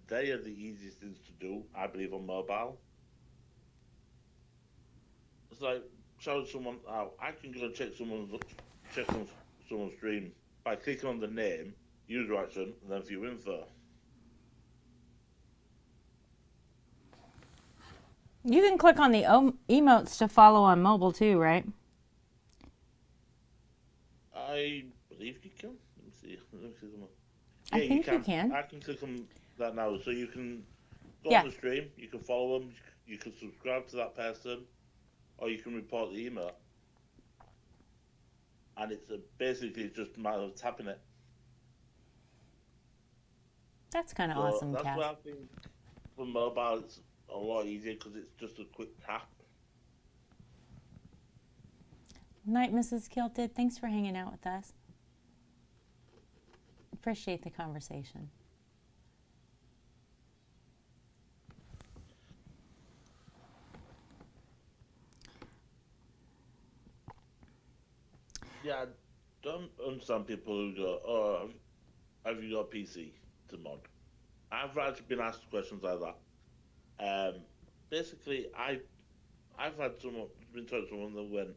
they are the easiest things to do, I believe, on mobile. It's like shouting someone out. I can go check someone's stream by clicking on the name, user action, and then view info. You can click on the emotes to follow on mobile too, right? I believe you can. Let me see. Let me see someone. I Yeah, you think you can. can. I can click on that now, so you can go on Yeah. the stream. You can follow them. You can subscribe to that person, or you can report the email. And it's basically just a matter of tapping it. That's kind of So awesome, that's Cass. why I think for mobile it's a lot easier because it's just a quick tap. Night, Mrs. Kilted. Thanks for hanging out with us. Appreciate the conversation. Yeah, I don't understand people who go, "Oh, have you got a PC to mod?" I've actually been asked questions like that. Basically, I've had someone been told someone that went,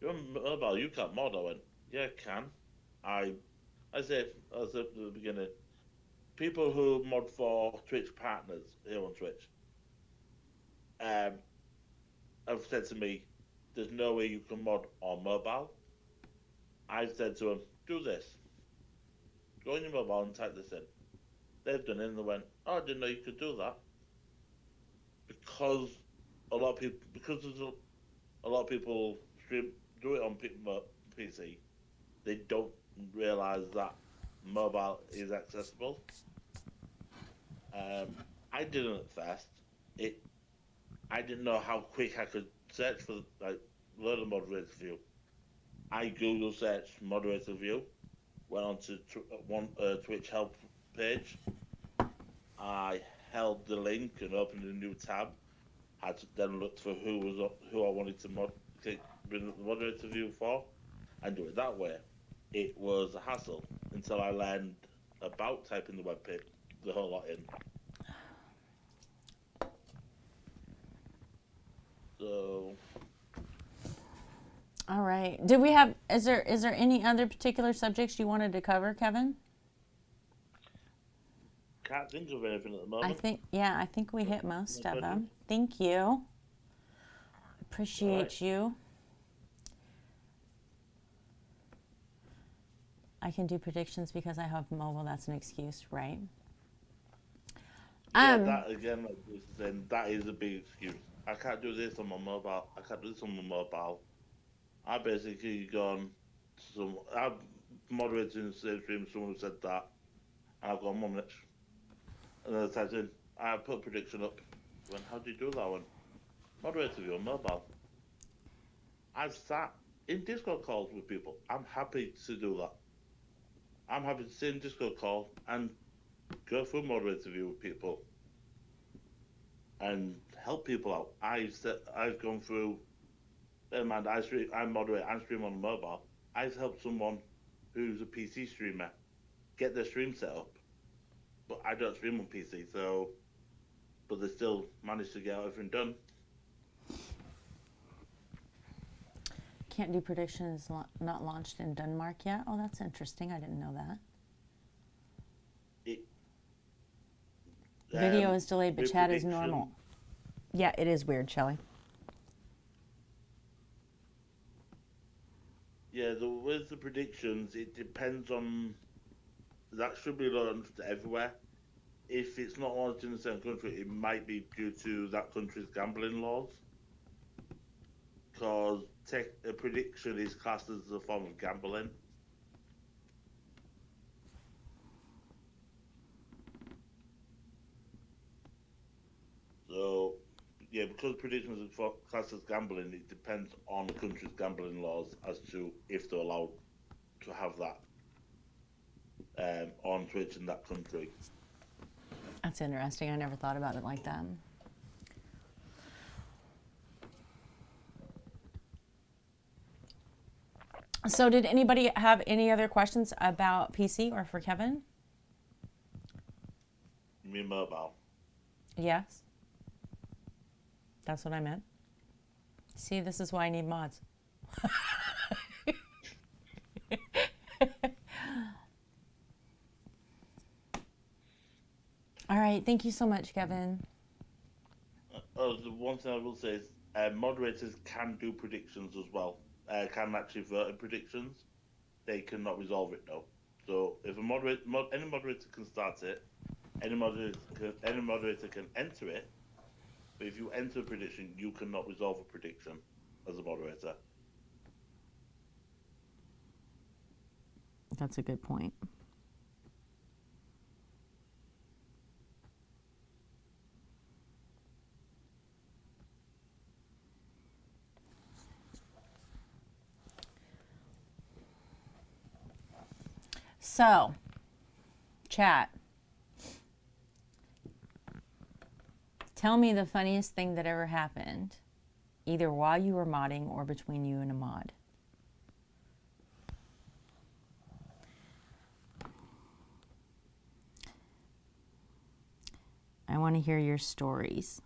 "You're on mobile, you can't mod." I went, "Yeah, I can." I I said at the beginning, people who mod for Twitch partners here on Twitch, um, have said to me, "There's no way you can mod on mobile." I've said to them, "Do this. Go on your mobile and type this in." They've done it and they went, "Oh, I didn't know you could do that." Because a lot of people, because there's a lot of people stream do it on PC, they don't realize that mobile is accessible. Um, I didn't at first. It I didn't know how quick I could search for like load of moderator view. I Google searched moderator view, went on to Twitch help page. I held the link and opened a new tab. Had to then look for who I wanted to been the moderator view for and do it that way. It was a hassle until I learned about typing the web page, the whole lot in. So All right. Is there any other particular subjects you wanted to cover, Kevin? can't think of anything at the I moment. think we hit most No of questions? them. Thank you. Appreciate Alright. you. I can do predictions because I have mobile. That's an excuse, right? Yeah, that again, like Bruce is saying, that is a big excuse. I can't do this on my mobile. I can't do this on my mobile. I basically gone to some. I've moderated in the same stream. Someone who said that, and I've gone 1 minute, and then I typed in. I put a prediction up. When how do you do that one? Moderator view on mobile. I've sat in Discord calls with people. I'm happy to do that. I'm happy to sit in Discord call and go through moderator view with people and help people out. I've gone through. Never mind, I moderate and stream on mobile. I've helped someone who's a PC streamer get their stream set up, but I don't stream on PC, so but they still managed to get everything done. Can't do predictions not launched in Denmark yet. Oh, that's interesting. I didn't know that. It, Video is delayed, but with chat is prediction- normal. Yeah, it is weird, Shelley. Yeah, with the predictions, it depends on. That should be launched everywhere. If it's not launched in a certain country, it might be due to that country's gambling laws. Because a prediction is classed as a form of gambling. So, yeah, because predictions are classed as gambling, it depends on the country's gambling laws as to if they're allowed to have that on Twitch in that country. That's interesting. I never thought about it like that. So did anybody have any other questions about PC or for Kevin? Me mobile. Yes. That's what I meant. See, this is why I need mods. All right. Thank you so much, Kevin. The one thing I will say is moderators can do predictions as well. Can actually vote in predictions. They cannot resolve it though. So if a any moderator can start it, any moderator can enter it. But if you enter a prediction, you cannot resolve a prediction as a moderator. That's a good point. So, chat. Tell me the funniest thing that ever happened, either while you were modding or between you and a mod. I want to hear your stories.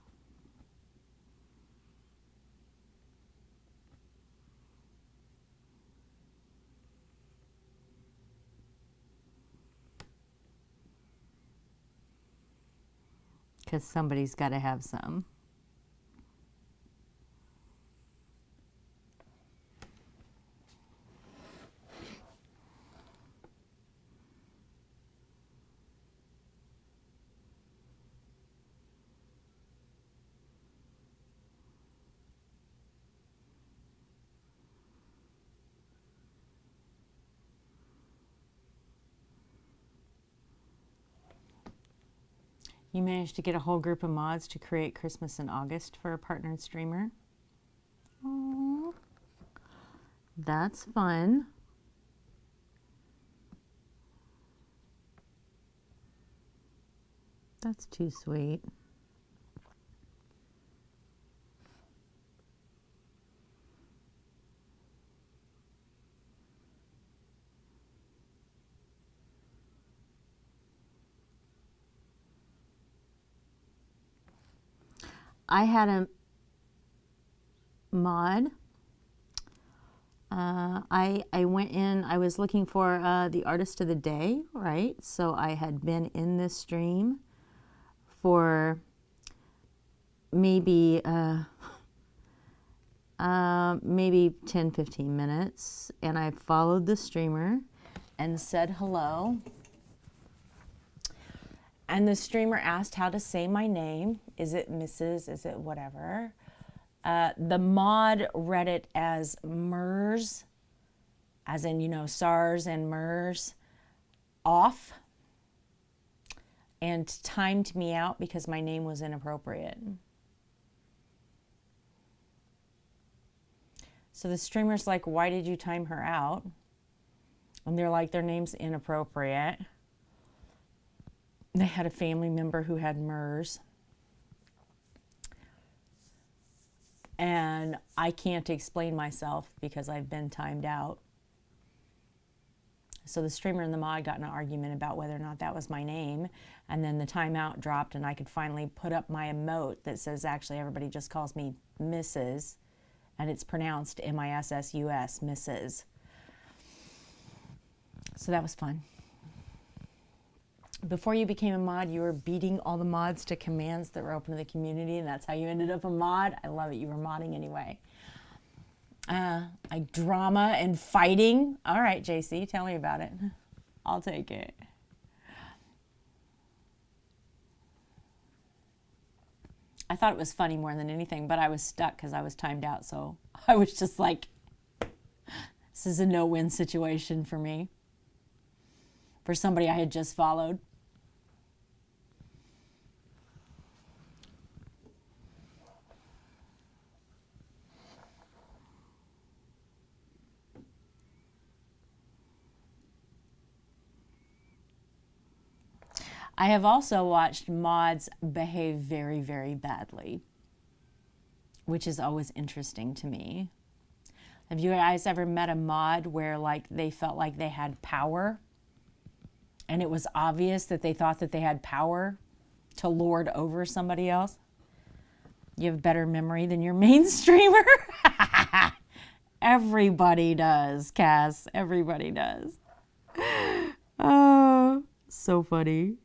Because somebody's got to have some. You managed to get a whole group of mods to create Christmas in August for a partnered streamer. Aww. That's fun. That's too sweet. I had a mod. I went in, I was looking for the artist of the day, right? So I had been in this stream for maybe maybe 10, 15 minutes, and I followed the streamer and said hello. And the streamer asked how to say my name. Is it Mrs.? Is it whatever? The mod read it as MERS, as in, you know, SARS and MERS, off, and timed me out because my name was inappropriate. So the streamer's like, why did you time her out? And they're like, their name's inappropriate. They had a family member who had MERS. And I can't explain myself because I've been timed out. So the streamer and the mod got in an argument about whether or not that was my name. And then the timeout dropped and I could finally put up my emote that says, actually, everybody just calls me Mrs. And it's pronounced M-I-S-S-U-S, Mrs. So that was fun. Before you became a mod, you were beating all the mods to commands that were open to the community, and that's how you ended up a mod. I love it. You were modding anyway. Like drama and fighting. All right, JC, tell me about it. I'll take it. I thought it was funny more than anything, but I was stuck because I was timed out, so I was just like, this is a no-win situation for me. For somebody I had just followed. I have also watched mods behave very, very badly, which is always interesting to me. Have you guys ever met a mod where like they felt like they had power and it was obvious that they thought that they had power to lord over somebody else? You have better memory than your main streamer? Everybody does, Cass. Everybody does. Oh, so funny.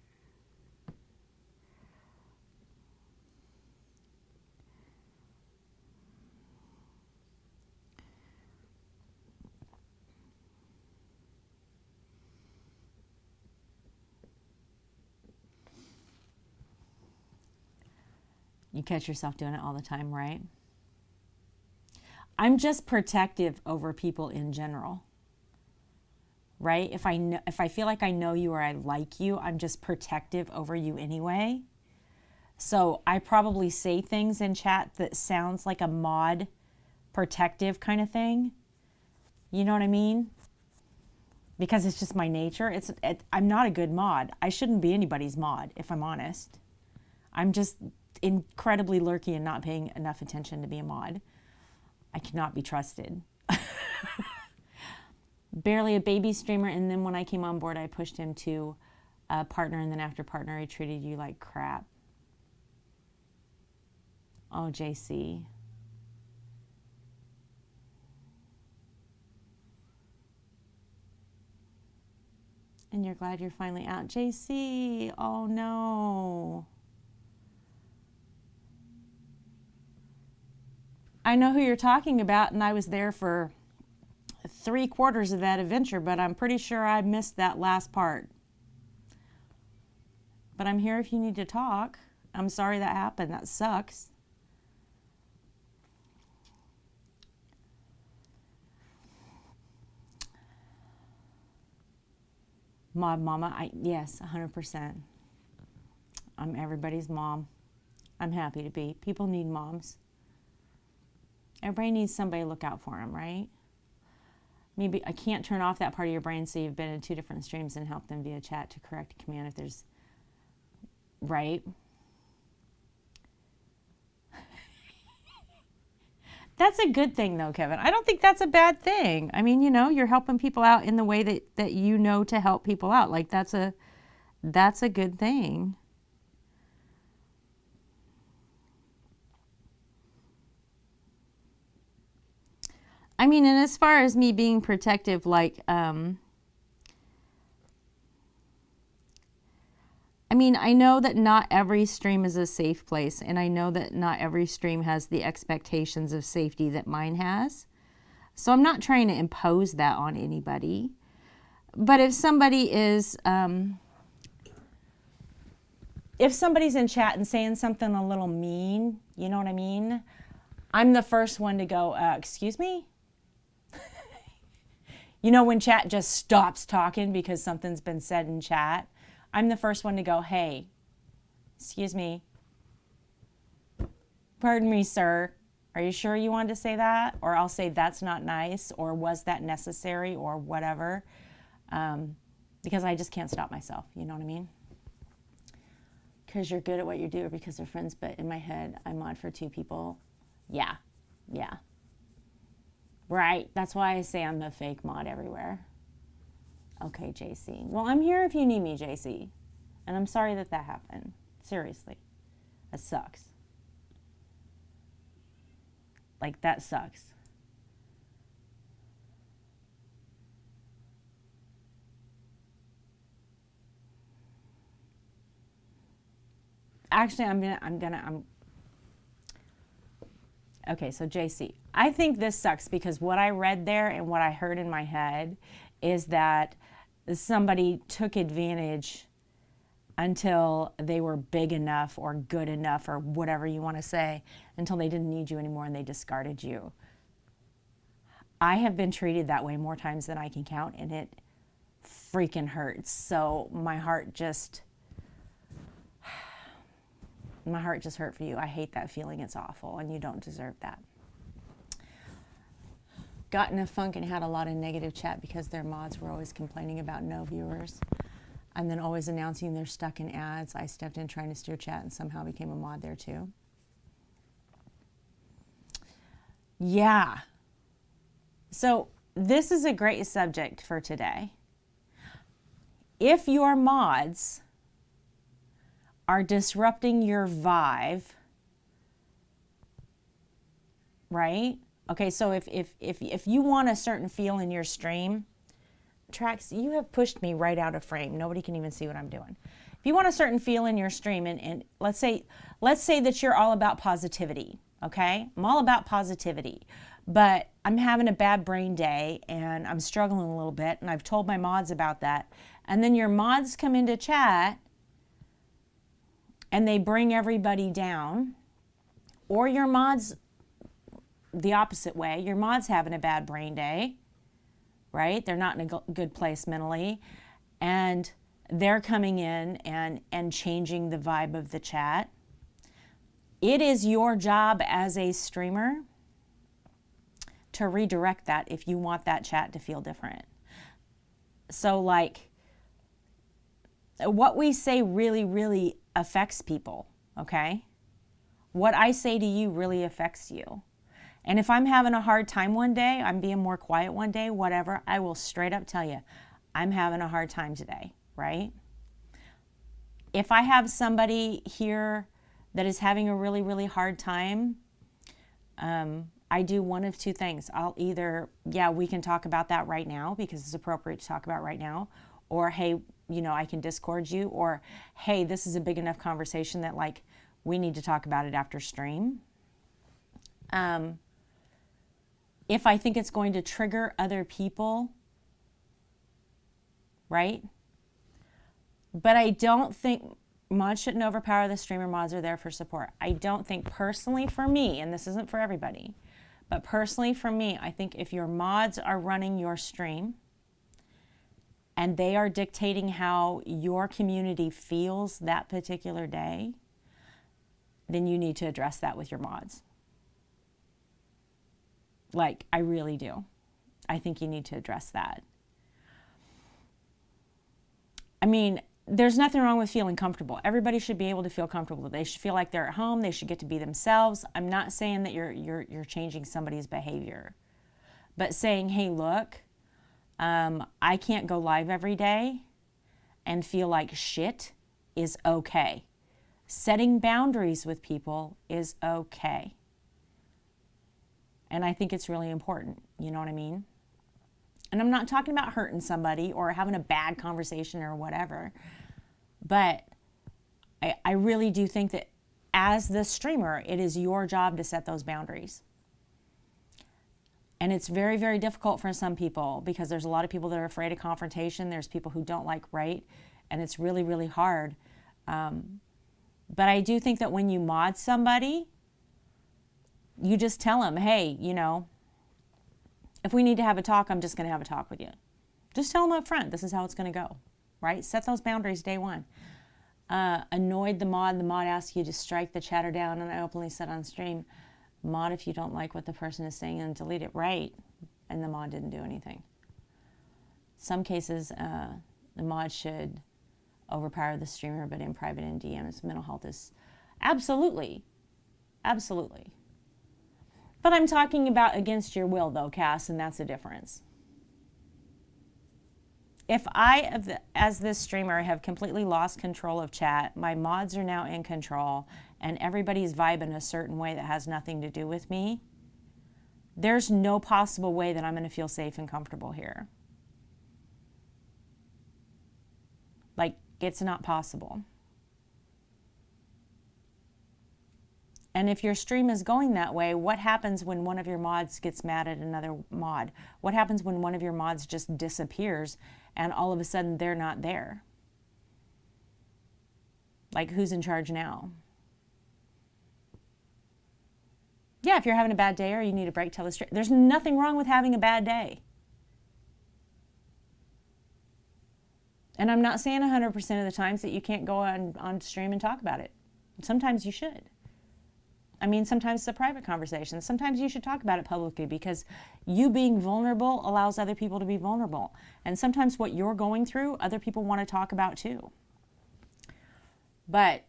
You catch yourself doing it all the time, right? I'm just protective over people in general, right? If I feel like I know you or I like you, I'm just protective over you anyway. So I probably say things in chat that sounds like a mod protective kind of thing. You know what I mean? Because it's just my nature. I'm not a good mod. I shouldn't be anybody's mod, if I'm honest. I'm just incredibly lurky and not paying enough attention to be a mod. I cannot be trusted. Barely a baby streamer, and then when I came on board, I pushed him to a partner, and then after partner, he treated you like crap. Oh, JC. And you're glad you're finally out. JC, oh no. I know who you're talking about, and I was there for 3/4 of that adventure, but I'm pretty sure I missed that last part. But I'm here if you need to talk. I'm sorry that happened. That sucks. Mod mama, yes, 100%. I'm everybody's mom. I'm happy to be. People need moms. Everybody needs somebody to look out for them, right? Maybe I can't turn off that part of your brain, so you've been in 2 different streams and helped them via chat to correct a command if there's, right? That's a good thing though, Kevin. I don't think that's a bad thing. I mean, you know, you're helping people out in the way that you know to help people out. Like that's a good thing. I mean, and as far as me being protective, like, I mean, I know that not every stream is a safe place, and I know that not every stream has the expectations of safety that mine has. So I'm not trying to impose that on anybody. But if somebody is, if somebody's in chat and saying something a little mean, you know what I mean? I'm the first one to go, excuse me? You know, when chat just stops talking because something's been said in chat, I'm the first one to go, hey, excuse me. Pardon me, sir. Are you sure you wanted to say that? Or I'll say that's not nice, or was that necessary, or whatever. Because I just can't stop myself. You know what I mean? Because you're good at what you do, or because they're friends. But in my head, I mod for 2 people. Yeah. Yeah. Right. That's why I say I'm the fake mod everywhere. Okay, JC. Well, I'm here if you need me, JC. And I'm sorry that that happened. Seriously. That sucks. Like, that sucks. Actually, okay, so JC, I think this sucks because what I read there and what I heard in my head is that somebody took advantage until they were big enough or good enough or whatever you want to say, until they didn't need you anymore and they discarded you. I have been treated that way more times than I can count, and it freaking hurts. So my heart just hurt for you. I hate that feeling. It's awful, and you don't deserve that. Got in a funk and had a lot of negative chat because their mods were always complaining about no viewers and then always announcing they're stuck in ads. I stepped in trying to steer chat and somehow became a mod there too. Yeah. So this is a great subject for today. If your mods are disrupting your vibe, right? Okay, so if you want a certain feel in your stream, Trax, you have pushed me right out of frame. Nobody can even see what I'm doing. If you want a certain feel in your stream, and let's say that you're all about positivity, okay? I'm all about positivity, but I'm having a bad brain day and I'm struggling a little bit, and I've told my mods about that. And then your mods come into chat and they bring everybody down, or your mods the opposite way. Your mods having a bad brain day, right? They're not in a good place mentally, and they're coming in and changing the vibe of the chat. It is your job as a streamer to redirect that if you want that chat to feel different. So, like, what we say really, really affects people, okay? What I say to you really affects you. And if I'm having a hard time one day, I'm being more quiet one day, whatever, I will straight up tell you, I'm having a hard time today, right? If I have somebody here that is having a really, really hard time, I do one of 2 things. I'll either, yeah, we can talk about that right now because it's appropriate to talk about right now, or hey, you know, I can Discord you, or hey, this is a big enough conversation that, like, we need to talk about it after stream. If I think it's going to trigger other people, right? But I don't think mods shouldn't overpower the streamer. Mods are there for support. I don't think, personally for me, and this isn't for everybody, but personally for me, I think if your mods are running your stream and they are dictating how your community feels that particular day, then you need to address that with your mods. Like, I really do. I think you need to address that. I mean, there's nothing wrong with feeling comfortable. Everybody should be able to feel comfortable. They should feel like they're at home. They should get to be themselves. I'm not saying that you're changing somebody's behavior, but saying, hey, look, I can't go live every day and feel like shit is okay. Setting boundaries with people is okay. And I think it's really important. You know what I mean? And I'm not talking about hurting somebody or having a bad conversation or whatever. But I really do think that as the streamer, it is your job to set those boundaries. And it's very, very difficult for some people because there's a lot of people that are afraid of confrontation. There's people who don't like right. And it's really, really hard. But I do think that when you mod somebody, you just tell them, hey, you know, if we need to have a talk, I'm just going to have a talk with you. Just tell them up front, this is how it's going to go, right? Set those boundaries day one. Annoyed the mod asks you to strike the chatter down, and I openly said on stream, mod if you don't like what the person is saying and delete it, right? And the mod didn't do anything. Some cases, the mod should overpower the streamer, but in private and DMs, mental health is absolutely. But I'm talking about against your will, though, Cass, and that's the difference. If I, as this streamer, have completely lost control of chat, my mods are now in control, and everybody's vibing a certain way that has nothing to do with me, there's no possible way that I'm going to feel safe and comfortable here. Like, it's not possible. And if your stream is going that way, what happens when one of your mods gets mad at another mod? What happens when one of your mods just disappears and all of a sudden they're not there? Like, who's in charge now? Yeah, if you're having a bad day or you need a break, tell the stream. There's nothing wrong with having a bad day. And I'm not saying 100% of the times that you can't go on stream and talk about it. Sometimes you should. I mean, sometimes it's a private conversation. Sometimes you should talk about it publicly because you being vulnerable allows other people to be vulnerable. And sometimes what you're going through, other people want to talk about too. But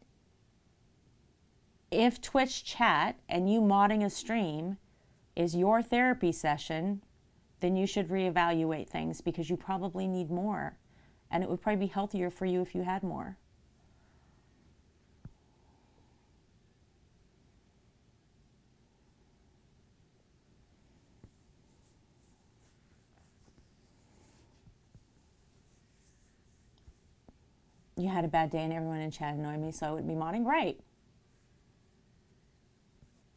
if Twitch chat and you modding a stream is your therapy session, then you should reevaluate things because you probably need more. And it would probably be healthier for you if you had more. You had a bad day and everyone in chat annoyed me, so I wouldn't be modding. Right.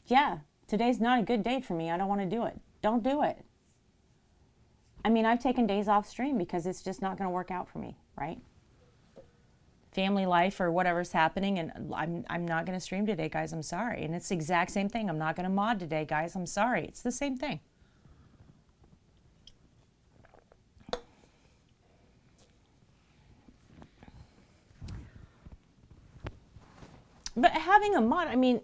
Yeah, today's not a good day for me. I don't want to do it. Don't do it. I mean, I've taken days off stream because it's just not going to work out for me, right? Family life or whatever's happening, and I'm not going to stream today, guys. I'm sorry. And it's the exact same thing. I'm not going to mod today, guys. I'm sorry. It's the same thing. But having a mod, I mean,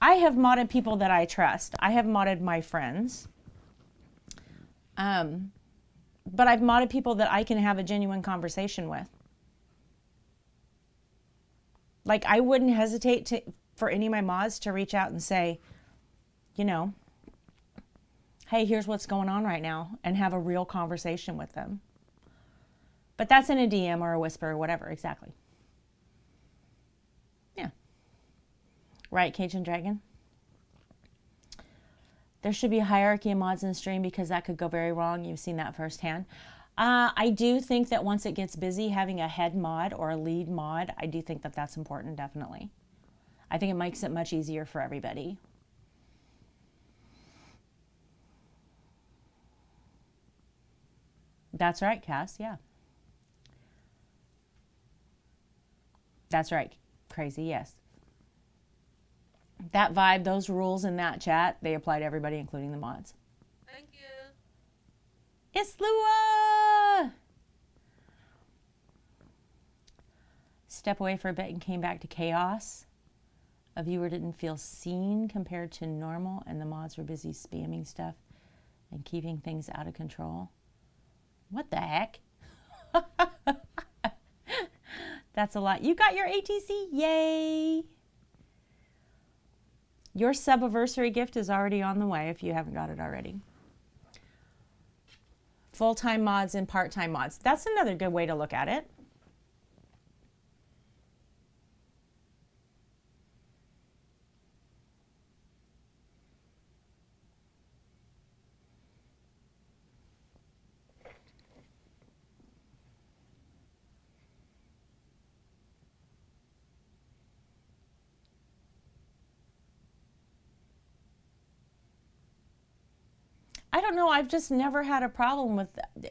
I have modded people that I trust. I have modded my friends. But I've modded people that I can have a genuine conversation with. Like, I wouldn't hesitate for any of my mods to reach out and say, you know, hey, here's what's going on right now, and have a real conversation with them. But that's in a DM or a whisper or whatever, exactly. Yeah. Right, Cajun Dragon? There should be a hierarchy of mods in the stream because that could go very wrong. You've seen that firsthand. I do think that once it gets busy, having a head mod or a lead mod, I do think that that's important, definitely. I think it makes it much easier for everybody. That's right, Cass, yeah. That's right, Crazy, yes. That vibe, those rules in that chat, they apply to everybody, including the mods. Thank you. It's Lua! Step away for a bit and came back to chaos. A viewer didn't feel seen compared to normal, and the mods were busy spamming stuff and keeping things out of control. What the heck? That's a lot. You got your ATC, yay! Your sub-anniversary gift is already on the way if you haven't got it already. Full-time mods and part-time mods. That's another good way to look at it. I don't know. I've just never had a problem with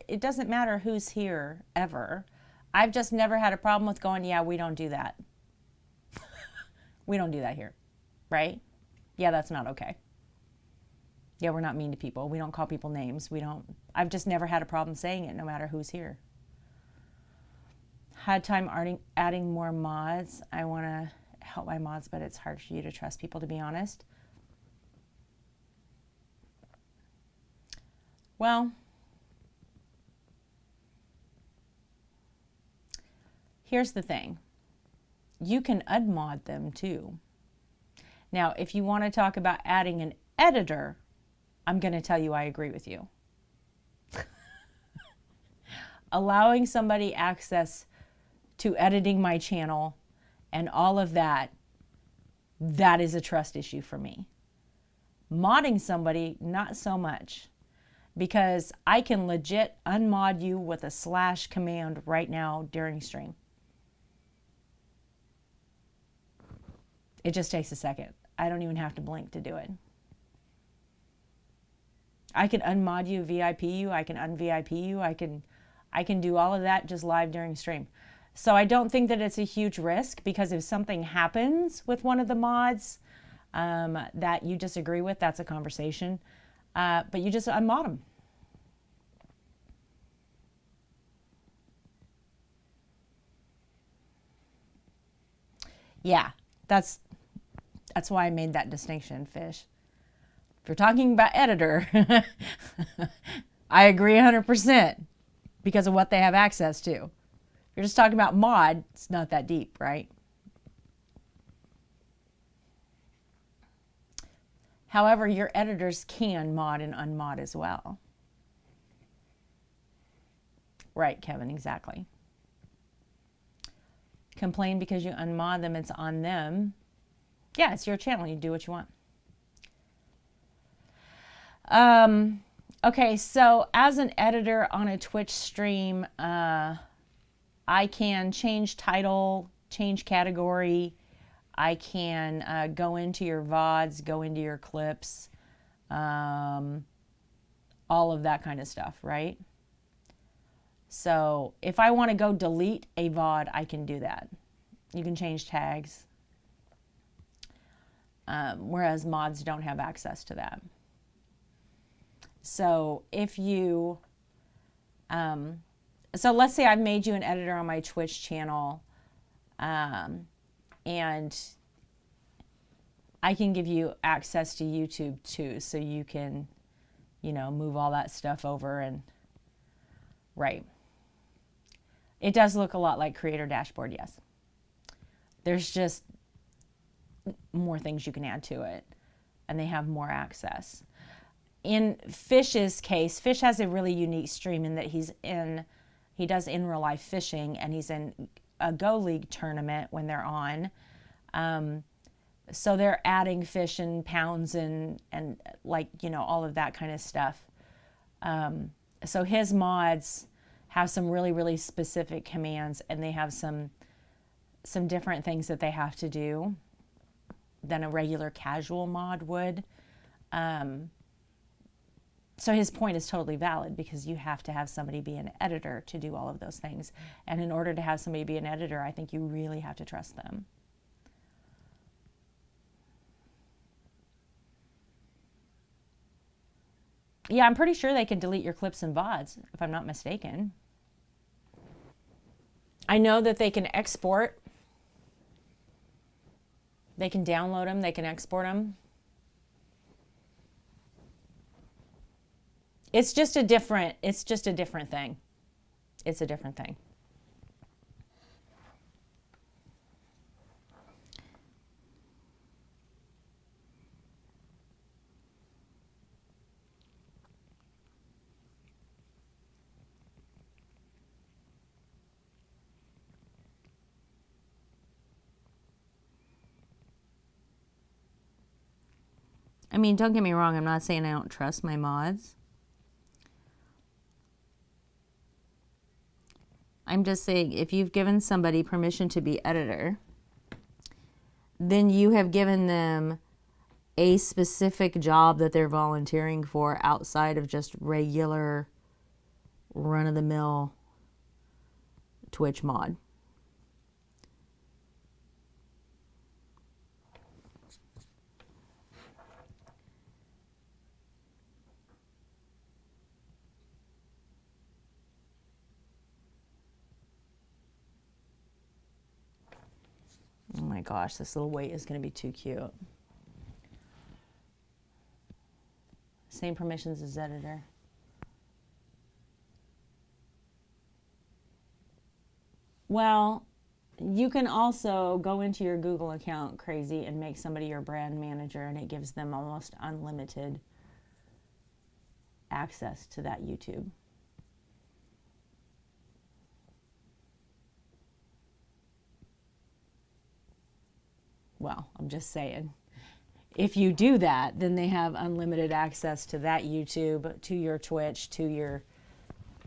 it. Doesn't matter who's here ever. I've just never had a problem with going, yeah, we don't do that. We don't do that here. Right? Yeah, that's not okay. Yeah, we're not mean to people. We don't call people names. I've just never had a problem saying it no matter who's here. Had time adding more mods. I want to help my mods, but it's hard for you to trust people, to be honest. Well, here's the thing. You can unmod them too. Now, if you want to talk about adding an editor, I'm going to tell you I agree with you. Allowing somebody access to editing my channel and all of that, that is a trust issue for me. Modding somebody, not so much, because I can legit unmod you with a / command right now during stream. It just takes a second. I don't even have to blink to do it. I can unmod you, VIP you, I can un-VIP you, I can do all of that just live during stream. So I don't think that it's a huge risk, because if something happens with one of the mods that you disagree with, that's a conversation. But you just unmod them. Yeah, that's why I made that distinction, Fish. If you're talking about editor, I agree 100% because of what they have access to. If you're just talking about mod, it's not that deep, right? However, your editors can mod and unmod as well. Right, Kevin, exactly. Complain because you unmod them, it's on them. Yeah, it's your channel. You do what you want. Okay, so as an editor on a Twitch stream, I can change title, change category. I can go into your VODs, go into your clips, all of that kind of stuff, right? So if I want to go delete a VOD, I can do that. You can change tags, whereas mods don't have access to that. So if you, so let's say I've made you an editor on my Twitch channel, and I can give you access to YouTube too, so you can, you know, move all that stuff over and, right. It does look a lot like Creator Dashboard, yes. There's just more things you can add to it, and they have more access. In Fish's case, Fish has a really unique stream in that he does in real life fishing, and he's in a Go League tournament when they're on. So they're adding fish and pounds and like, you know, all of that kind of stuff. So his mods have some really, really specific commands, and they have some different things that they have to do than a regular casual mod would. So his point is totally valid, because you have to have somebody be an editor to do all of those things. And in order to have somebody be an editor, I think you really have to trust them. Yeah, I'm pretty sure they can delete your clips and VODs, if I'm not mistaken. I know that they can export. They can download them, they can export them. It's just a different thing. It's a different thing. I mean, don't get me wrong, I'm not saying I don't trust my mods. I'm just saying, if you've given somebody permission to be editor, then you have given them a specific job that they're volunteering for outside of just regular run-of-the-mill Twitch mod. Oh my gosh, this little weight is going to be too cute. Same permissions as editor. Well, you can also go into your Google account, crazy, and make somebody your brand manager, and it gives them almost unlimited access to that YouTube. Well, I'm just saying. If you do that, then they have unlimited access to that YouTube, to your Twitch, to your,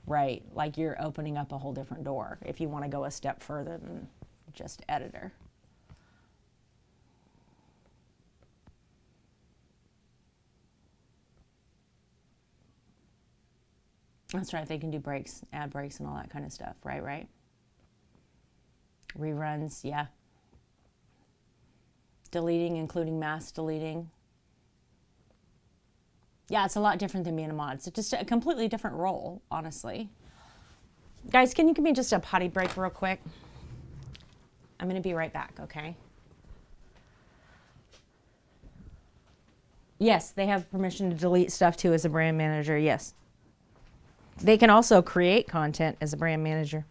right, like you're opening up a whole different door if you want to go a step further than just editor. That's right, they can do breaks, ad breaks and all that kind of stuff, right? Reruns, yeah. Deleting, including mass deleting. Yeah, it's a lot different than being a mod. It's just a completely different role, honestly. Guys, can you give me just a potty break real quick? I'm going to be right back, okay? Yes, they have permission to delete stuff too as a brand manager, yes. They can also create content as a brand manager.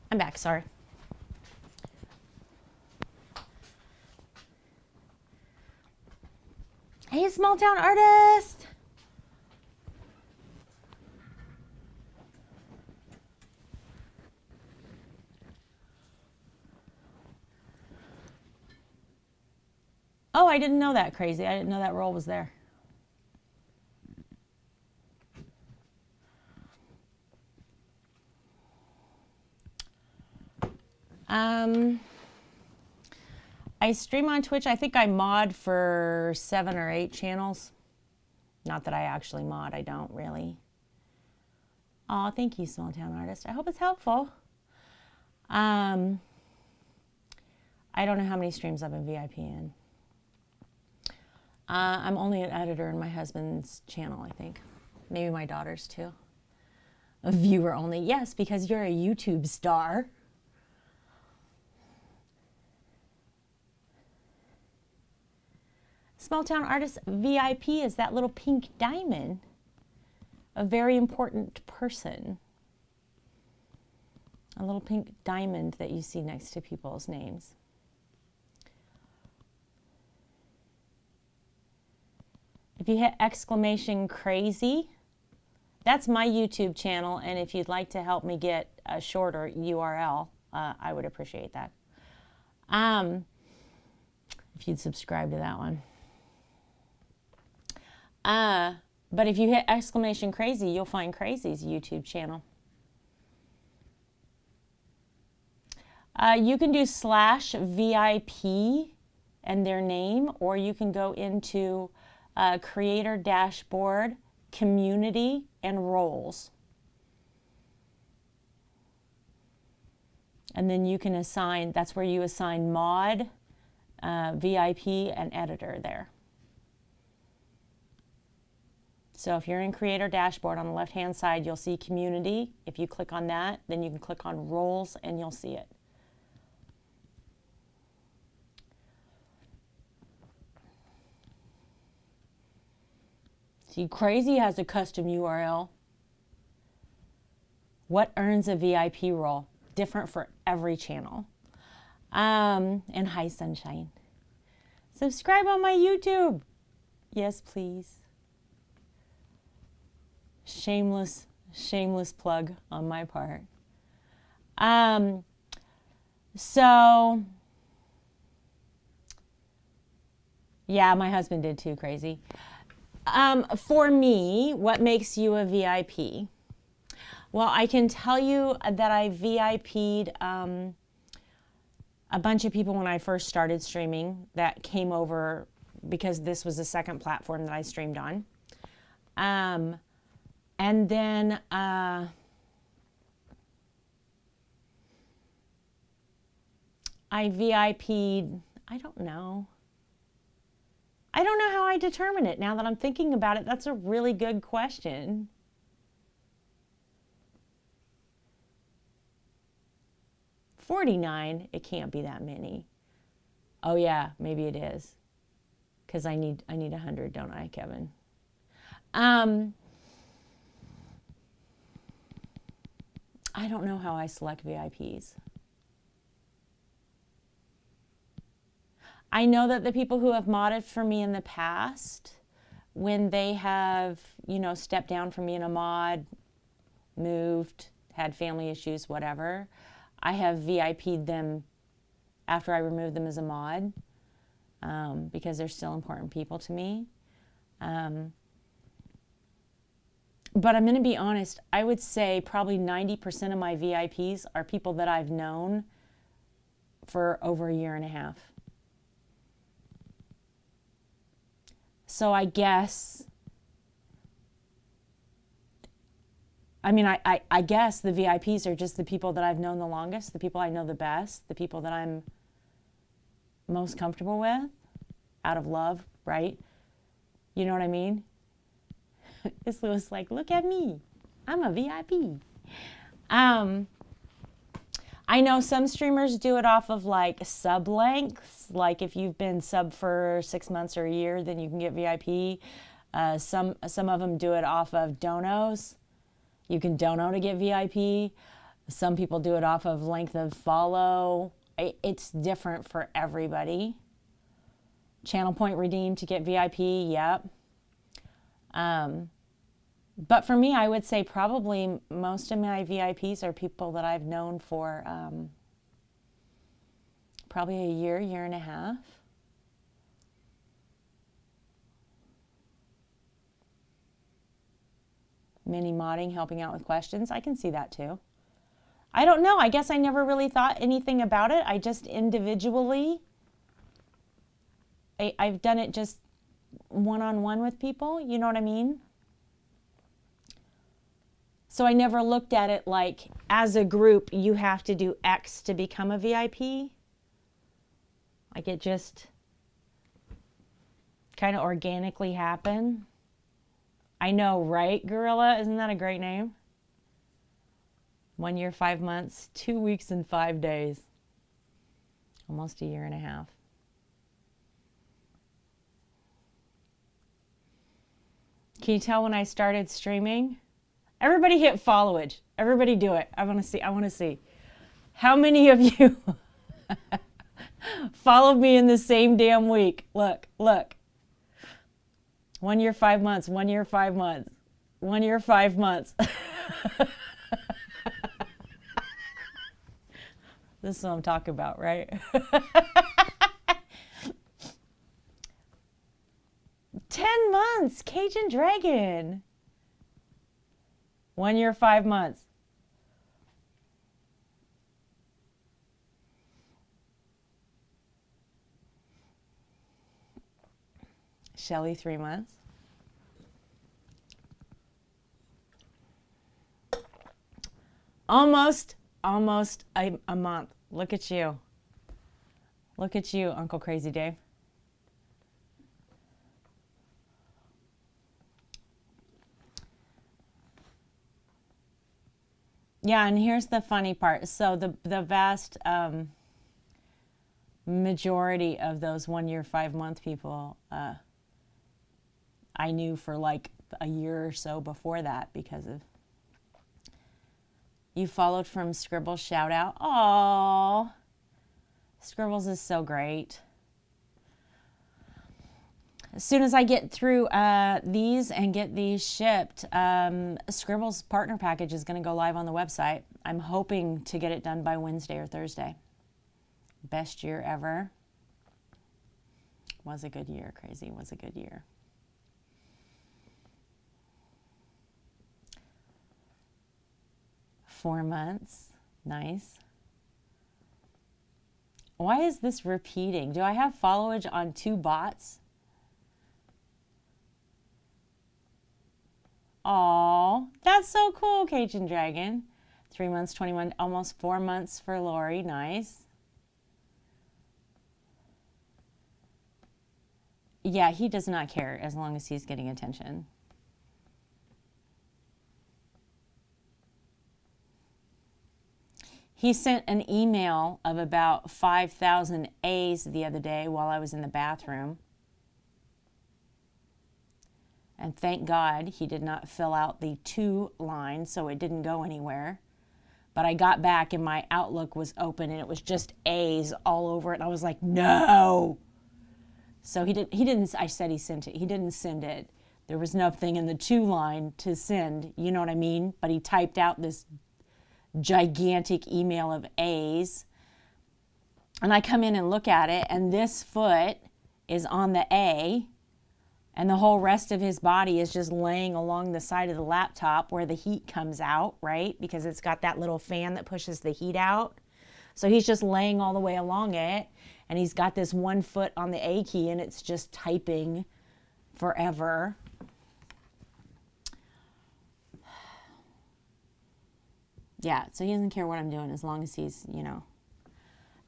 I'm back, sorry. Hey, small town artist! Oh, I didn't know that, crazy. I didn't know that role was there. I stream on Twitch. I think I mod for 7 or 8 channels. Not that I actually mod. I don't really. Oh, thank you, small town artist. I hope it's helpful. I don't know how many streams I've been VIP in. I'm only an editor in my husband's channel, I think. Maybe my daughter's too. A viewer only. Yes, because you're a YouTube star. Small town artist VIP is that little pink diamond. A very important person. A little pink diamond that you see next to people's names. If you hit exclamation crazy, that's my YouTube channel, and if you'd like to help me get a shorter URL, I would appreciate that. If you'd subscribe to that one. But if you hit exclamation crazy, you'll find Crazy's YouTube channel. You can do /VIP and their name, or you can go into Creator Dashboard, Community, and Roles. And then you can assign, that's where you assign mod, VIP, and editor there. So if you're in Creator Dashboard, on the left-hand side, you'll see Community. If you click on that, then you can click on Roles, and you'll see it. See, Crazy has a custom URL. What earns a VIP role? Different for every channel. And hi, Sunshine. Subscribe on my YouTube. Yes, please. Shameless plug on my part. So, yeah, my husband did too, Crazy. For me, what makes you a VIP? Well, I can tell you that I VIP'd a bunch of people when I first started streaming that came over because this was the second platform that I streamed on. And then I VIP'd, I don't know how I determine it now that I'm thinking about it. That's a really good question. $49, it can't be that many. Oh yeah, maybe it is. Because I need 100, don't I, Kevin? I don't know how I select VIPs. I know that the people who have modded for me in the past, when they have, stepped down from being a mod, moved, had family issues, whatever, I have VIP'd them after I removed them as a mod because they're still important people to me. But I'm going to be honest, I would say probably 90% of my VIPs are people that I've known for over a year and a half. So I guess, I guess the VIPs are just the people that I've known the longest, the people I know the best, the people that I'm most comfortable with, out of love, right? You know what I mean? This was like, look at me, I'm a VIP. I know some streamers do it off of like sub lengths, like if you've been sub for 6 months or a year, then you can get VIP. Some of them do it off of donos. You can dono to get VIP. Some people do it off of length of follow. It's different for everybody. Channel point redeemed to get VIP, yep. But for me, I would say probably most of my VIPs are people that I've known for probably a year and a half. Mini modding, helping out with questions. I can see that too. I don't know. I guess I never really thought anything about it. I just individually, I've done it just one-on-one with people. You know what I mean? So I never looked at it like, as a group, you have to do X to become a VIP. Like it just kind of organically happened. I know, right, Gorilla? Isn't that a great name? 1 year, 5 months, 2 weeks, and 5 days. Almost a year and a half. Can you tell when I started streaming? Everybody hit followage. Everybody do it. I want to see. How many of you followed me in the same damn week? Look. 1 year, 5 months. 1 year, 5 months. 1 year, 5 months. This is what I'm talking about, right? 10 months, Cajun Dragon. 1 year, 5 months. Shelly, 3 months. Almost a month. Look at you. Look at you, Uncle Crazy Dave. Yeah, and here's the funny part. So the vast majority of those 1 year, 5 month people, I knew for like a year or so before that because of you followed from Scribbles shout out. Aww. Scribbles is so great. As soon as I get through these and get these shipped, Scribbles partner package is going to go live on the website. I'm hoping to get it done by Wednesday or Thursday. Best year ever. Was a good year. Crazy. Was a good year. Four months. Nice. Why is this repeating? Do I have followage on 2 bots? Aw, that's so cool, Cajun Dragon. 3 months, 21, almost 4 months for Lori. Nice. Yeah, he does not care as long as he's getting attention. He sent an email of about 5,000 A's the other day while I was in the bathroom. And thank God he did not fill out the 2 line, so it didn't go anywhere. But I got back and my Outlook was open and it was just A's all over it. And I was like, no. So he didn't, I said he sent it. He didn't send it. There was nothing in the 2 line to send, you know what I mean? But he typed out this gigantic email of A's. And I come in and look at it, and this foot is on the A, and the whole rest of his body is just laying along the side of the laptop where the heat comes out, right? Because it's got that little fan that pushes the heat out. So he's just laying all the way along it, and he's got this 1 foot on the A key, and it's just typing forever. Yeah, so he doesn't care what I'm doing as long as he's, you know,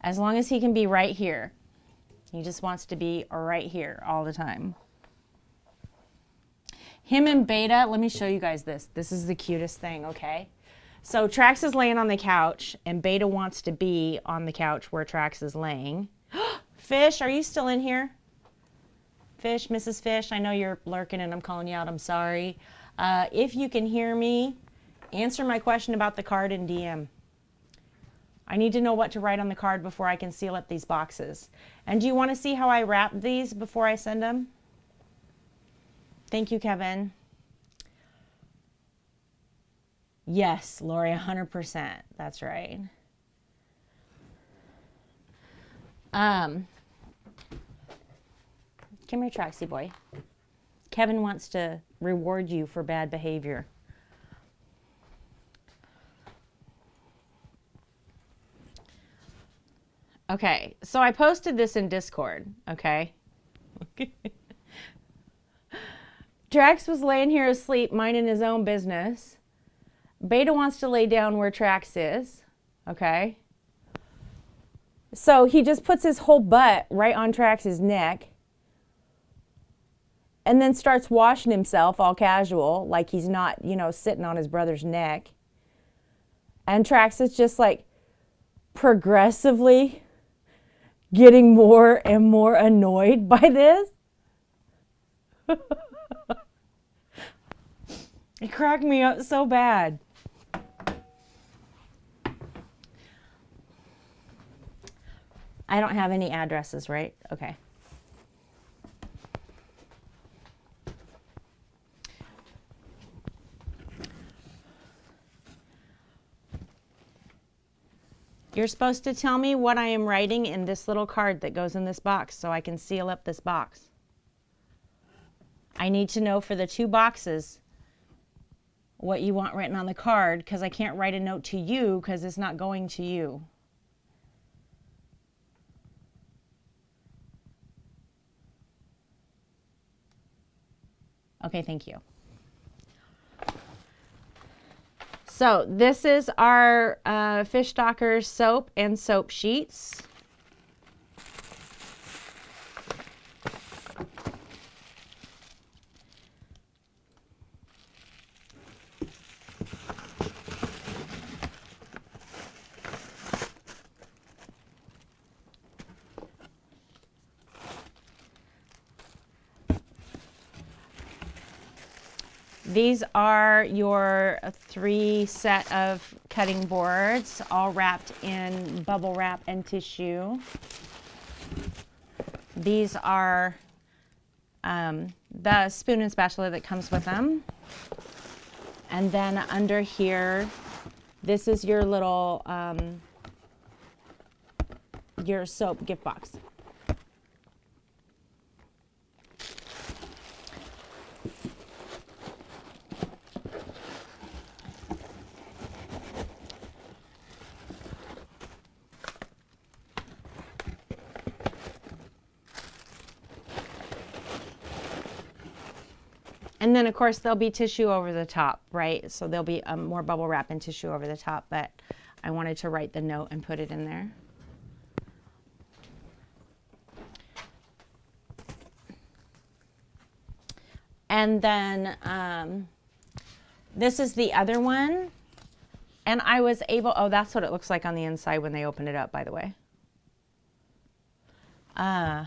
as long as he can be right here. He just wants to be right here all the time. Him and Beta, let me show you guys this. This is the cutest thing, okay? So Trax is laying on the couch, and Beta wants to be on the couch where Trax is laying. Fish, are you still in here? Fish, Mrs. Fish, I know you're lurking and I'm calling you out. I'm sorry. If you can hear me, answer my question about the card in DM. I need to know what to write on the card before I can seal up these boxes. And do you want to see how I wrap these before I send them? Thank you, Kevin. Yes, Lori, 100%. That's right. Come here, Traxy boy. Kevin wants to reward you for bad behavior. Okay, so I posted this in Discord, okay? Trax was laying here asleep, minding his own business. Beta wants to lay down where Trax is, okay? So he just puts his whole butt right on Trax's neck and then starts washing himself all casual, like he's not, you know, sitting on his brother's neck. And Trax is just like progressively getting more and more annoyed by this. It cracked me up so bad. I don't have any addresses, right? Okay. You're supposed to tell me what I am writing in this little card that goes in this box so I can seal up this box. I need to know for the 2 boxes what you want written on the card, because I can't write a note to you because it's not going to you. Okay, thank you. So this is our fish stalker soap and soap sheets. These are your 3 set of cutting boards, all wrapped in bubble wrap and tissue. These are the spoon and spatula that comes with them. And then under here, this is your little, your soap gift box. And then, of course, there'll be tissue over the top, right? So there'll be more bubble wrap and tissue over the top, but I wanted to write the note and put it in there. And then this is the other one. And I was able, oh, that's what it looks like on the inside when they open it up, by the way. I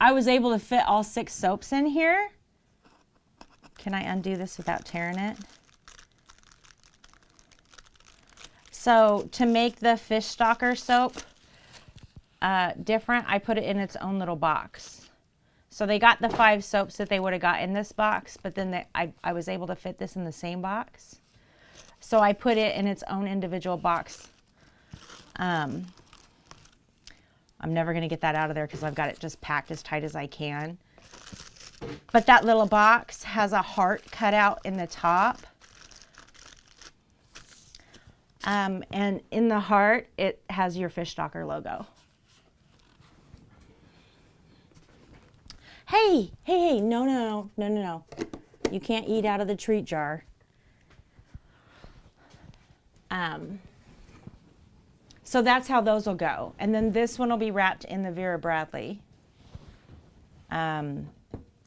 was able to fit all 6 soaps in here. Can I undo this without tearing it? So to make the fish stalker soap different, I put it in its own little box. So they got the 5 soaps that they would have got in this box, but then I was able to fit this in the same box. So I put it in its own individual box. I'm never going to get that out of there because I've got it just packed as tight as I can. But that little box has a heart cut out in the top. And in the heart, it has your fish stalker logo. Hey, no. You can't eat out of the treat jar. So that's how those will go. And then this one will be wrapped in the Vera Bradley.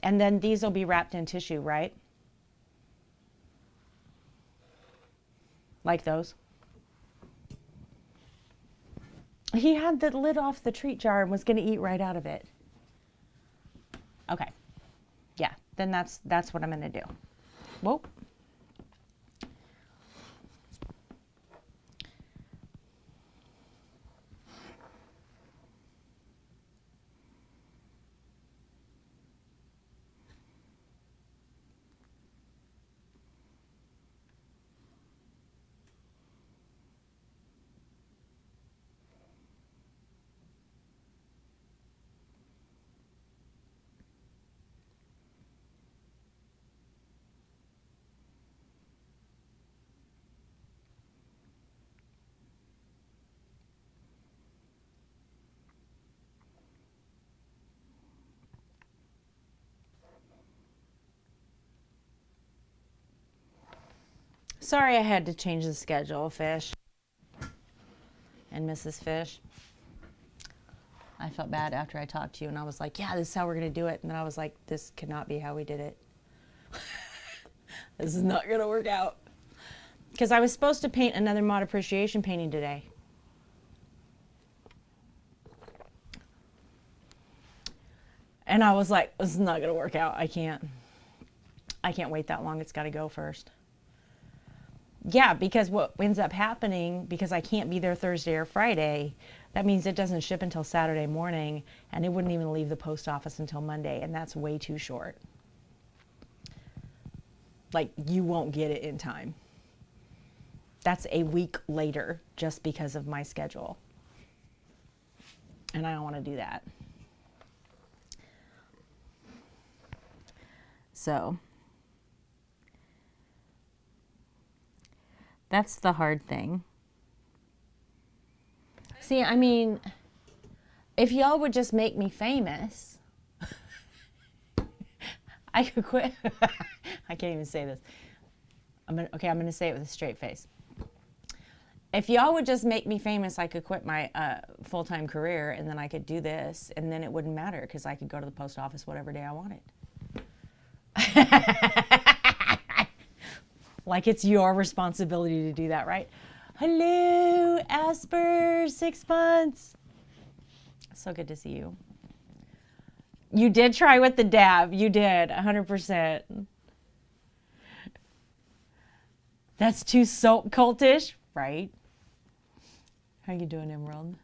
And then these will be wrapped in tissue, right? Like those. He had the lid off the treat jar and was going to eat right out of it. Okay. Yeah, then that's what I'm going to do. Whoa. Sorry I had to change the schedule, Fish and Mrs. Fish. I felt bad after I talked to you and I was like, yeah, this is how we're going to do it. And then I was like, this cannot be how we did it. This is not going to work out. Because I was supposed to paint another mod appreciation painting today. And I was like, this is not going to work out. I can't wait that long. It's got to go first. Yeah, because what ends up happening, because I can't be there Thursday or Friday, that means it doesn't ship until Saturday morning, and it wouldn't even leave the post office until Monday, and that's way too short. Like, you won't get it in time. That's a week later just because of my schedule. And I don't want to do that. So that's the hard thing. See, I mean, if y'all would just make me famous, I could quit. I can't even say this. I'm gonna say it with a straight face. If y'all would just make me famous, I could quit my full-time career, and then I could do this, and then it wouldn't matter because I could go to the post office whatever day I wanted. Like it's your responsibility to do that, right? Hello, Asper, 6 months. So good to see you. You did try with the dab. You did, 100%. That's too soap cultish, right? How you doing, Emerald?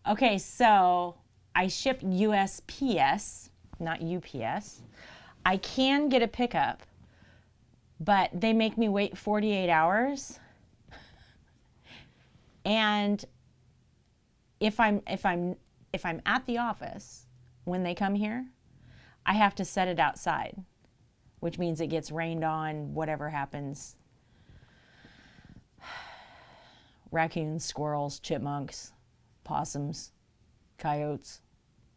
Okay, so I ship USPS, not UPS. I can get a pickup, but they make me wait 48 hours. And if I'm at the office when they come here, I have to set it outside, which means it gets rained on, whatever happens. Raccoons, squirrels, chipmunks, possums, coyotes,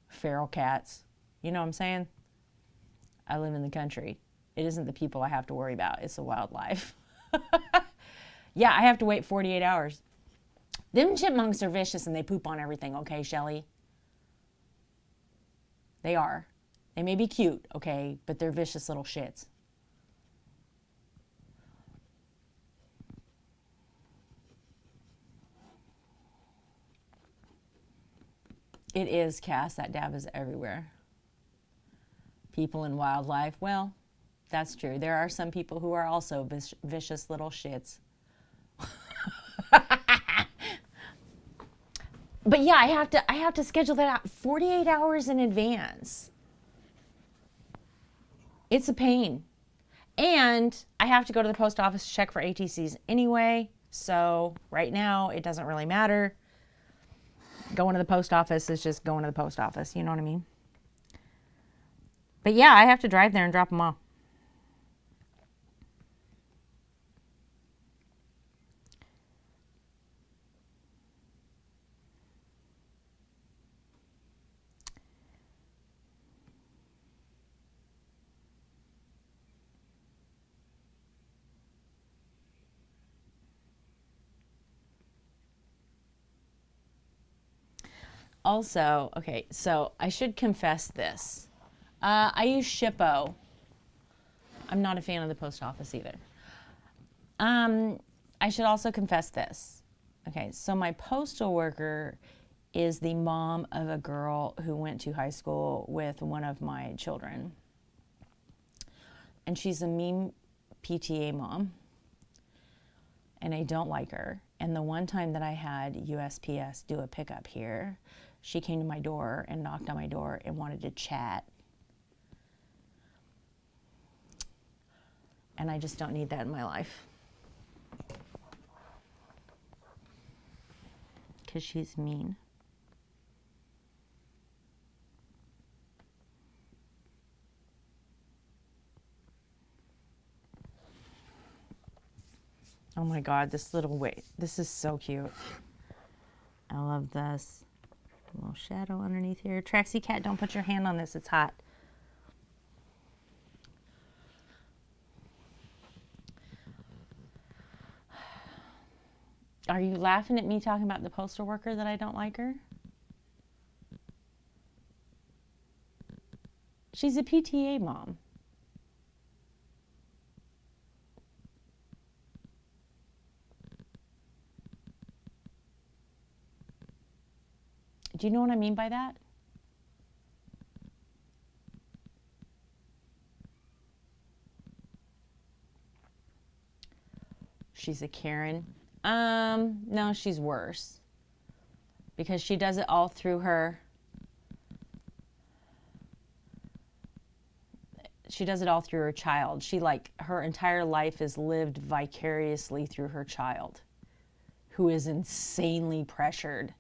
feral cats. You know what I'm saying? I live in the country. It isn't the people I have to worry about. It's the wildlife. Yeah, I have to wait 48 hours. Them chipmunks are vicious and they poop on everything, okay, Shelly? They are. They may be cute, okay, but they're vicious little shits. It is, Cass. That dab is everywhere. People and wildlife. Well, that's true. There are some people who are also vicious little shits. But yeah, I have to schedule that out 48 hours in advance. It's a pain. And I have to go to the post office to check for ATCs anyway. So right now, it doesn't really matter. Going to the post office is just going to the post office. You know what I mean? But yeah, I have to drive there and drop them off. Also, okay, so I should confess this. I use Shippo. I'm not a fan of the post office either. I should also confess this. Okay, so my postal worker is the mom of a girl who went to high school with one of my children. And she's a mean PTA mom. And I don't like her. And the one time that I had USPS do a pickup here, she came to my door and knocked on my door and wanted to chat. And I just don't need that in my life. Because she's mean. Oh my God, this is so cute. I love this. A little shadow underneath here. Traxie Cat, don't put your hand on this, it's hot. Are you laughing at me talking about the postal worker that I don't like her? She's a PTA mom. Do you know what I mean by that? She's a Karen. No, she's worse. Because she does it all through her She does it all through her child. She, like, her entire life is lived vicariously through her child, who is insanely pressured.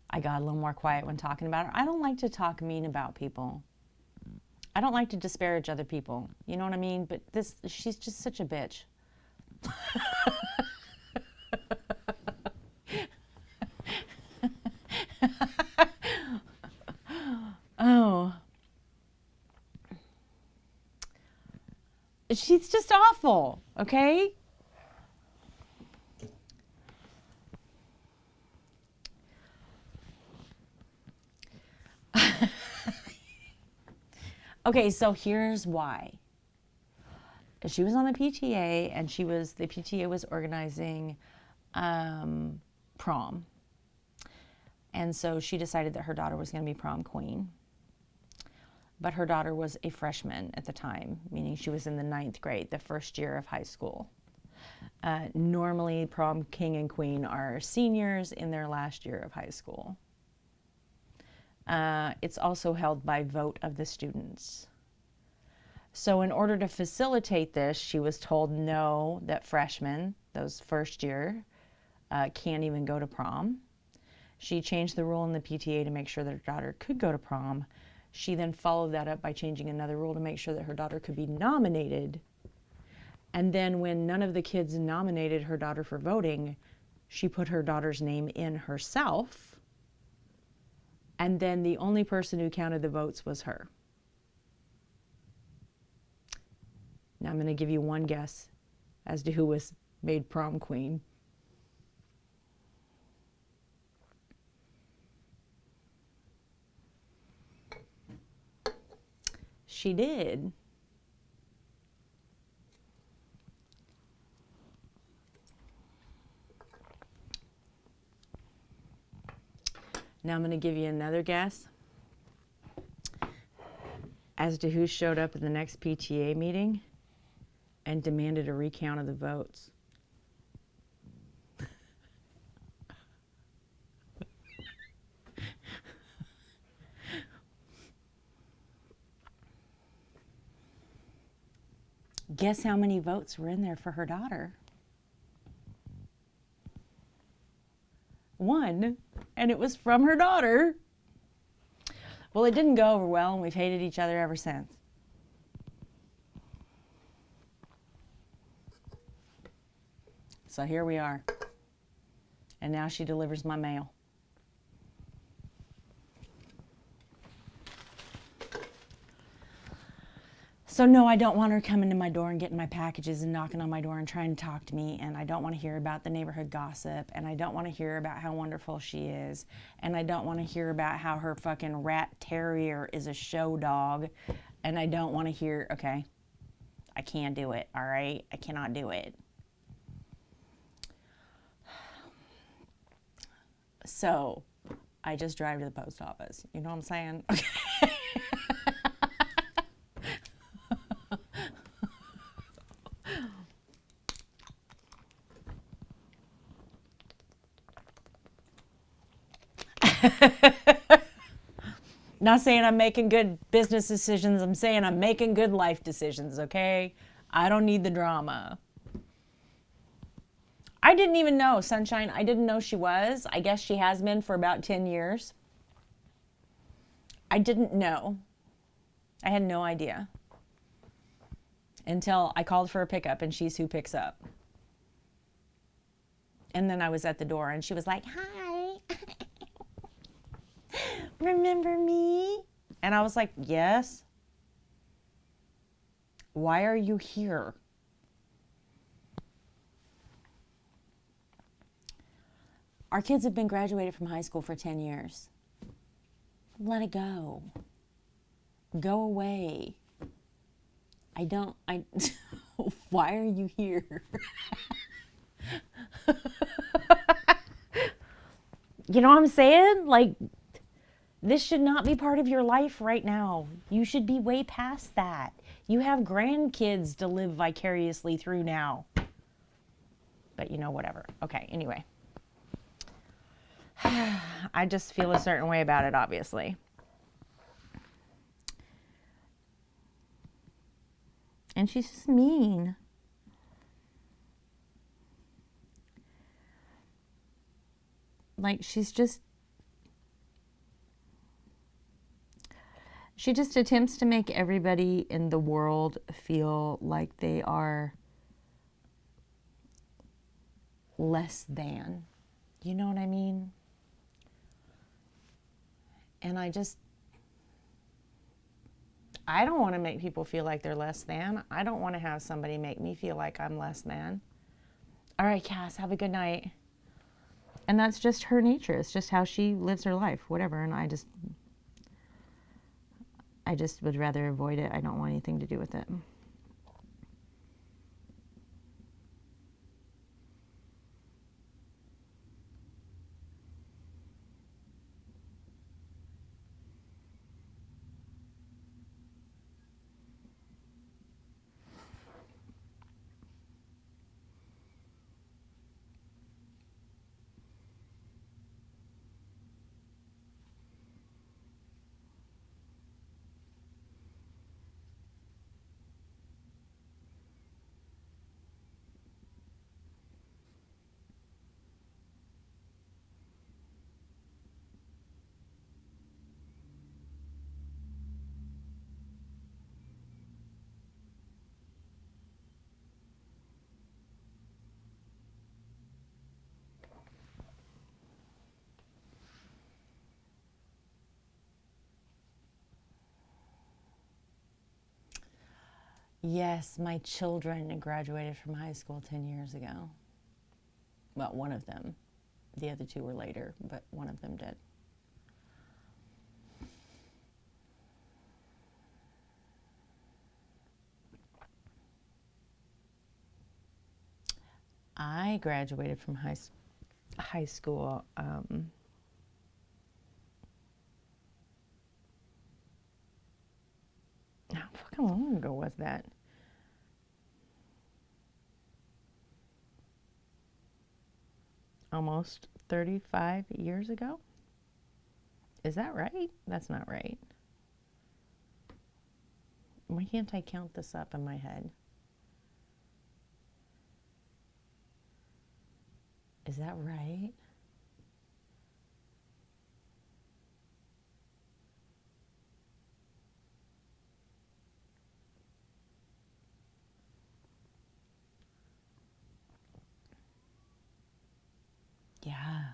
I got a little more quiet when talking about her. I don't like to talk mean about people. I don't like to disparage other people. You know what I mean? But she's just such a bitch. Oh. She's just awful, okay? Okay, so here's why. She was on the PTA, and the PTA was organizing prom. And so she decided that her daughter was going to be prom queen. But her daughter was a freshman at the time, meaning she was in the 9th grade, the first year of high school. Normally, prom king and queen are seniors in their last year of high school. It's also held by vote of the students. So in order to facilitate this, she was told no, that freshmen, those first year, can't even go to prom. She changed the rule in the PTA to make sure that her daughter could go to prom. She then followed that up by changing another rule to make sure that her daughter could be nominated. And then when none of the kids nominated her daughter for voting, she put her daughter's name in herself. And then the only person who counted the votes was her. Now I'm going to give you one guess as to who was made prom queen. She did. Now I'm going to give you another guess as to who showed up at the next PTA meeting and demanded a recount of the votes. Guess how many votes were in there for her daughter? 1, and it was from her daughter. Well, it didn't go over well, and we've hated each other ever since. So here we are. And now she delivers my mail. So no, I don't want her coming to my door and getting my packages and knocking on my door and trying to talk to me. And I don't want to hear about the neighborhood gossip. And I don't want to hear about how wonderful she is. And I don't want to hear about how her fucking rat terrier is a show dog. And I don't want to hear, okay, I can't do it, all right? I cannot do it. So I just drive to the post office. You know what I'm saying? Okay. Not saying I'm making good business decisions. I'm saying I'm making good life decisions, okay? I don't need the drama. I didn't even know, Sunshine. I didn't know she was. I guess she has been for about 10 years. I didn't know. I had no idea. Until I called for a pickup and she's who picks up. And then I was at the door and she was like, hi. Remember me? And I was like, yes. Why are you here? Our kids have been graduated from high school for 10 years. Let it go. Go away. Why are you here? You know what I'm saying? Like, this should not be part of your life right now. You should be way past that. You have grandkids to live vicariously through now. But, you know, whatever. Okay, anyway. I just feel a certain way about it, obviously. And she's just mean. Like, she just attempts to make everybody in the world feel like they are less than. You know what I mean? And I don't want to make people feel like they're less than. I don't want to have somebody make me feel like I'm less than. All right, Cass, have a good night. And that's just her nature. It's just how she lives her life, whatever. And I just would rather avoid it. I don't want anything to do with it. Yes, my children graduated from high school 10 years ago. Well, one of them. The other two were later, but one of them did. I graduated from high school. How fucking long ago was that? Almost 35 years ago? Is that right? That's not right. Why can't I count this up in my head? Is that right? Yeah.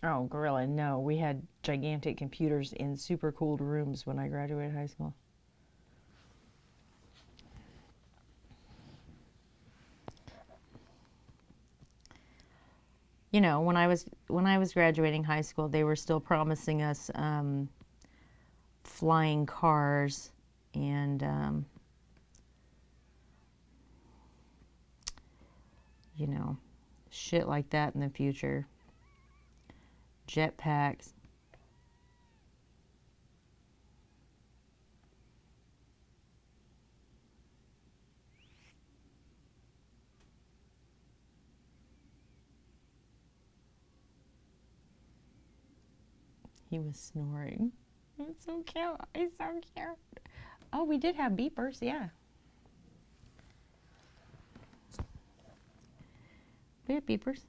Oh, gorilla, no. We had gigantic computers in super cooled rooms when I graduated high school. You know, when I was graduating high school, they were still promising us flying cars and you know, shit like that in the future. Jetpacks. He was snoring. It's so cute. It's so cute. Oh, we did have beepers, yeah. We had beepers.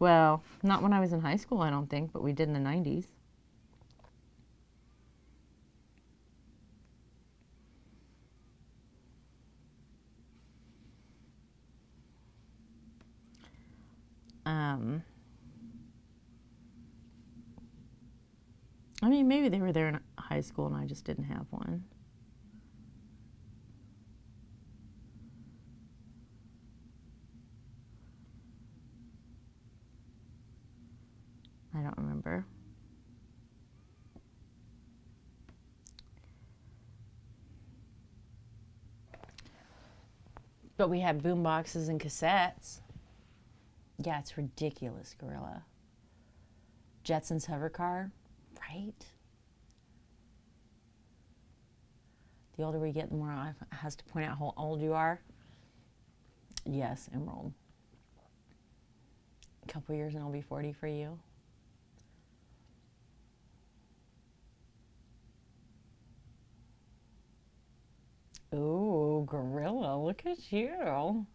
Well, not when I was in high school, I don't think, but we did in the 90s. I mean, maybe they were there in high school and I just didn't have one. I don't remember. But we had boom boxes and cassettes. Yeah, it's ridiculous, gorilla. Jetsons hover car, right? The older we get, the more I has to point out how old you are. Yes, Emerald. A couple years and I'll be 40 for you. Ooh, gorilla, look at you.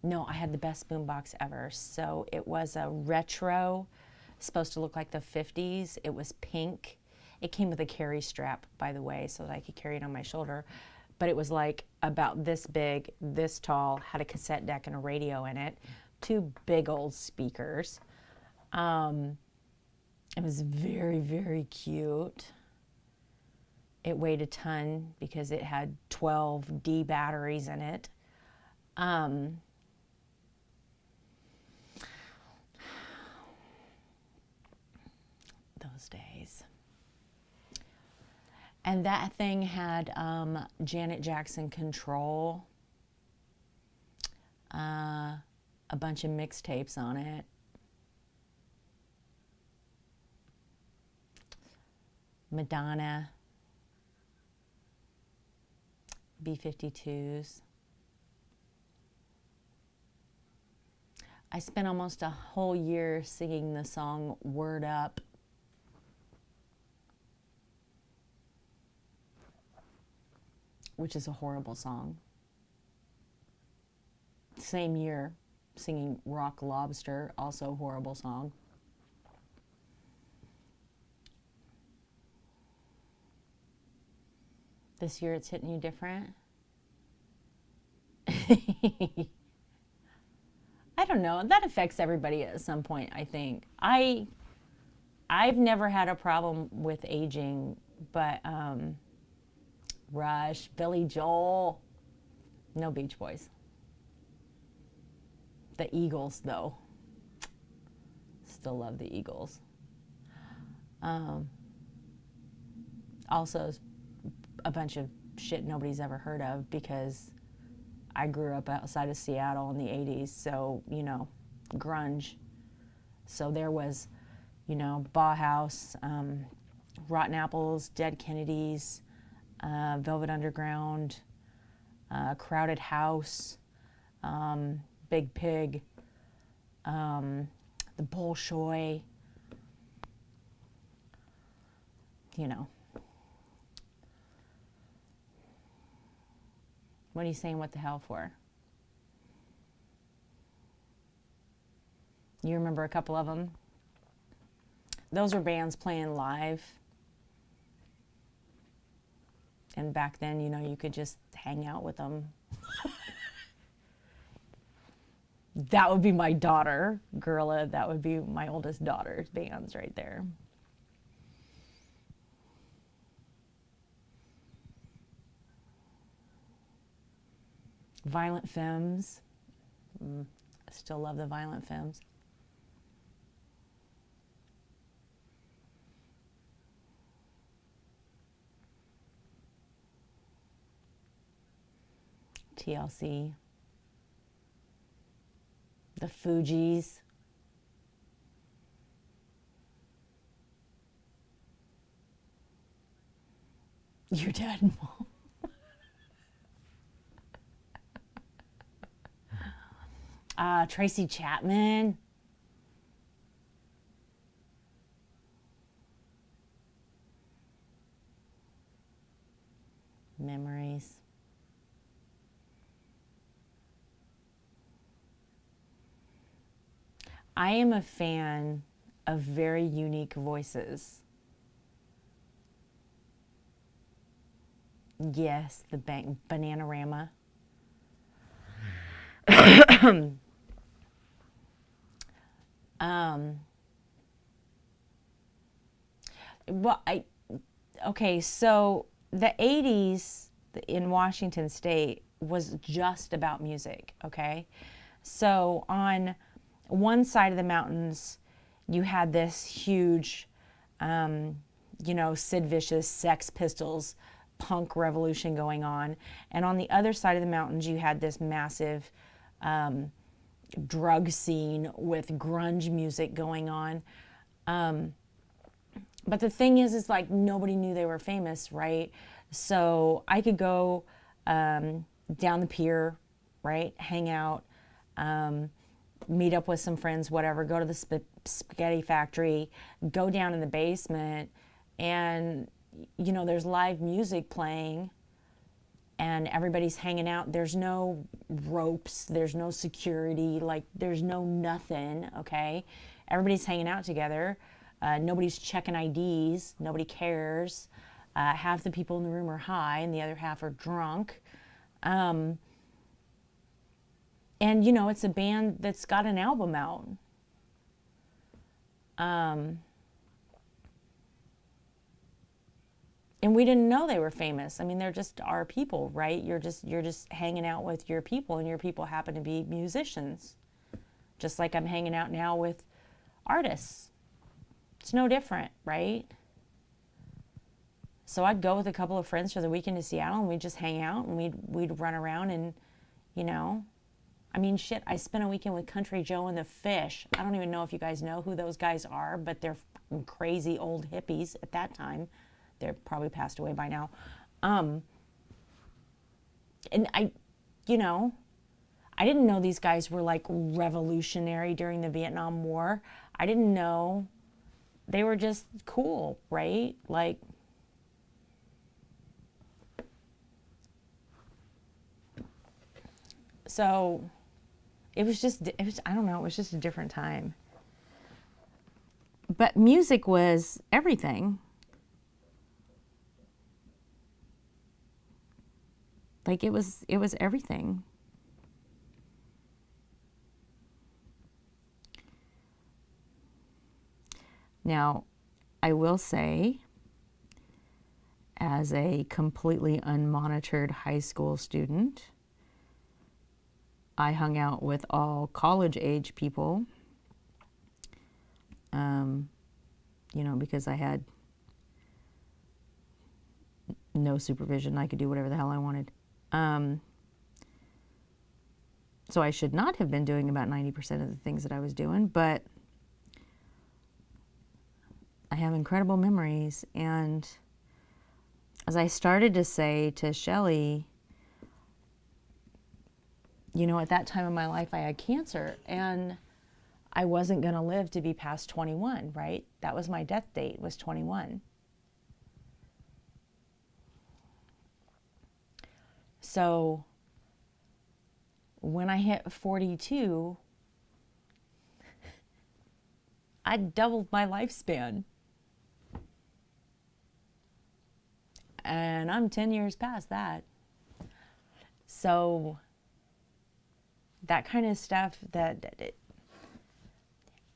No, I had the best boombox ever. So it was a retro, supposed to look like the 50s. It was pink. It came with a carry strap, by the way, so that I could carry it on my shoulder. But it was like about this big, this tall, had a cassette deck and a radio in it, two big old speakers. It was very, very cute. It weighed a ton because it had 12 D batteries in it. Those days. And that thing had Janet Jackson Control, a bunch of mixtapes on it. Madonna, B-52s. I spent almost a whole year singing the song Word Up. Which is a horrible song. Same year, singing Rock Lobster, also a horrible song. This year it's hitting you different? I don't know. That affects everybody at some point, I think. I've never had a problem with aging, but Rush, Billy Joel, no Beach Boys. The Eagles, though. Still love the Eagles. Also, a bunch of shit nobody's ever heard of because I grew up outside of Seattle in the 80s, so, you know, grunge. So there was, you know, Bauhaus, Rotten Apples, Dead Kennedys, Velvet Underground, Crowded House, Big Pig, the Bolshoi, you know. What are you saying what the hell for? You remember a couple of them? Those were bands playing live. And back then, you know, you could just hang out with them. That would be my daughter, Gorilla. That would be my oldest daughter's bands right there. Violent Femmes. I still love the Violent Femmes. TLC. The Fugees. Your dad and mom. Tracy Chapman. Memories. I am a fan of very unique voices. Yes, the Bananarama. Well, okay, so the 80s in Washington State was just about music, okay? So on one side of the mountains, you had this huge, you know, Sid Vicious, Sex Pistols, punk revolution going on. And on the other side of the mountains, you had this massive drug scene with grunge music going on. But the thing is like nobody knew they were famous, right? So I could go down the pier, right? Hang out, meet up with some friends, whatever, go to the spaghetti factory, go down in the basement, and there's live music playing and everybody's hanging out. There's no ropes, there's no security, like there's no nothing, okay? Everybody's hanging out together. Nobody's checking IDs, nobody cares. Half the people in the room are high and the other half are drunk. And it's a band that's got an album out. And we didn't know they were famous. I mean, they're just our people, right? You're just hanging out with your people, and your people happen to be musicians. Just like I'm hanging out now with artists. It's no different, right? So I'd go with a couple of friends for the weekend to Seattle, and we'd just hang out, and we'd run around, and I mean, shit, I spent a weekend with Country Joe and the Fish. I don't even know if you guys know who those guys are, but they're crazy old hippies at that time. They're probably passed away by now. And I didn't know these guys were like revolutionary during the Vietnam War. I didn't know. They were just cool, right? Like, so it was I don't know, it was just a different time. But music was everything. Like it was everything. Now, I will say, as a completely unmonitored high school student, I hung out with all college age people, because I had no supervision. I could do whatever the hell I wanted. So I should not have been doing about 90% of the things that I was doing, but I have incredible memories. And as I started to say to Shelley, at that time in my life, I had cancer and I wasn't going to live to be past 21, right? That was my death date, was 21. So when I hit 42, I doubled my lifespan. And I'm 10 years past that. So that kind of stuff,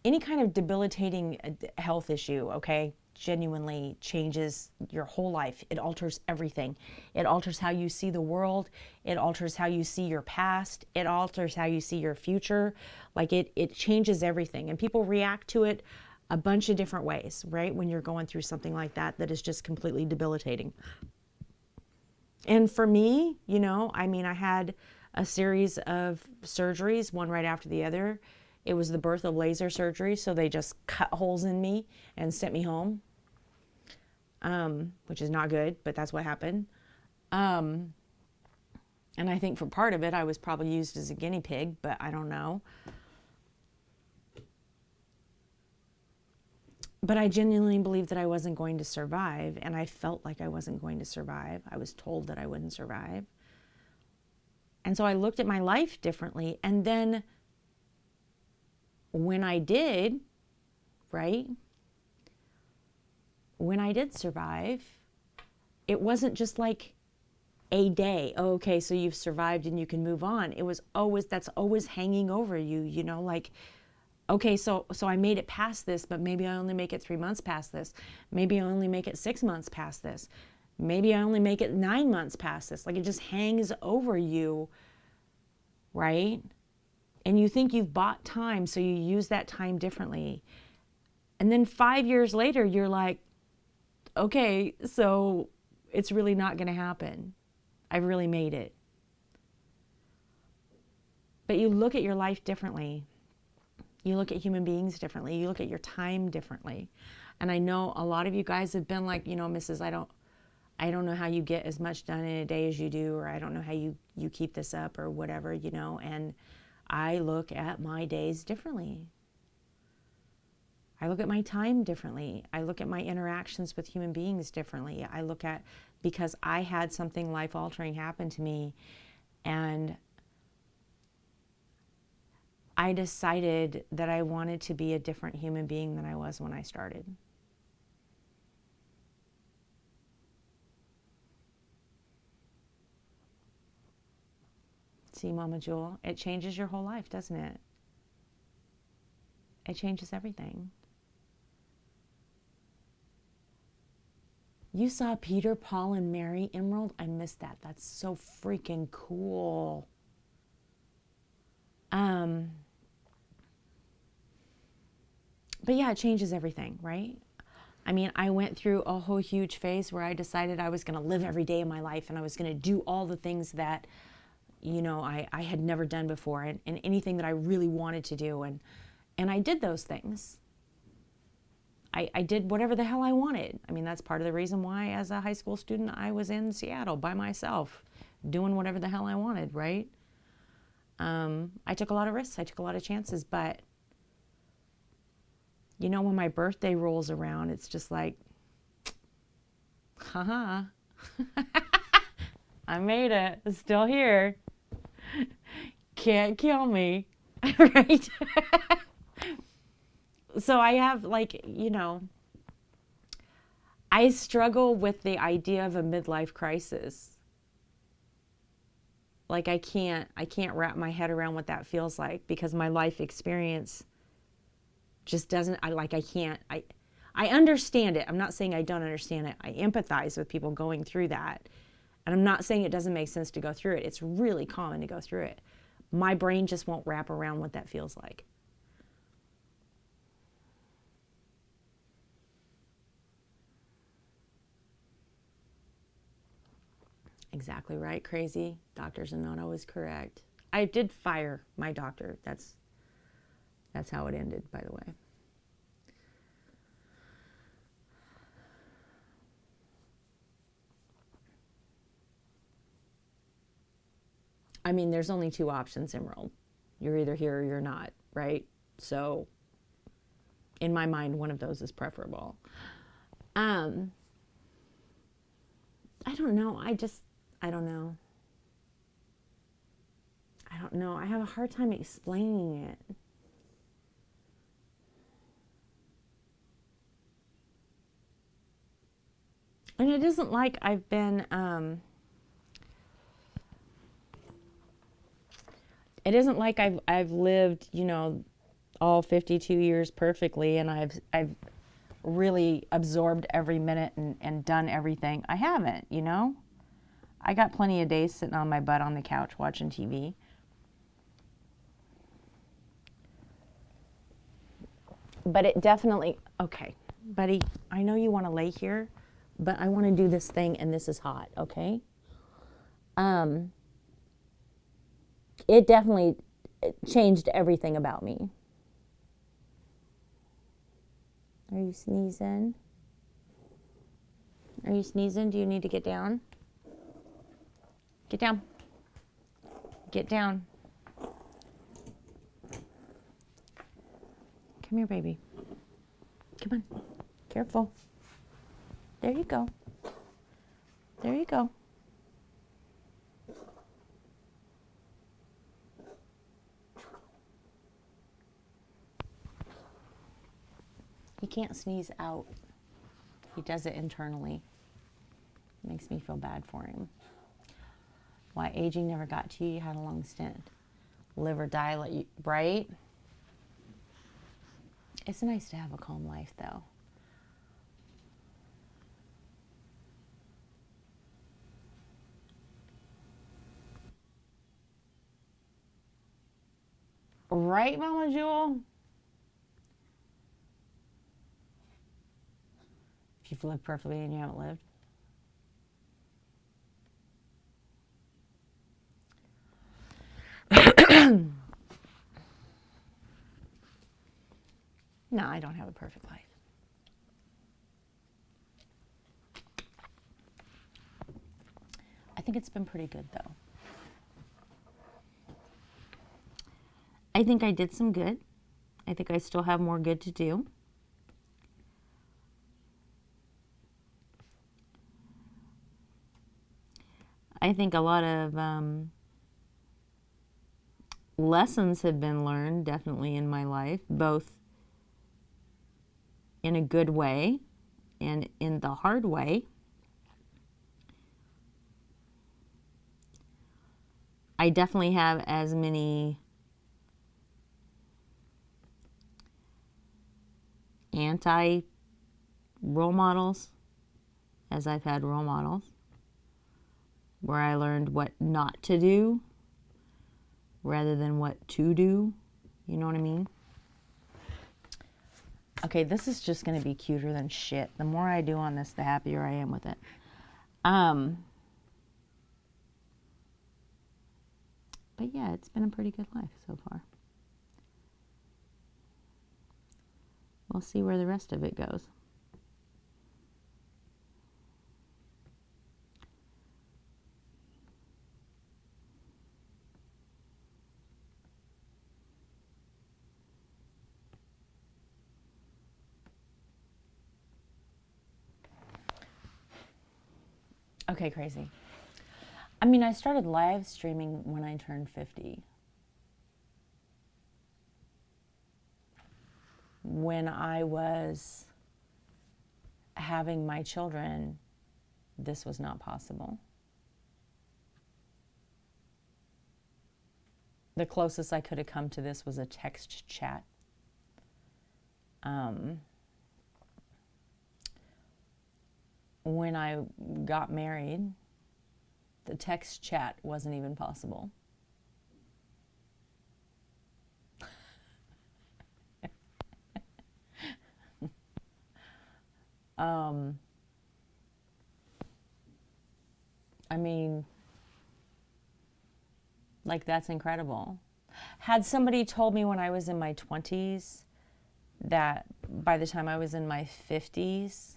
any kind of debilitating health issue, okay, genuinely changes your whole life. It alters everything. It alters how you see the world. It alters how you see your past. It alters how you see your future. Like it changes everything. And people react to it a bunch of different ways, right? When you're going through something like that is just completely debilitating. And for me, I had a series of surgeries, one right after the other. It was the birth of laser surgery, so they just cut holes in me and sent me home, which is not good, but that's what happened. And I think for part of it, I was probably used as a guinea pig, but I don't know. But I genuinely believed that I wasn't going to survive, and I felt like I wasn't going to survive. I was told that I wouldn't survive. And so I looked at my life differently, and then when I did, right? When I did survive, it wasn't just like a day. Oh, okay, so you've survived and you can move on. It was always, that's always hanging over you, like, okay, so I made it past this, but maybe I only make it 3 months past this. Maybe I only make it 6 months past this. Maybe I only make it 9 months past this. Like it just hangs over you, right? And you think you've bought time, so you use that time differently. And then 5 years later, you're like, okay, so it's really not going to happen. I've really made it. But you look at your life differently. You look at human beings differently. You look at your time differently. And I know a lot of you guys have been like, Mrs., I don't know how you get as much done in a day as you do, or I don't know how you keep this up or whatever, and I look at my days differently. I look at my time differently. I look at my interactions with human beings differently. I look at, because I had something life-altering happen to me, and I decided that I wanted to be a different human being than I was when I started. See, Mama Jewel, it changes your whole life, doesn't it? It changes everything. You saw Peter, Paul, and Mary, Emerald? I missed that. That's so freaking cool. But yeah, it changes everything, right? I mean, I went through a whole huge phase where I decided I was going to live every day of my life, and I was going to do all the things that, you know, I had never done before, and anything that I really wanted to do. And I did those things. I did whatever the hell I wanted. I mean, that's part of the reason why, as a high school student, I was in Seattle by myself, doing whatever the hell I wanted, right? I took a lot of risks. I took a lot of chances. But, you know, when my birthday rolls around, it's just like, haha, I made it. It's still here. Can't kill me, right? So I have, like, you know, I struggle with the idea of a midlife crisis. Like, I can't wrap my head around what that feels like, because my life experience just doesn't, I understand it. I'm not saying I don't understand it. I empathize with people going through that. And I'm not saying it doesn't make sense to go through it. It's really common to go through it. My brain just won't wrap around what that feels like. Exactly right, crazy. Doctors are not always correct. I did fire my doctor. That's how it ended, by the way. I mean, there's only two options, Emerald. You're either here or you're not, right? So, in my mind, one of those is preferable. I don't know. I don't know. I don't know. I have a hard time explaining it. And it isn't like I've been, it isn't like I've lived, you know, all 52 years perfectly, and I've really absorbed every minute and done everything. I haven't, you know. I got plenty of days sitting on my butt on the couch watching TV. But it definitely, okay, buddy, I know you want to lay here, but I want to do this thing, and this is hot, okay? It definitely changed everything about me. Are you sneezing? Are you sneezing? Do you need to get down? Get down. Get down. Come here, baby. Come on. Careful. There you go. There you go. He can't sneeze out. He does it internally. Makes me feel bad for him. Why aging never got to you? You had a long stint. Liver dilate, right? It's nice to have a calm life, though. Right, Mama Jewel? If you've lived perfectly and you haven't lived. No, I don't have a perfect life. I think it's been pretty good, though. I think I did some good. I think I still have more good to do. I think a lot of lessons have been learned, definitely in my life, both in a good way and in the hard way. I definitely have as many anti role models as I've had role models, where I learned what not to do rather than what to do. You know what I mean? Okay, this is just going to be cuter than shit. The more I do on this, the happier I am with it. But yeah, it's been a pretty good life so far. We'll see where the rest of it goes. Okay, crazy. I mean, I started live streaming when I turned 50. When I was having my children, this was not possible. The closest I could have come to this was a text chat. When I got married, the text chat wasn't even possible. I mean, like, that's incredible. Had somebody told me when I was in my 20s that by the time I was in my 50s,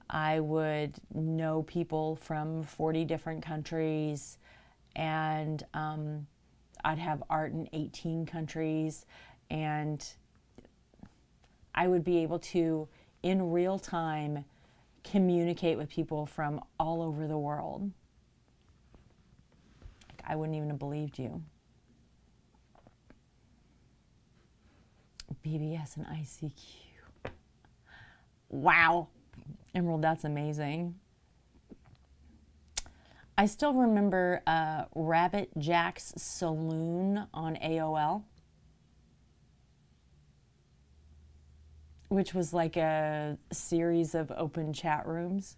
I would know people from 40 different countries, and I'd have art in 18 countries, and I would be able to, in real time, communicate with people from all over the world. Like, I wouldn't even have believed you. BBS and ICQ. Wow. Emerald, that's amazing. I still remember Rabbit Jack's Saloon on AOL, which was like a series of open chat rooms,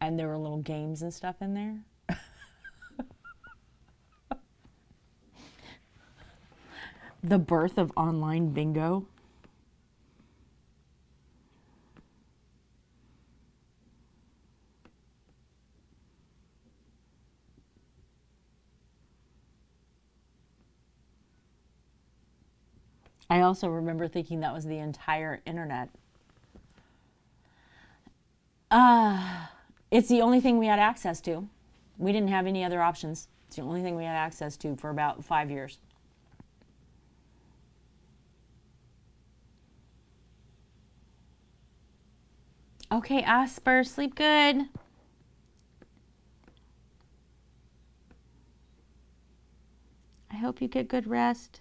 and there were little games and stuff in there. The birth of online bingo. I also remember thinking that was the entire internet. It's the only thing we had access to. We didn't have any other options. It's the only thing we had access to for about 5 years. Okay, Asper, sleep good. I hope you get good rest.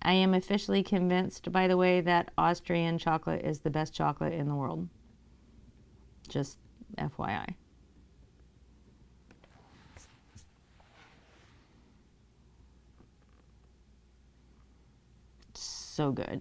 I am officially convinced, by the way, that Austrian chocolate is the best chocolate in the world. Just FYI. So good.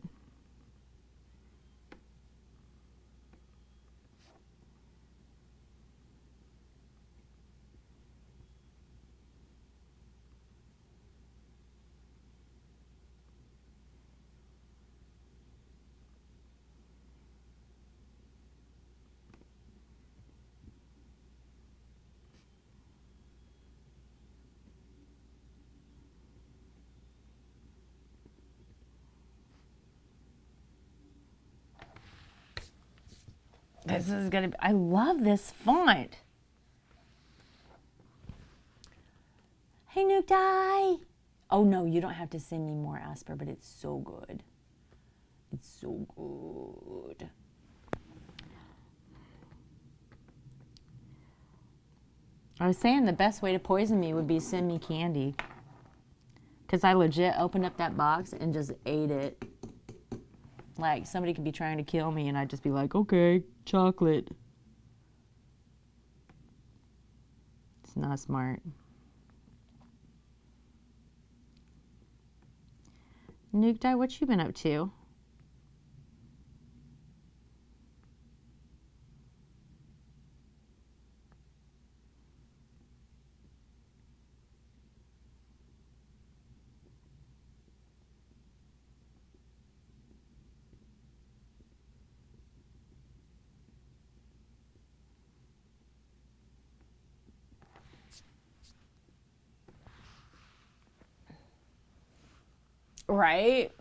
This is gonna be, I love this font. Hey, Nuke Die. Oh no, you don't have to send me more Asper, but it's so good. It's so good. I was saying the best way to poison me would be send me candy. Because I legit opened up that box and just ate it. Like, somebody could be trying to kill me and I'd just be like, okay, chocolate. It's not smart. Nuke Die, what you been up to? Right?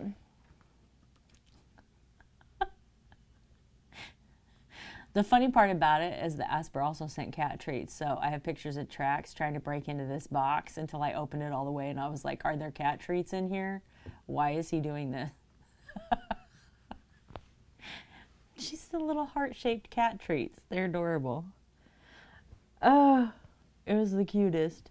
The funny part about it is that Asper also sent cat treats. So I have pictures of Trax trying to break into this box until I opened it all the way and I was like, are there cat treats in here? Why is he doing this? Just the little heart-shaped cat treats. They're adorable. Oh, it was the cutest.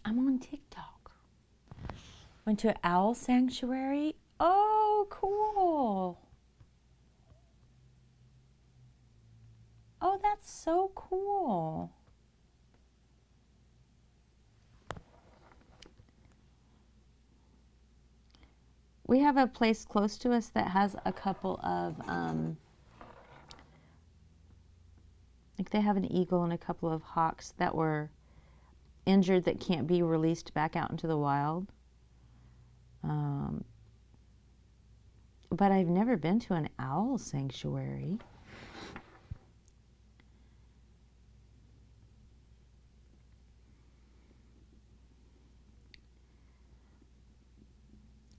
I'm on TikTok. Went to an owl sanctuary. Oh, cool. Oh, that's so cool. We have a place close to us that has a couple of, like they have an eagle and a couple of hawks that were injured that can't be released back out into the wild. But I've never been to an owl sanctuary.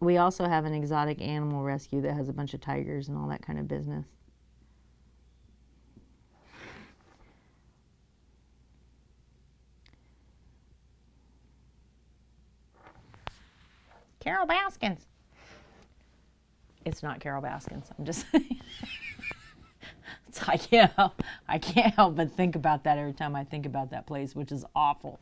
We also have an exotic animal rescue that has a bunch of tigers and all that kind of business. Carol Baskins. It's not Carol Baskins. I'm just saying. I can't help but think about that every time I think about that place, which is awful.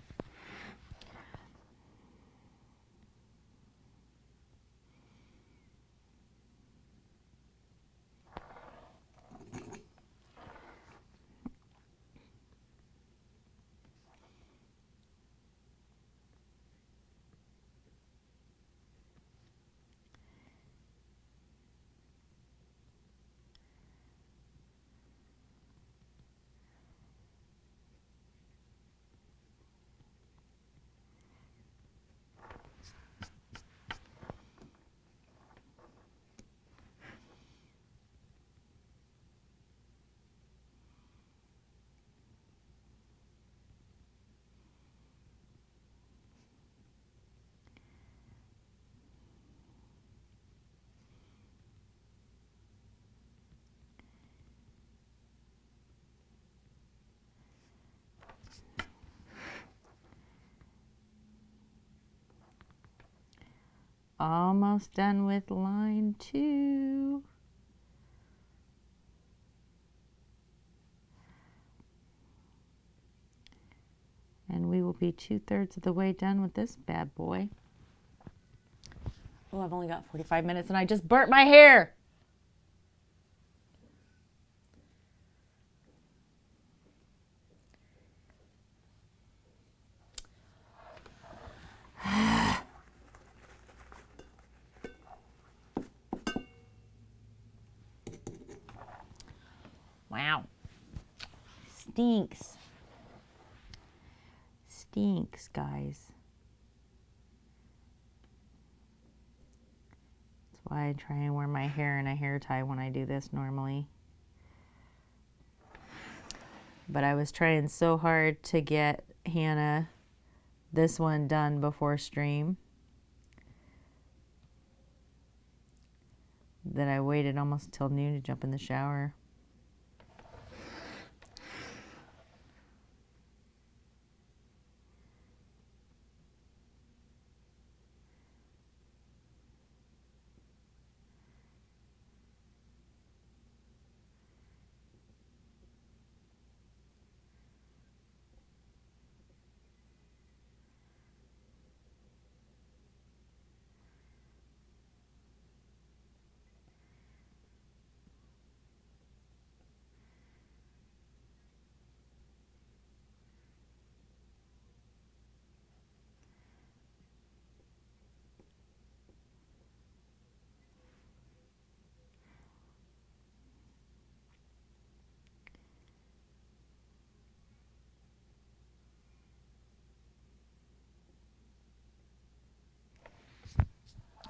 Almost done with line 2. And we will be 2/3 of the way done with this bad boy. Oh, I've only got 45 minutes and I just burnt my hair. Wow. Stinks. Stinks, guys. That's why I try and wear my hair in a hair tie when I do this normally. But I was trying so hard to get Hannah this one done before stream that I waited almost till noon to jump in the shower.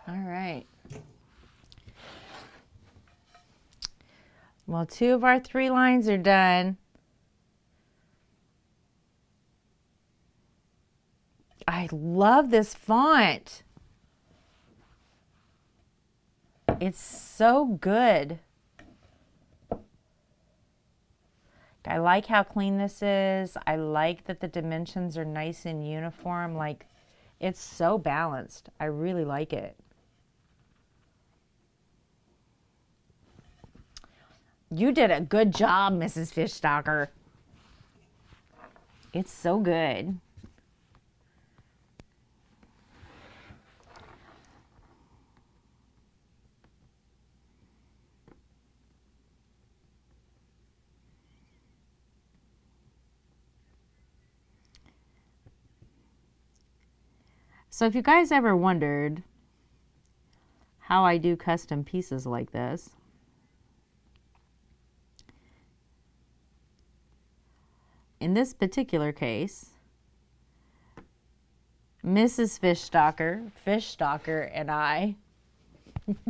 All right. Well, 2 of our 3 lines are done. I love this font. It's so good. I like how clean this is. I like that the dimensions are nice and uniform. Like, it's so balanced. I really like it. You did a good job, Mrs. Fishstalker. It's so good. So if you guys ever wondered how I do custom pieces like this, in this particular case, Mrs. Fishstalker and I,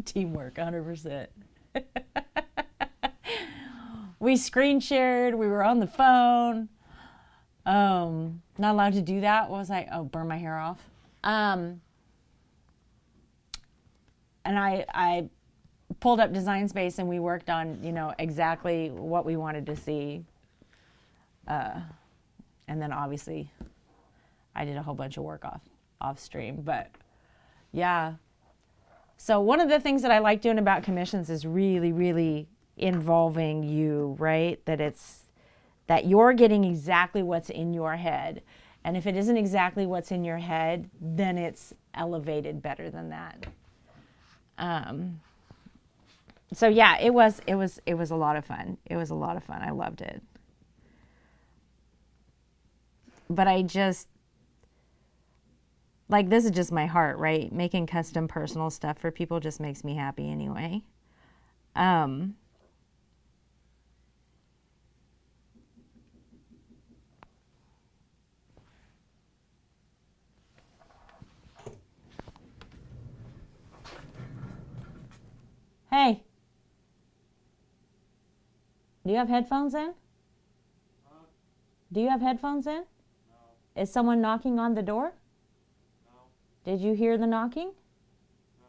teamwork 100%. We screen shared, we were on the phone. Not allowed to do that. What was I? Oh, burn my hair off. And I pulled up Design Space and we worked on, exactly what we wanted to see. And then obviously I did a whole bunch of work off stream, but yeah. So one of the things that I like doing about commissions is really, really involving you, right? That you're getting exactly what's in your head. And if it isn't exactly what's in your head, then it's elevated better than that. So yeah, it was a lot of fun. It was a lot of fun. I loved it. But I just, like, this is just my heart, right? Making custom personal stuff for people just makes me happy anyway. Hey, do you have headphones in? Huh? Do you have headphones in? No. Is someone knocking on the door? No. Did you hear the knocking? No.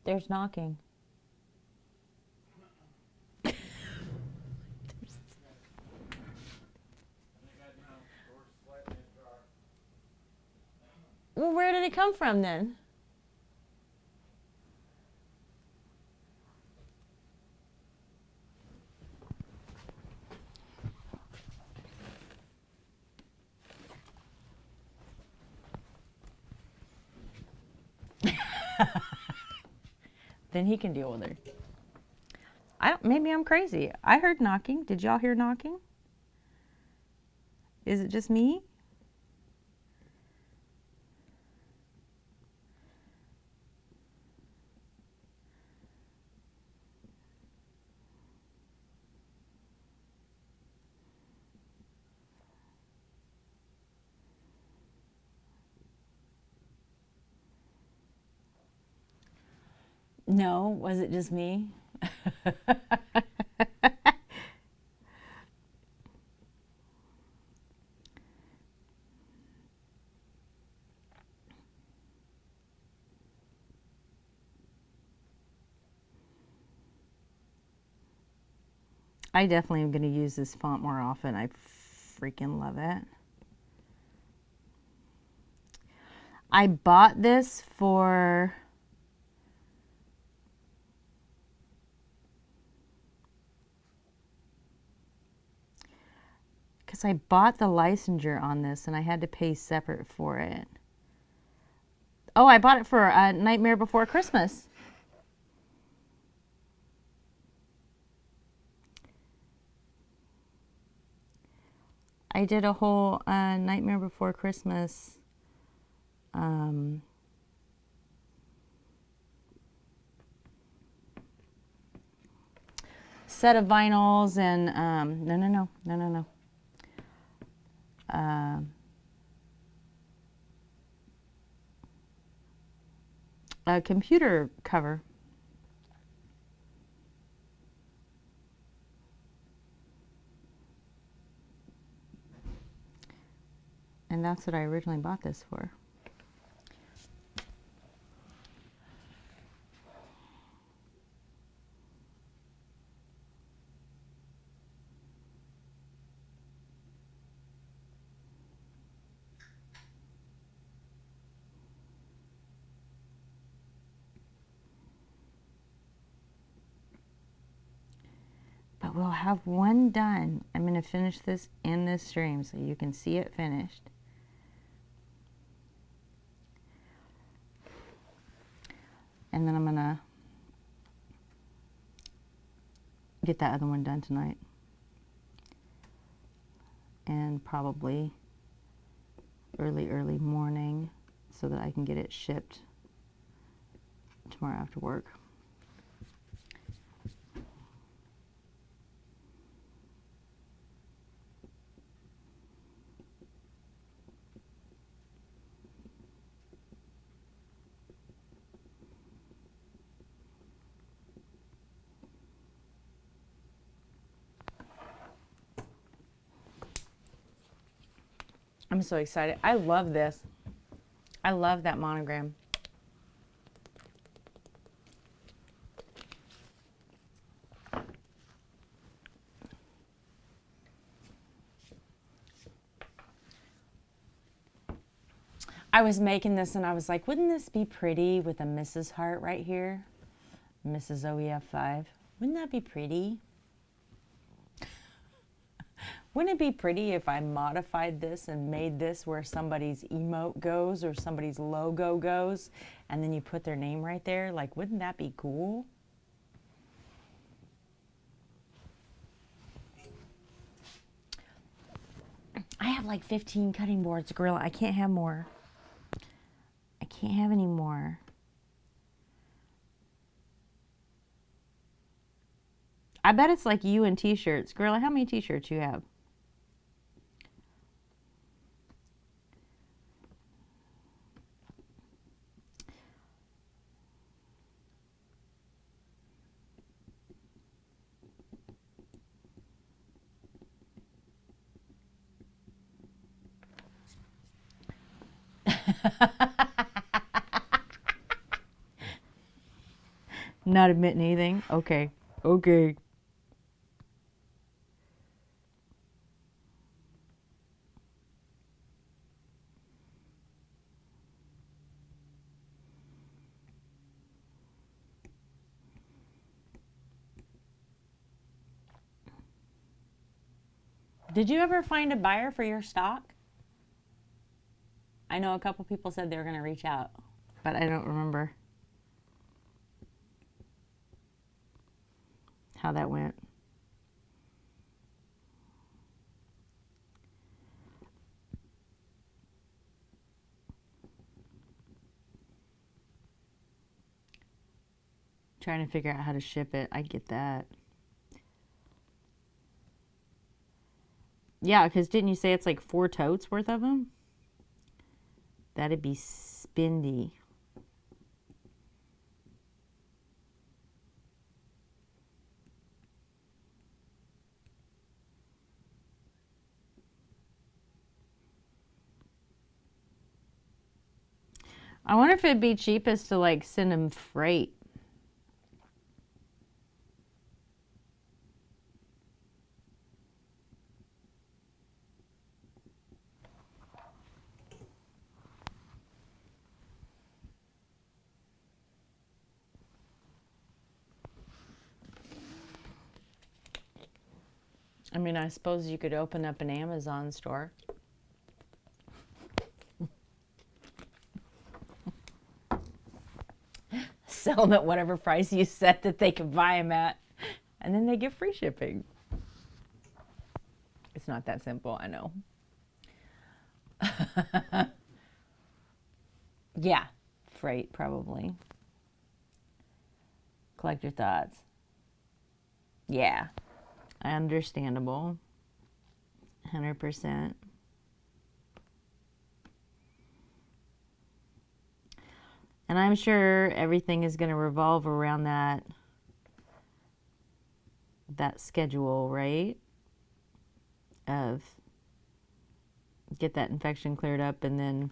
There's knocking. I think I know. Door's slightly ajar. Well, where did it come from then? Then he can deal with her. Maybe I'm crazy. I heard knocking. Did y'all hear knocking? Is it just me? No, was it just me? I definitely am going to use this font more often. I freaking love it. I bought this for because I bought the licensure on this and I had to pay separate for it. Oh, I bought it for Nightmare Before Christmas. I did a whole Nightmare Before Christmas set of vinyls and no. A computer cover. And that's what I originally bought this for. But we'll have one done. I'm going to finish this in this stream so you can see it finished. And then I'm going to get that other one done tonight. And probably early morning so that I can get it shipped tomorrow after work. I'm so excited. I love this. I love that monogram. I was making this and I was like, wouldn't this be pretty with a Mrs. Heart right here? Mrs. OEF5. Wouldn't that be pretty? Wouldn't it be pretty if I modified this and made this where somebody's emote goes or somebody's logo goes and then you put their name right there? Like, wouldn't that be cool? I have like 15 cutting boards, Gorilla. I can't have more. I can't have any more. I bet it's like you and t-shirts. Gorilla, how many t-shirts you have? Not admitting anything? Okay. Okay. Did you ever find a buyer for your stock? I know a couple people said they were going to reach out, but I don't remember. how that went. Trying to figure out how to ship it. I get that. Yeah, because didn't you say it's like 4 totes worth of them? That'd be spendy. I wonder if it'd be cheapest to like send them freight. I mean, I suppose you could open up an Amazon store. Sell them at whatever price you set that they can buy them at, and then they get free shipping. It's not that simple, I know. Yeah, freight probably. Collect your thoughts. Yeah, understandable. 100%. And I'm sure everything is going to revolve around that schedule, right? Of get that infection cleared up and then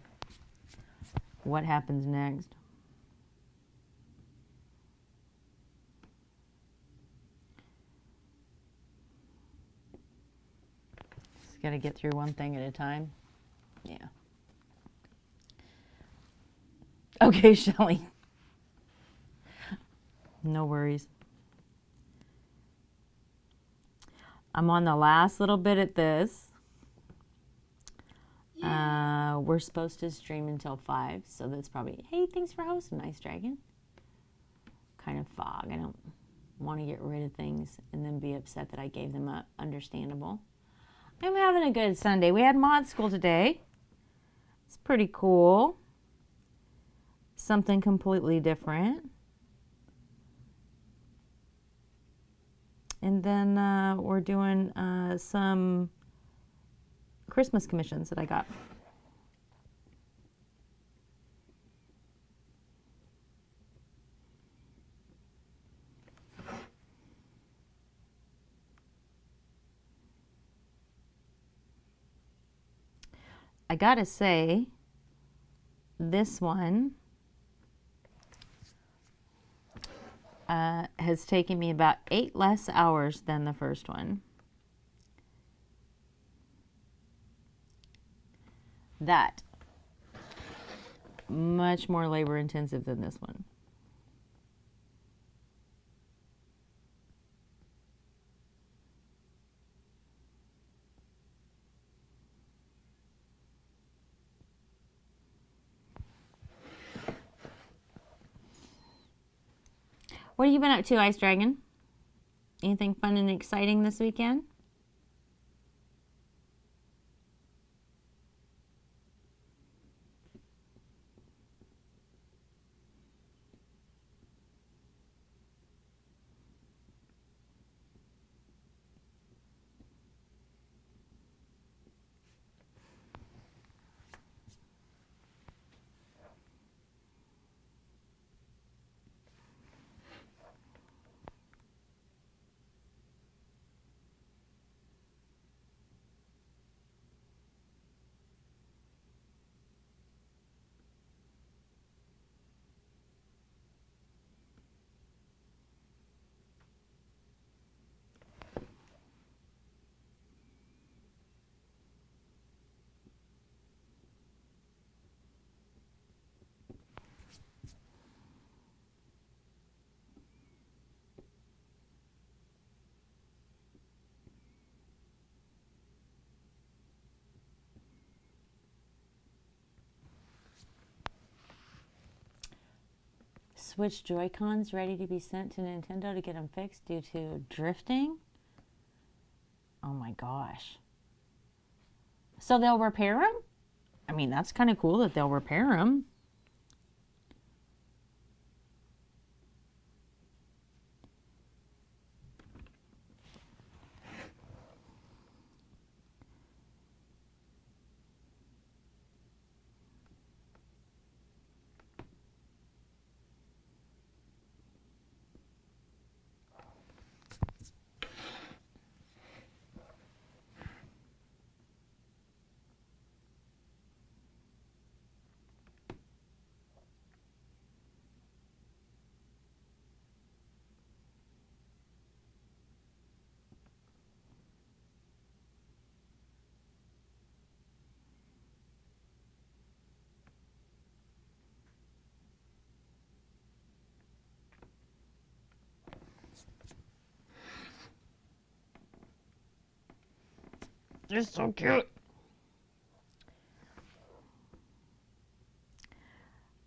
what happens next. Just got to get through one thing at a time. Yeah. Okay, Shelley. No worries. I'm on the last little bit at this. We're supposed to stream until 5, so that's probably, hey, thanks for hosting, Ice Dragon. Kind of fog. I don't want to get rid of things and then be upset that I gave them up. Understandable. I'm having a good Sunday. We had mod school today. It's pretty cool. Something completely different. And then we're doing some Christmas commissions that I got. I gotta say, this one has taken me about 8 less hours than the first one. That much more labor intensive than this one. What have you been up to, Ice Dragon? Anything fun and exciting this weekend? Switch Joy-Cons ready to be sent to Nintendo to get them fixed due to drifting. Oh my gosh. So they'll repair them? I mean, that's kind of cool that they'll repair them. They're so cute.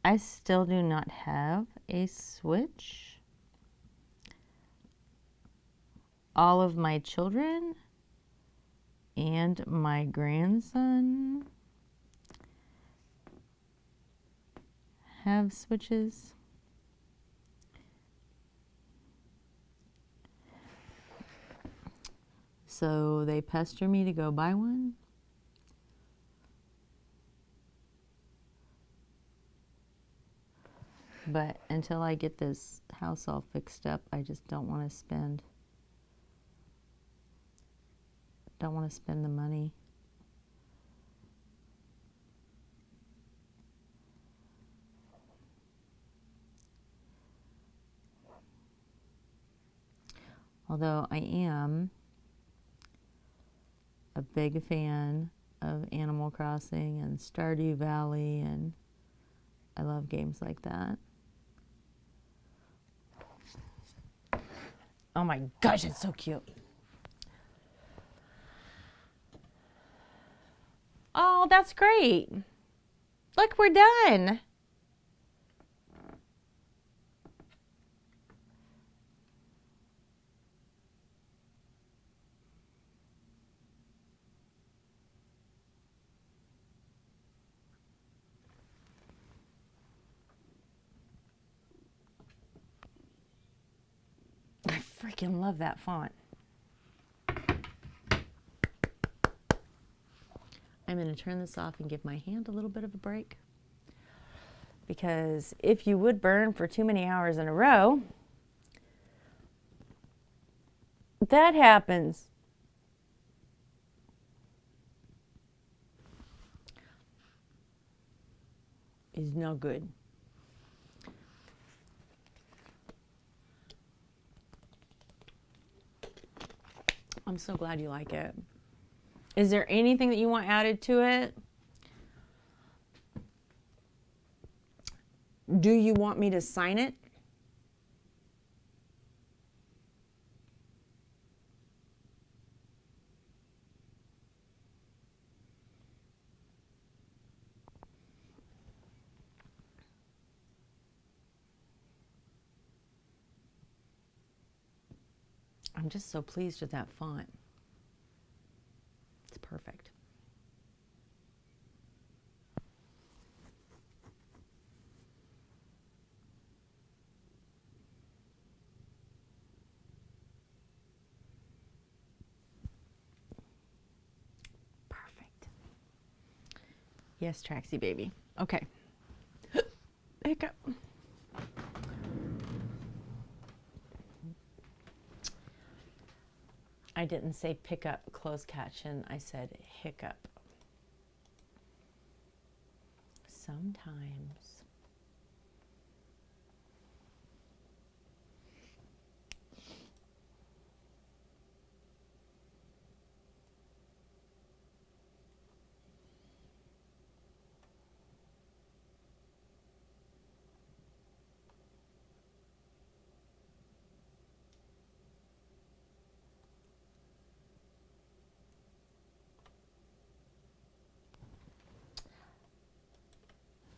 I still do not have a Switch. All of my children and my grandson have Switches. So they pester me to go buy one. But until I get this house all fixed up, I just don't want to spend the money. Although I am a big fan of Animal Crossing and Stardew Valley, and I love games like that. Oh my gosh, it's so cute. Oh, that's great. Look, we're done. I freaking love that font. I'm going to turn this off and give my hand a little bit of a break. Because if you would burn for too many hours in a row, that happens. Is no good. I'm so glad you like it. Is there anything that you want added to it? Do you want me to sign it? I'm just so pleased with that font. It's perfect. Perfect. Yes, Traxie baby. Okay. Hiccup. I didn't say pick up, closed caption. I said hiccup. Sometimes.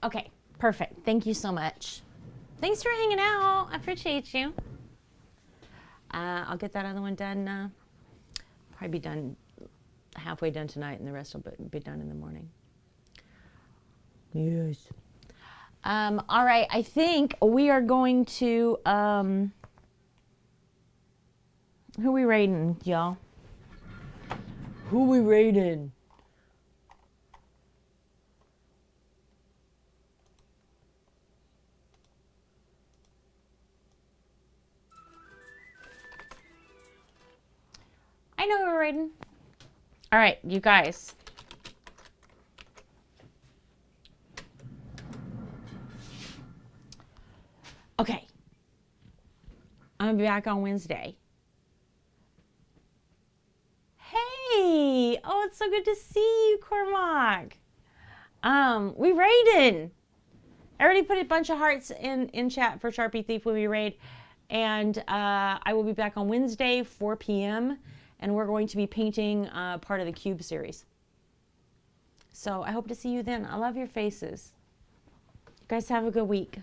Okay, perfect. Thank you so much. Thanks for hanging out. I appreciate you. I'll get that other one done. Probably be done halfway done tonight, and the rest will be done in the morning. Yes. All right. I think we are going to. Who we rating, y'all? Who we rating? I know who we're rating. All right, you guys. Okay. I'm gonna be back on Wednesday. Hey! Oh, it's so good to see you, Cormac. We raided. I already put a bunch of hearts in chat for Sharpie Thief when we raid. And I will be back on Wednesday, 4 p.m. And we're going to be painting part of the Cube series. So I hope to see you then. I love your faces. You guys have a good week.